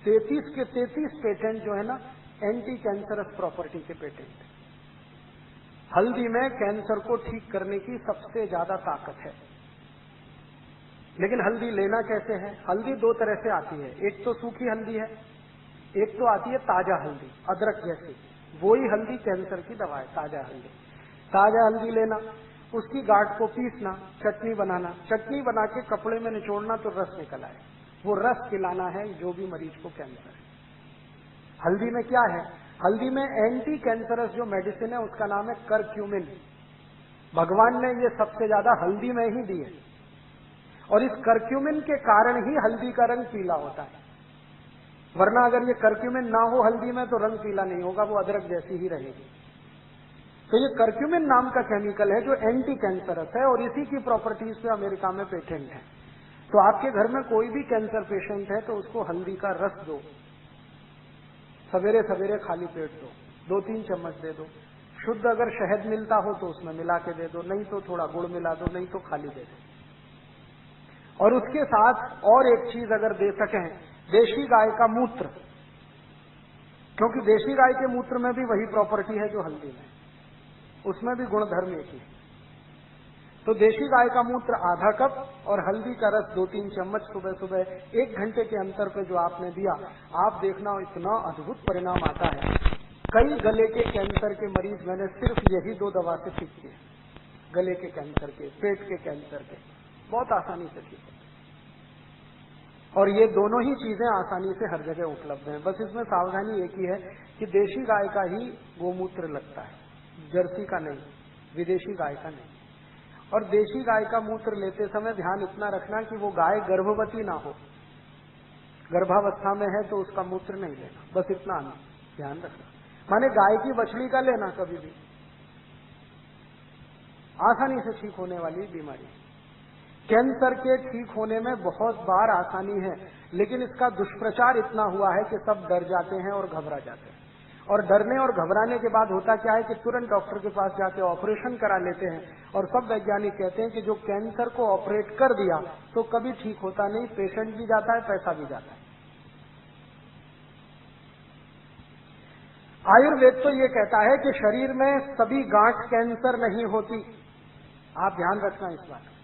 B: 33 के 33 पेटेंट जो है ना एंटी कैंसरस प्रॉपर्टी के पेटेंट। हल्दी में कैंसर को ठीक करने की सबसे ज्यादा ताकत है। लेकिन हल्दी लेना कैसे है? हल्दी 2 तरह से आती है, एक तो सूखी हल्दी है, एक तो आती है ताजा हल्दी, अदरक जैसी। वही हल्दी कैंसर की दवा है, ताजा हल्दी। ताजा हल्दी लेना, उसकी गांठ को पीसना, चटनी बनाना, चटनी बना के कपड़े में निचोड़ना तो रस निकल आए। वो रस पिलाना है जो भी मरीज को कैंसर है। हल्दी में क्या है? हल्दी में एंटी कैंसरस जो मेडिसिन है उसका नाम है करक्यूमिन। भगवान ने ये सबसे ज्यादा हल्दी में ही दी है, और इस करक्यूमिन के कारण ही हल्दी का रंग पीला होता है। वरना अगर ये करक्यूमिन ना हो हल्दी में तो रंग पीला नहीं होगा, वो अदरक जैसी ही रहेगी। तो ये करक्यूमिन नाम का केमिकल है जो एंटी कैंसरस है, और इसी की प्रॉपर्टीज पे अमेरिका में पेटेंट है। तो आपके घर में कोई भी कैंसर पेशेंट है तो उसको हल्दी का रस दो, सवेरे सवेरे खाली पेट दो, 2-3 चम्मच दे दो। शुद्ध अगर शहद मिलता हो तो उसमें मिला के दे दो, नहीं तो थोड़ा गुड़ मिला दो, नहीं तो खाली दे दो। और उसके साथ और एक चीज अगर दे सकें, देशी गाय का मूत्र, क्योंकि देशी गाय के मूत्र में भी वही प्रॉपर्टी है जो हल्दी में, उसमें भी गुणधर्म एक ही। तो देशी गाय का मूत्र आधा कप और हल्दी का रस 2-3 चम्मच सुबह सुबह 1 घंटे के अंतर पे जो आपने दिया, आप देखना इतना अद्भुत परिणाम आता है। कई गले के कैंसर के मरीज मैंने सिर्फ यही 2 दवा से ठीक किए। गले के कैंसर के, पेट के कैंसर के, बहुत आसानी से ठीक है। और ये दोनों ही चीजें आसानी से हर जगह उपलब्ध हैं। बस इसमें सावधानी एक ही है कि देशी गाय का ही गोमूत्र लगता है, जर्सी का नहीं, विदेशी गाय का नहीं। और देशी गाय का मूत्र लेते समय ध्यान इतना रखना कि वो गाय गर्भवती ना हो, गर्भावस्था में है तो उसका मूत्र नहीं लेना, बस इतना ध्यान रखना। माने गाय की बछड़ी का लेना कभी भी, आसानी से ठीक होने वाली बीमारी। कैंसर के ठीक होने में बहुत बार आसानी है, लेकिन इसका दुष्प्रचार इतना हुआ है कि सब डर जाते हैं और घबरा जाते हैं। और डरने और घबराने के बाद होता क्या है कि तुरंत डॉक्टर के पास जाके ऑपरेशन करा लेते हैं, और सब वैज्ञानिक कहते हैं कि जो कैंसर को ऑपरेट कर दिया तो कभी ठीक होता नहीं, पेशेंट भी जाता है, पैसा भी जाता है। आयुर्वेद तो ये कहता है कि शरीर में सभी गांठ कैंसर नहीं होती। आप ध्यान रखना इस बात।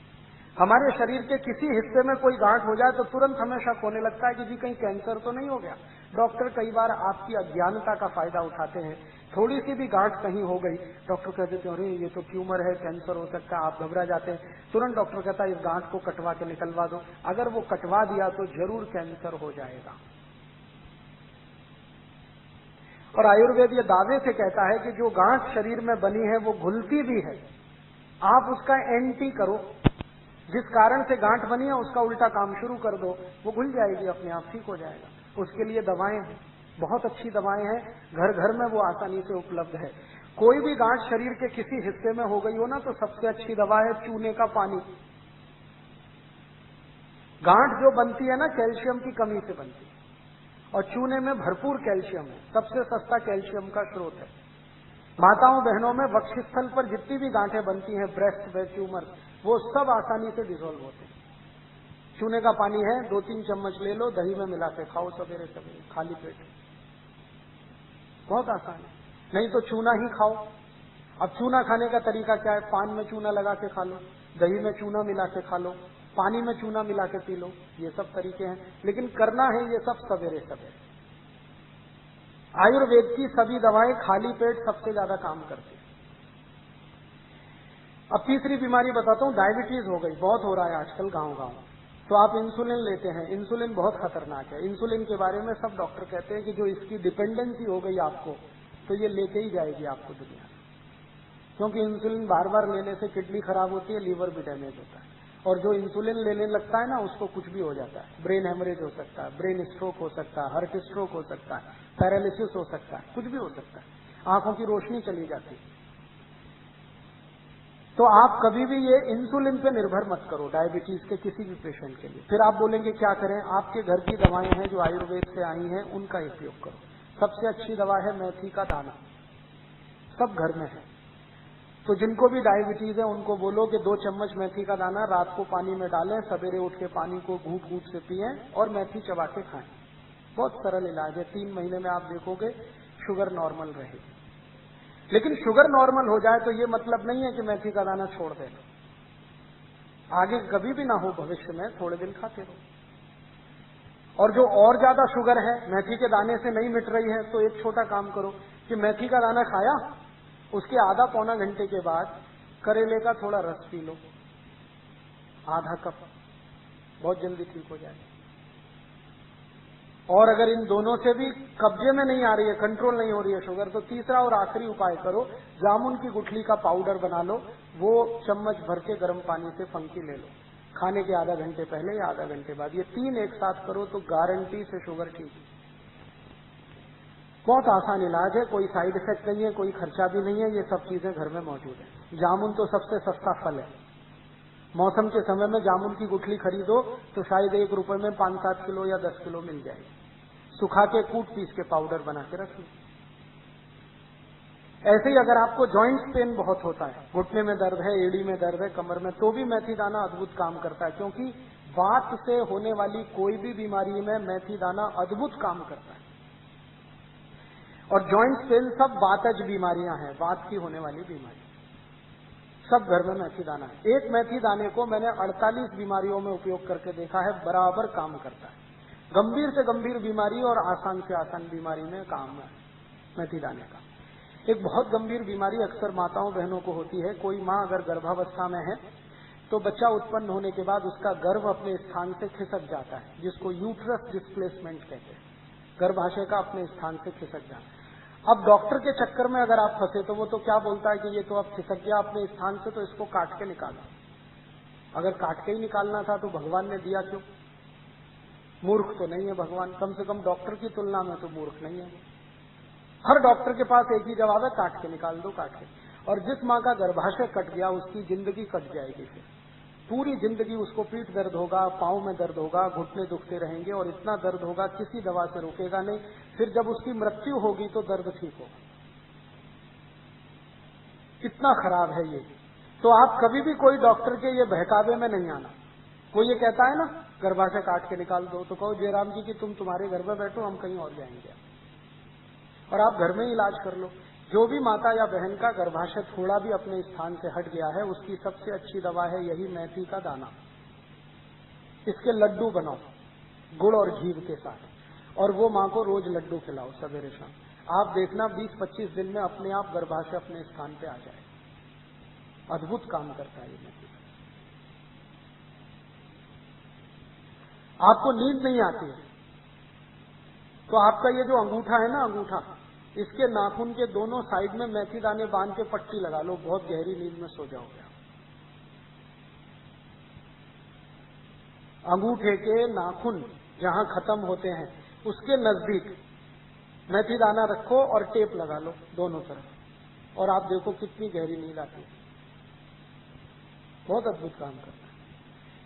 B: हमारे शरीर के किसी हिस्से में कोई गांठ हो जाए तो तुरंत हमें शक होने लगता है कि जी कहीं कैंसर तो नहीं हो गया। डॉक्टर कई बार आपकी अज्ञानता का फायदा उठाते हैं। थोड़ी सी भी गांठ कहीं हो गई, डॉक्टर कह देते हैं अरे ये तो ट्यूमर है, कैंसर हो सकता है, आप घबरा जाते हैं। तुरंत डॉक्टर कहता है इस गांठ को कटवा के निकलवा दो। अगर वो कटवा दिया तो जरूर कैंसर हो जाएगा। और आयुर्वेद ये दावे से कहता है कि जो गांठ शरीर में बनी है वो घुलती भी है, आप उसका एंटी करो। जिस कारण से गांठ बनी है उसका उल्टा काम शुरू कर दो, वो घुल जाएगी, अपने आप ठीक हो जाएगा। उसके लिए दवाएं हैं, बहुत अच्छी दवाएं हैं, घर घर में वो आसानी से उपलब्ध है। कोई भी गांठ शरीर के किसी हिस्से में हो गई हो ना, तो सबसे अच्छी दवा है चूने का पानी। गांठ जो बनती है ना कैल्शियम की कमी से बनती है, और चूने में भरपूर कैल्शियम है, सबसे सस्ता कैल्शियम का स्रोत है। माताओं बहनों में वक्षस्थल पर जितनी भी गांठें बनती हैं, ब्रेस्ट पे ट्यूमर, वो सब आसानी से डिसॉल्व होते हैं। चूने का पानी है, 2-3 चम्मच ले लो, दही में मिला के खाओ सवेरे सवेरे खाली पेट, बहुत आसान है। नहीं तो चूना ही खाओ। अब चूना खाने का तरीका क्या है? पान में चूना लगा के खा लो, दही में चूना मिला के खा लो, पानी में चूना मिला के पी लो, ये सब तरीके हैं। लेकिन करना है ये सब सवेरे सवेरे। आयुर्वेद की सभी दवाएं खाली पेट सबसे ज्यादा काम करती है। अब तीसरी बीमारी बताता हूं, डायबिटीज हो गई, बहुत हो रहा है आजकल गांव-गांव। तो आप इंसुलिन लेते हैं, इंसुलिन बहुत खतरनाक है। इंसुलिन के बारे में सब डॉक्टर कहते हैं कि जो इसकी डिपेंडेंसी हो गई आपको, तो ये लेके ही जाएगी आपको दुनिया में। क्योंकि इंसुलिन बार बार लेने से किडनी खराब होती है, लीवर भी डैमेज होता है, और जो इंसुलिन लेने लगता है ना उसको कुछ भी हो जाता है। ब्रेन हेमरेज हो सकता है, ब्रेन स्ट्रोक हो सकता है, हार्ट स्ट्रोक हो सकता है, पैरालिसिस हो सकता है, कुछ भी हो सकता है, आंखों की रोशनी चली जाती है। तो आप कभी भी ये इंसुलिन पे निर्भर मत करो डायबिटीज के किसी भी पेशेंट के लिए। फिर आप बोलेंगे क्या करें? आपके घर की दवाएं हैं जो आयुर्वेद से आई हैं, उनका उपयोग करो। सबसे अच्छी दवा है मेथी का दाना, सब घर में है। तो जिनको भी डायबिटीज है उनको बोलो कि 2 चम्मच मेथी का दाना रात को पानी में डालें, सवेरे उठ के पानी को घूंट घूंट से पिएं और मेथी चबा के खाएं। बहुत सरल इलाज है, 3 महीने में आप देखोगे शुगर नॉर्मल रहेगी। लेकिन शुगर नॉर्मल हो जाए तो ये मतलब नहीं है कि मेथी का दाना छोड़ देना, आगे कभी भी ना हो, भविष्य में थोड़े दिन खाते रहो। और जो और ज्यादा शुगर है, मेथी के दाने से नहीं मिट रही है, तो एक छोटा काम करो कि मेथी का दाना खाया, उसके आधा पौना घंटे के बाद करेले का थोड़ा रस पी लो, आधा कप, बहुत जल्दी ठीक हो जाएगा। और अगर इन दोनों से भी कब्जे में नहीं आ रही है, कंट्रोल नहीं हो रही है शुगर, तो तीसरा और आखिरी उपाय करो, जामुन की गुठली का पाउडर बना लो, वो चम्मच भर के गर्म पानी से फंकी ले लो, खाने के आधा घंटे पहले या आधा घंटे बाद। ये 3 एक साथ करो तो गारंटी से शुगर ठीक। बहुत आसान इलाज है, कोई साइड इफेक्ट नहीं है, कोई खर्चा भी नहीं है, ये सब चीजें घर में मौजूद है। जामुन तो सबसे सस्ता फल है। मौसम के समय में जामुन की गुठली खरीदो तो शायद 1 रुपए में 5-7 किलो या 10 किलो मिल जाएगी। सुखा के कूट पीस के पाउडर बना के रख लो। ऐसे ही अगर आपको जॉइंट पेन बहुत होता है, घुटने में दर्द है, एड़ी में दर्द है, कमर में, तो भी मेथी दाना अद्भुत काम करता है, क्योंकि वात से होने वाली कोई भी बीमारी में मेथी दाना अद्भुत काम करता है। और जॉइंट पेन सब वातज बीमारियां हैं, वात की होने वाली बीमारी, सब घर में मेथी दाना है। एक मेथी दाने को मैंने 48 बीमारियों में उपयोग करके देखा है, बराबर काम करता है। गंभीर से गंभीर बीमारी और आसान से आसान बीमारी में काम है मेथी दाने का। एक बहुत गंभीर बीमारी अक्सर माताओं बहनों को होती है। कोई माँ अगर गर्भावस्था में है तो बच्चा उत्पन्न होने के बाद उसका गर्भ अपने स्थान से खिसक जाता है, जिसको यूट्रस डिस्प्लेसमेंट कहते हैं। गर्भाशय का अपने स्थान से खिसक जाना। अब डॉक्टर के चक्कर में अगर आप फंसे तो वो तो क्या बोलता है कि ये तो अब खिसक गया अपने स्थान से, तो इसको काट के निकालो। अगर काट के ही निकालना था तो भगवान ने दिया क्यों? मूर्ख तो नहीं है भगवान, कम से कम डॉक्टर की तुलना में तो मूर्ख नहीं है। हर डॉक्टर के पास एक ही जवाब है, काट के निकाल दो, काट के। और जिस माँ का गर्भाशय कट गया उसकी जिंदगी कट जाएगी, फिर पूरी जिंदगी उसको पीठ दर्द होगा, पांव में दर्द होगा, घुटने दुखते रहेंगे और इतना दर्द होगा किसी दवा से रुकेगा नहीं। फिर जब उसकी मृत्यु होगी तो दर्द ठीक होगा। कितना खराब है ये। तो आप कभी भी कोई डॉक्टर के ये बहकावे में नहीं आना। कोई ये कहता है ना गर्भाशय काट के निकाल दो, तो कहो जयराम जी कि तुम्हारे घर में बैठो, हम कहीं और जाएंगे, और आप घर में ही इलाज कर लो। जो भी माता या बहन का गर्भाशय थोड़ा भी अपने स्थान से हट गया है, उसकी सबसे अच्छी दवा है यही मेथी का दाना। इसके लड्डू बनाओ गुड़ और घी के साथ, और वो माँ को रोज लड्डू खिलाओ सवेरे शाम। आप देखना 20-25 दिन में अपने आप गर्भाशय अपने स्थान पे आ जाए। अद्भुत काम करता है ये मेथी। आपको नींद नहीं आती है तो आपका ये जो अंगूठा है ना, अंगूठा, इसके नाखून के दोनों साइड में मेथी दाने बांध के पट्टी लगा लो, बहुत गहरी नींद में सो जाओगे। अंगूठे के नाखून जहां खत्म होते हैं उसके नजदीक मेथी दाना रखो और टेप लगा लो दोनों तरफ, और आप देखो कितनी गहरी नींद आती है। बहुत अद्भुत काम करता है।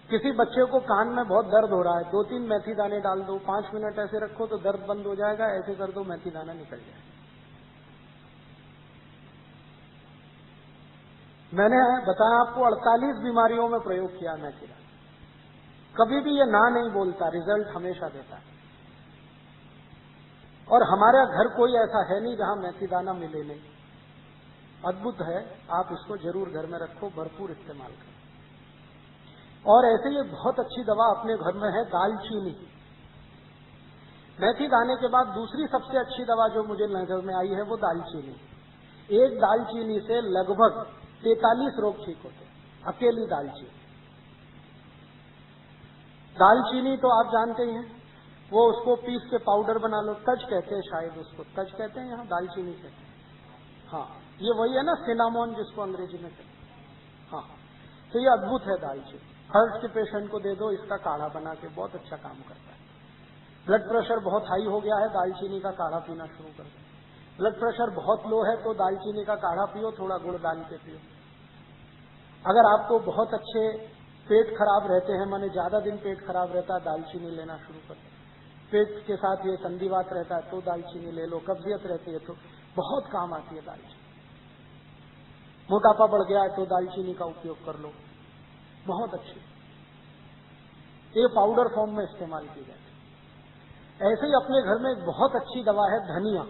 B: किसी बच्चे को कान में बहुत दर्द हो रहा है, 2-3 मेथी दाने डाल दो, 5 मिनट ऐसे रखो तो दर्द बंद हो जाएगा। ऐसे कर दो, मेथी दाना निकल जाएगा। मैंने बताया आपको 48 बीमारियों में प्रयोग किया मेथी दाना। कभी भी ये ना नहीं बोलता, रिजल्ट हमेशा देता है। और हमारा घर कोई ऐसा है नहीं जहां मेथी दाना मिले नहीं। अद्भुत है, आप इसको जरूर घर में रखो, भरपूर इस्तेमाल करो। और ऐसे ही बहुत अच्छी दवा अपने घर में है दालचीनी। मेथी दाने के बाद दूसरी सबसे अच्छी दवा जो मुझे नजर में आई है वो दालचीनी। एक दालचीनी से लगभग 43 रोग ठीक होते हैं, अकेली दालचीनी। दालचीनी तो आप जानते ही हैं, वो उसको पीस के पाउडर बना लो, तज कहते हैं, शायद उसको तज कहते हैं, यहाँ दालचीनी कहते हैं। हाँ, ये वही है ना सिनामोन जिसको अंग्रेजी में कहते हैं। हाँ, तो ये अद्भुत है दालचीनी। हार्ट के पेशेंट को दे दो, इसका काढ़ा बना के, बहुत अच्छा काम करता है। ब्लड प्रेशर बहुत हाई हो गया है, दालचीनी का काढ़ा पीना शुरू कर दो। ब्लड प्रेशर बहुत लो है तो दालचीनी का काढ़ा पियो, थोड़ा गुड़ डाल के पियो। अगर आपको बहुत अच्छे पेट खराब रहते हैं, माने ज्यादा दिन पेट खराब रहता है, दालचीनी लेना शुरू कर दो। पेट के साथ ये संधिवात रहता है तो दालचीनी ले लो, कब्जियत रहती है तो बहुत काम आती है दालचीनी। मोटापा बढ़ गया है तो दालचीनी का उपयोग कर लो, बहुत अच्छी। ये पाउडर फॉर्म में इस्तेमाल की जाती है। ऐसे ही अपने घर में एक बहुत अच्छी दवा है धनिया।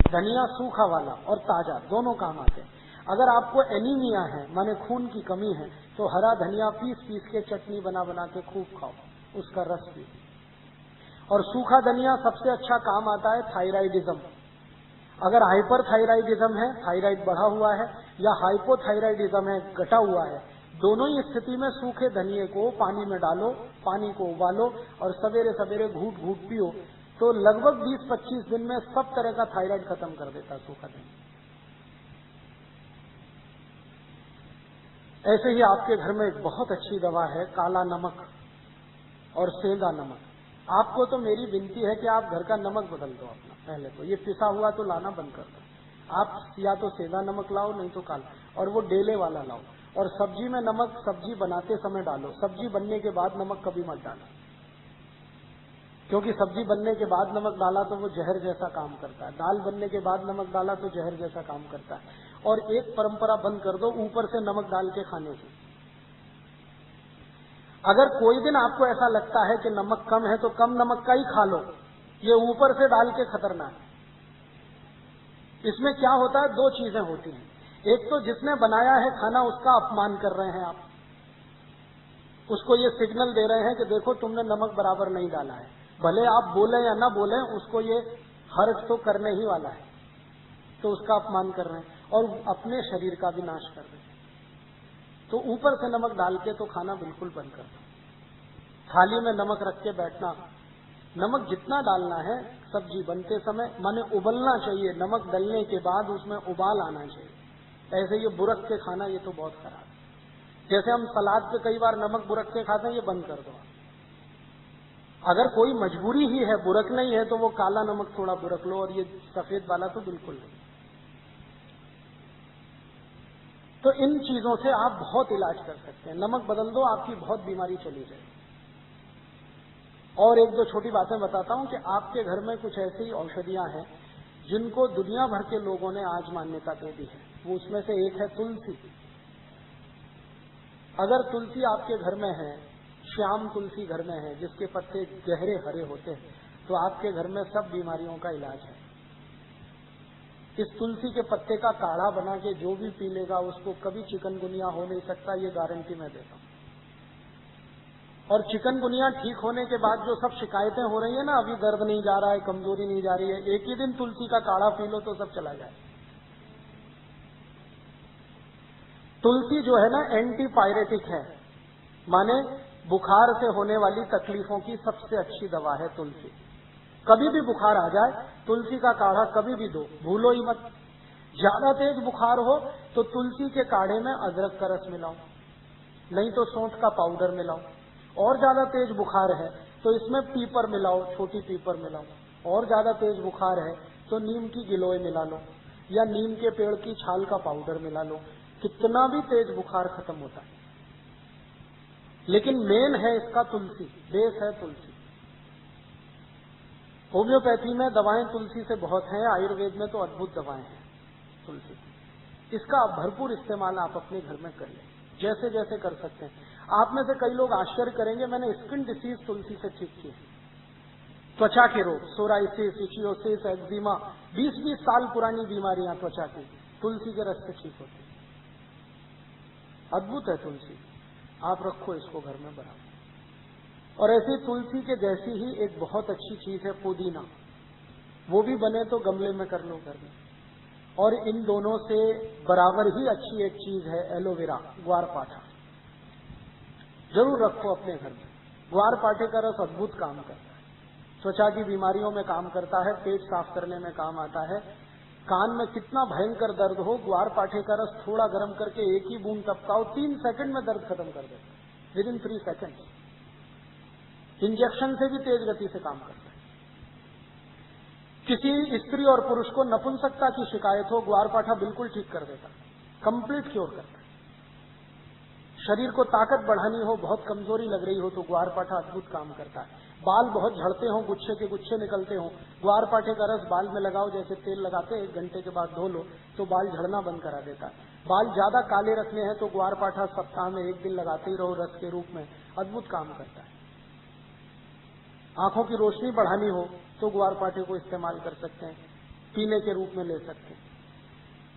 B: धनिया सूखा वाला और ताजा दोनों काम आते हैं। अगर आपको एनीमिया है, माने खून की कमी है, तो हरा धनिया पीस के चटनी बना के खूब खाओ, उसका रस पियो। और सूखा धनिया सबसे अच्छा काम आता है थायराइडिज्म। अगर हाइपर थायराइडिज्म है, थायराइड बढ़ा हुआ है, या हाइपोथायराइडिज्म है, घटा हुआ है, दोनों ही स्थिति में सूखे धनिये को पानी में डालो, पानी को उबालो और सवेरे सवेरे घूट घूट पियो तो लगभग 20-25 दिन में सब तरह का थायराइड खत्म कर देता सूखा धनिया। ऐसे ही आपके घर में एक बहुत अच्छी दवा है काला नमक और सेंधा नमक। आपको तो मेरी विनती है कि आप घर का नमक बदल दो अपना। पहले तो ये पिसा हुआ तो लाना बंद कर दो, आप या तो सेंधा नमक लाओ नहीं तो काला, और वो डेले वाला लाओ। और सब्जी में नमक सब्जी बनाते समय डालो, सब्जी बनने के बाद नमक कभी मत डालो, क्योंकि सब्जी बनने के बाद नमक डाला तो वो जहर जैसा काम करता है। दाल बनने के बाद नमक डाला तो जहर जैसा काम करता है। और एक परंपरा बंद कर दो ऊपर से नमक डाल के खाने की। अगर कोई दिन आपको ऐसा लगता है कि नमक कम है तो कम नमक का ही खा लो, ये ऊपर से डाल के खतरनाक है। इसमें क्या होता है, दो चीजें होती हैं। एक तो जिसने बनाया है खाना उसका अपमान कर रहे हैं आप, उसको ये सिग्नल दे रहे हैं कि देखो तुमने नमक बराबर नहीं डाला है। भले आप बोले या ना बोले, उसको ये हर्ट तो करने ही वाला है, तो उसका अपमान कर रहे हैं और अपने शरीर का भी नाश कर रहे हैं। तो ऊपर से नमक डाल के तो खाना बिल्कुल बंद कर दो। थाली में नमक रख के बैठना, नमक जितना डालना है सब्जी बनते समय माने उबलना चाहिए, नमक डलने के बाद उसमें उबाल आना चाहिए। ऐसे ये बुरक के खाना ये तो बहुत खराब है। जैसे हम सलाद पे कई बार नमक बुरक के खाते हैं, ये बंद कर दो। अगर कोई मजबूरी ही है, बुरक नहीं है, तो वो काला नमक थोड़ा बुरक लो, और ये सफेद वाला तो बिल्कुल नहीं। तो इन चीजों से आप बहुत इलाज कर सकते हैं। नमक बदल दो, आपकी बहुत बीमारी चली जाएगी। और एक दो छोटी बातें बताता हूं कि आपके घर में कुछ ऐसी औषधियां हैं जिनको दुनिया भर के लोगों ने आज मान्यता दे दी है। वो उसमें से एक है तुलसी। अगर तुलसी आपके घर में है, श्याम तुलसी घर में है जिसके पत्ते गहरे हरे होते हैं, तो आपके घर में सब बीमारियों का इलाज है। इस तुलसी के पत्ते का काढ़ा बना के जो भी पी लेगा उसको कभी चिकनगुनिया हो नहीं सकता, ये गारंटी मैं देता हूं। और चिकनगुनिया ठीक होने के बाद जो सब शिकायतें हो रही है ना, अभी दर्द नहीं जा रहा है, कमजोरी नहीं जा रही है, एक ही दिन तुलसी का काढ़ा पी लो तो सब चला जाए। तुलसी जो है ना एंटीपायरेटिक है, माने बुखार से होने वाली तकलीफों की सबसे अच्छी दवा है तुलसी। कभी भी बुखार आ जाए तुलसी का काढ़ा कभी भी दो, भूलो ही मत। ज्यादा तेज बुखार हो तो तुलसी के काढ़े में अदरक का रस मिलाओ, नहीं तो सौंठ का पाउडर मिलाओ। और ज्यादा तेज बुखार है तो इसमें पीपर मिलाओ, छोटी पीपर मिलाओ। और ज्यादा तेज बुखार है तो नीम की गिलोय मिला लो, या नीम के पेड़ की छाल का पाउडर मिला लो। कितना भी तेज बुखार खत्म होता है। लेकिन मेन है इसका तुलसी, बेस है तुलसी। होम्योपैथी में दवाएं तुलसी से बहुत हैं, आयुर्वेद में तो अद्भुत दवाएं हैं तुलसी। इसका भरपूर इस्तेमाल आप अपने घर में करिए, जैसे जैसे कर सकते हैं। आप में से कई लोग आश्चर्य करेंगे, मैंने स्किन डिसीज तुलसी से ठीक किए। त्वचा के रोग, सोराइसिस, इचियोसिस, एक्जिमा, 20-20 साल पुरानी बीमारियां त्वचा की तुलसी के रस से ठीक होती। अद्भुत है तुलसी, आप रखो इसको घर में बराबर। और ऐसी तुलसी के जैसी ही एक बहुत अच्छी चीज है पुदीना, वो भी बने तो गमले में कर लो घर में। और इन दोनों से बराबर ही अच्छी एक चीज है एलोवेरा, ग्वारपाठा, जरूर रखो अपने घर में। ग्वारपाठे का रस अद्भुत काम करता है, त्वचा की बीमारियों में काम करता है, पेट साफ करने में काम आता है। कान में कितना भयंकर दर्द हो, ग्वारपाठे का रस थोड़ा गर्म करके एक ही बूंद टपकाओ, 3 सेकंड में दर्द खत्म कर देता है, विद इन 3 सेकंड। इंजेक्शन से भी तेज गति से काम करता है। किसी स्त्री और पुरुष को नपुंसकता की शिकायत हो, ग्वारपाठा बिल्कुल ठीक कर देता, कंप्लीट क्योर करता है। शरीर को ताकत बढ़ानी हो, बहुत कमजोरी लग रही हो तो ग्वारपाठा अद्भुत काम करता है। बाल बहुत झड़ते हो, गुच्छे के गुच्छे निकलते हो, ग्वारपाठे का रस बाल में लगाओ, जैसे तेल लगाते हैं, 1 घंटे के बाद धो लो तो बाल झड़ना बंद करा देता है। बाल ज्यादा काले रखने हैं तो ग्वारपाठा सप्ताह में 1 दिन लगाते ही रहो रस के रूप में, अद्भुत काम करता है। आंखों की रोशनी बढ़ानी हो तो ग्वारपाठे को इस्तेमाल कर सकते हैं, पीने के रूप में ले सकते हैं।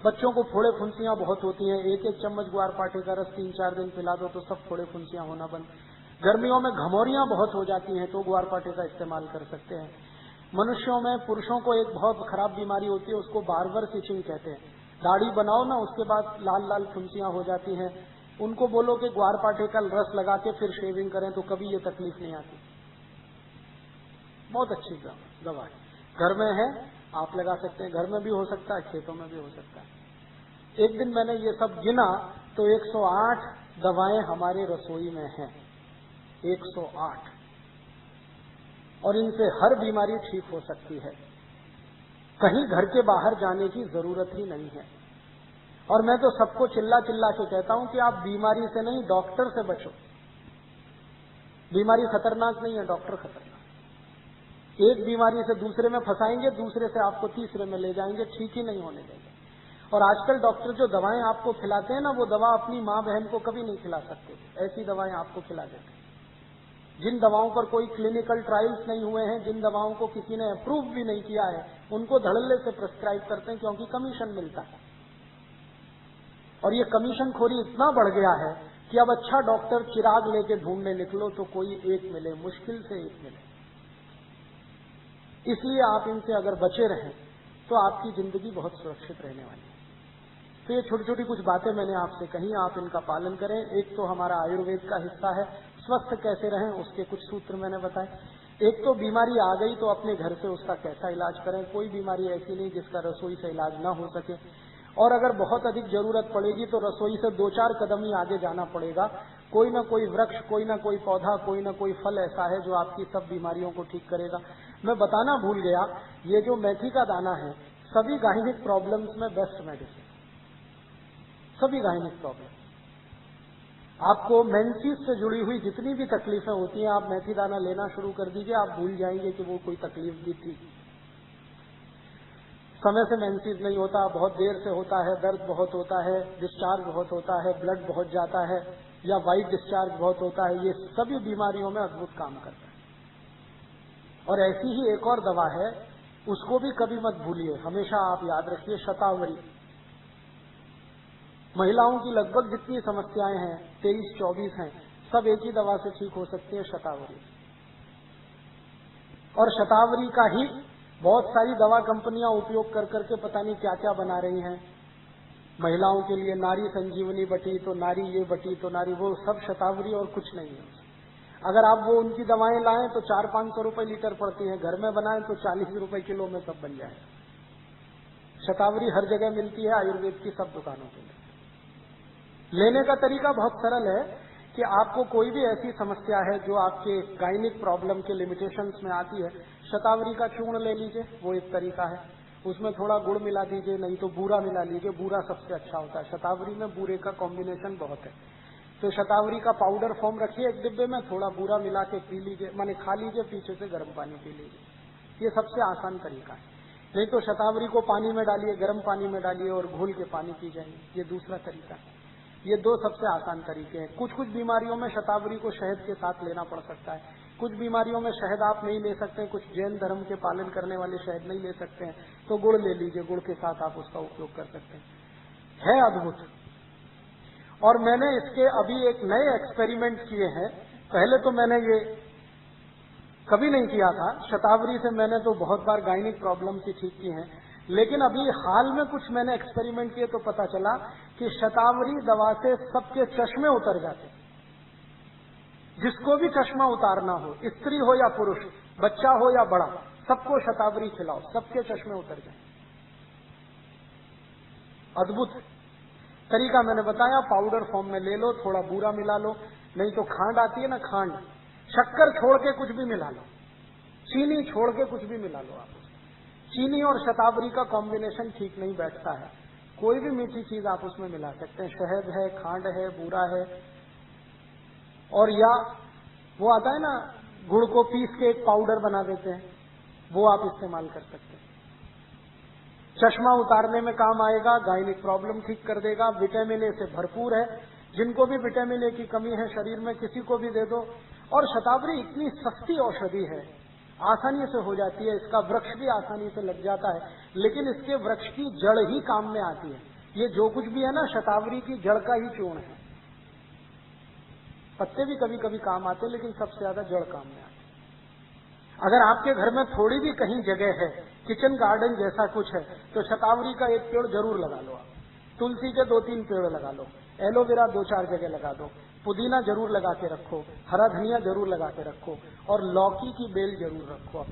B: बच्चों को फोड़े फुंसियां बहुत होती हैं, 1-1 चम्मच ग्वारपाठे का रस 3-4 दिन पिला दो तो सब फोड़े फुंसियां होना बंद। गर्मियों में घमौरियां बहुत हो जाती हैं तो ग्वारपाठे का इस्तेमाल कर सकते हैं। मनुष्यों में, पुरुषों को एक बहुत खराब बीमारी होती है, उसको बार्बर इचिंग कहते हैं। दाढ़ी बनाओ ना, उसके बाद लाल लाल फुंसियां हो जाती हैं, उनको बोलो कि ग्वारपाठे का रस लगा के फिर शेविंग करें तो कभी ये तकलीफ नहीं आती। बहुत अच्छी दवा है, घर में है, आप लगा सकते हैं। घर में भी हो सकता है, खेतों में भी हो सकता है। एक दिन मैंने ये सब गिना तो 108 दवाएं हमारे रसोई में हैं, 108, और इनसे हर बीमारी ठीक हो सकती है। कहीं घर के बाहर जाने की जरूरत ही नहीं है। और मैं तो सबको चिल्ला चिल्ला के कहता हूं कि आप बीमारी से नहीं, डॉक्टर से बचो। बीमारी खतरनाक नहीं है, डॉक्टर खतरनाक। एक बीमारी से दूसरे में फंसाएंगे, दूसरे से आपको तीसरे में ले जाएंगे, ठीक ही नहीं होने देंगे। और आजकल डॉक्टर जो दवाएं आपको खिलाते हैं ना, वो दवा अपनी मां बहन को कभी नहीं खिला सकते, ऐसी दवाएं आपको खिला देते हैं। जिन दवाओं पर कोई क्लिनिकल ट्रायल्स नहीं हुए हैं, जिन दवाओं को किसी ने अप्रूव भी नहीं किया है, उनको धड़ल्ले से प्रिस्क्राइब करते हैं, क्योंकि कमीशन मिलता है। और ये कमीशन खोरी इतना बढ़ गया है कि अब अच्छा डॉक्टर चिराग लेके ढूंढने निकलो तो कोई एक मिले, मुश्किल से एक मिले। इसलिए आप इनसे अगर बचे रहें तो आपकी जिंदगी बहुत सुरक्षित रहने वाली है। तो ये छोटी छोटी कुछ बातें मैंने आपसे कही, आप इनका पालन करें। एक तो हमारा आयुर्वेद का हिस्सा है, स्वस्थ कैसे रहें उसके कुछ सूत्र मैंने बताए। एक तो बीमारी आ गई तो अपने घर से उसका कैसा इलाज करें। कोई बीमारी ऐसी नहीं जिसका रसोई से इलाज ना हो सके, और अगर बहुत अधिक जरूरत पड़ेगी तो रसोई से 2-4 कदम ही आगे जाना पड़ेगा। कोई ना कोई वृक्ष, कोई ना कोई पौधा, कोई ना कोई फल ऐसा है जो आपकी सब बीमारियों को ठीक करेगा। मैं बताना भूल गया, ये जो मेथी का दाना है सभी गाइनिक प्रॉब्लम्स में बेस्ट मेडिसिन, सभी गाइनिक प्रॉब्लम। आपको मेंसेस से जुड़ी हुई जितनी भी तकलीफें होती हैं, आप मेथी दाना लेना शुरू कर दीजिए, आप भूल जाएंगे कि वो कोई तकलीफ भी थी। समय से मेंसेस नहीं होता, बहुत देर से होता है, दर्द बहुत होता है, डिस्चार्ज बहुत होता है, ब्लड बहुत जाता है, या वाइट डिस्चार्ज बहुत होता है, ये सभी बीमारियों में अद्भुत काम करता है। और ऐसी ही एक और दवा है, उसको भी कभी मत भूलिए, हमेशा आप याद रखिए, शतावरी। महिलाओं की लगभग जितनी समस्याएं हैं, 23-24 हैं, सब एक ही दवा से ठीक हो सकती है, शतावरी। और शतावरी का ही बहुत सारी दवा कंपनियां उपयोग कर करके पता नहीं क्या क्या बना रही हैं महिलाओं के लिए। नारी संजीवनी बटी तो नारी, ये बटी तो नारी, वो सब शतावरी और कुछ नहीं है। अगर आप वो उनकी दवाएं लाएं तो 400-500 रुपए लीटर पड़ती हैं, घर में बनाएं तो 40 रुपए किलो में सब बन जाए। शतावरी हर जगह मिलती है, आयुर्वेद की सब दुकानों पे। लेने का तरीका बहुत सरल है कि आपको कोई भी ऐसी समस्या है जो आपके गाइनिक प्रॉब्लम के लिमिटेशंस में आती है, शतावरी का चूर्ण ले लीजिए, वो एक तरीका है। उसमें थोड़ा गुड़ मिला दीजिए, नहीं तो बूरा मिला लीजिए, बूरा सबसे अच्छा होता है। शतावरी में बूरे का कॉम्बिनेशन बहुत है। तो शतावरी का पाउडर फॉर्म रखिए एक डिब्बे में, थोड़ा बूरा मिला के पी लीजिए, माने खा लीजिए, पीछे से गर्म पानी पी लीजिए। ये सबसे आसान तरीका है। नहीं तो शतावरी को पानी में डालिए, गर्म पानी में डालिए और घोल के पानी पी जाइए, ये दूसरा तरीका है। ये दो सबसे आसान तरीके हैं। कुछ कुछ बीमारियों में शतावरी को शहद के साथ लेना पड़ सकता है, कुछ बीमारियों में शहद आप नहीं ले सकते, कुछ जैन धर्म के पालन करने वाले शहद नहीं ले सकते हैं, तो गुड़ ले लीजिए, गुड़ के साथ आप उसका उपयोग कर सकते हैं। है अद्भुत। और मैंने इसके अभी एक नए एक्सपेरिमेंट किए हैं। पहले तो मैंने ये कभी नहीं किया था। शतावरी से मैंने तो बहुत बार गाइनिक प्रॉब्लम ही ठीक की हैं, लेकिन अभी हाल में कुछ मैंने एक्सपेरिमेंट किए तो पता चला कि शतावरी दवा से सबके चश्मे उतर जाते। जिसको भी चश्मा उतारना हो, स्त्री हो या पुरुष, बच्चा हो या बड़ा, सबको शतावरी खिलाओ, सबके चश्मे उतर जाए। अद्भुत तरीका मैंने बताया। पाउडर फॉर्म में ले लो, थोड़ा बूरा मिला लो, नहीं तो खांड आती है ना, खांड, शक्कर छोड़ के कुछ भी मिला लो, चीनी छोड़ के कुछ भी मिला लो। आप चीनी और शतावरी का कॉम्बिनेशन ठीक नहीं बैठता है, कोई भी मीठी चीज आप उसमें मिला सकते हैं। शहद है, खांड है, बूरा है, और या वो आता है ना गुड़ को पीस के एक पाउडर बना देते हैं, वो आप इस्तेमाल कर सकते हैं। चश्मा उतारने में काम आएगा, गाइनिक प्रॉब्लम ठीक कर देगा, विटामिन ए से भरपूर है। जिनको भी विटामिन ए की कमी है शरीर में, किसी को भी दे दो। और शतावरी इतनी सस्ती औषधि है, आसानी से हो जाती है, इसका वृक्ष भी आसानी से लग जाता है, लेकिन इसके वृक्ष की जड़ ही काम में आती है। ये जो कुछ भी है ना, शतावरी की जड़ का ही चूर्ण है। पत्ते भी कभी कभी काम आते हैं, लेकिन सबसे ज्यादा जड़ काम में आती है। अगर आपके घर में थोड़ी भी कहीं जगह है, किचन गार्डन जैसा कुछ है, तो शतावरी का एक पेड़ जरूर लगा लो आप, तुलसी के 2-3 पेड़ लगा लो, एलोवेरा 2-4 जगह लगा दो, पुदीना जरूर लगा के रखो, हरा धनिया जरूर लगा के रखो और लौकी की बेल जरूर रखो।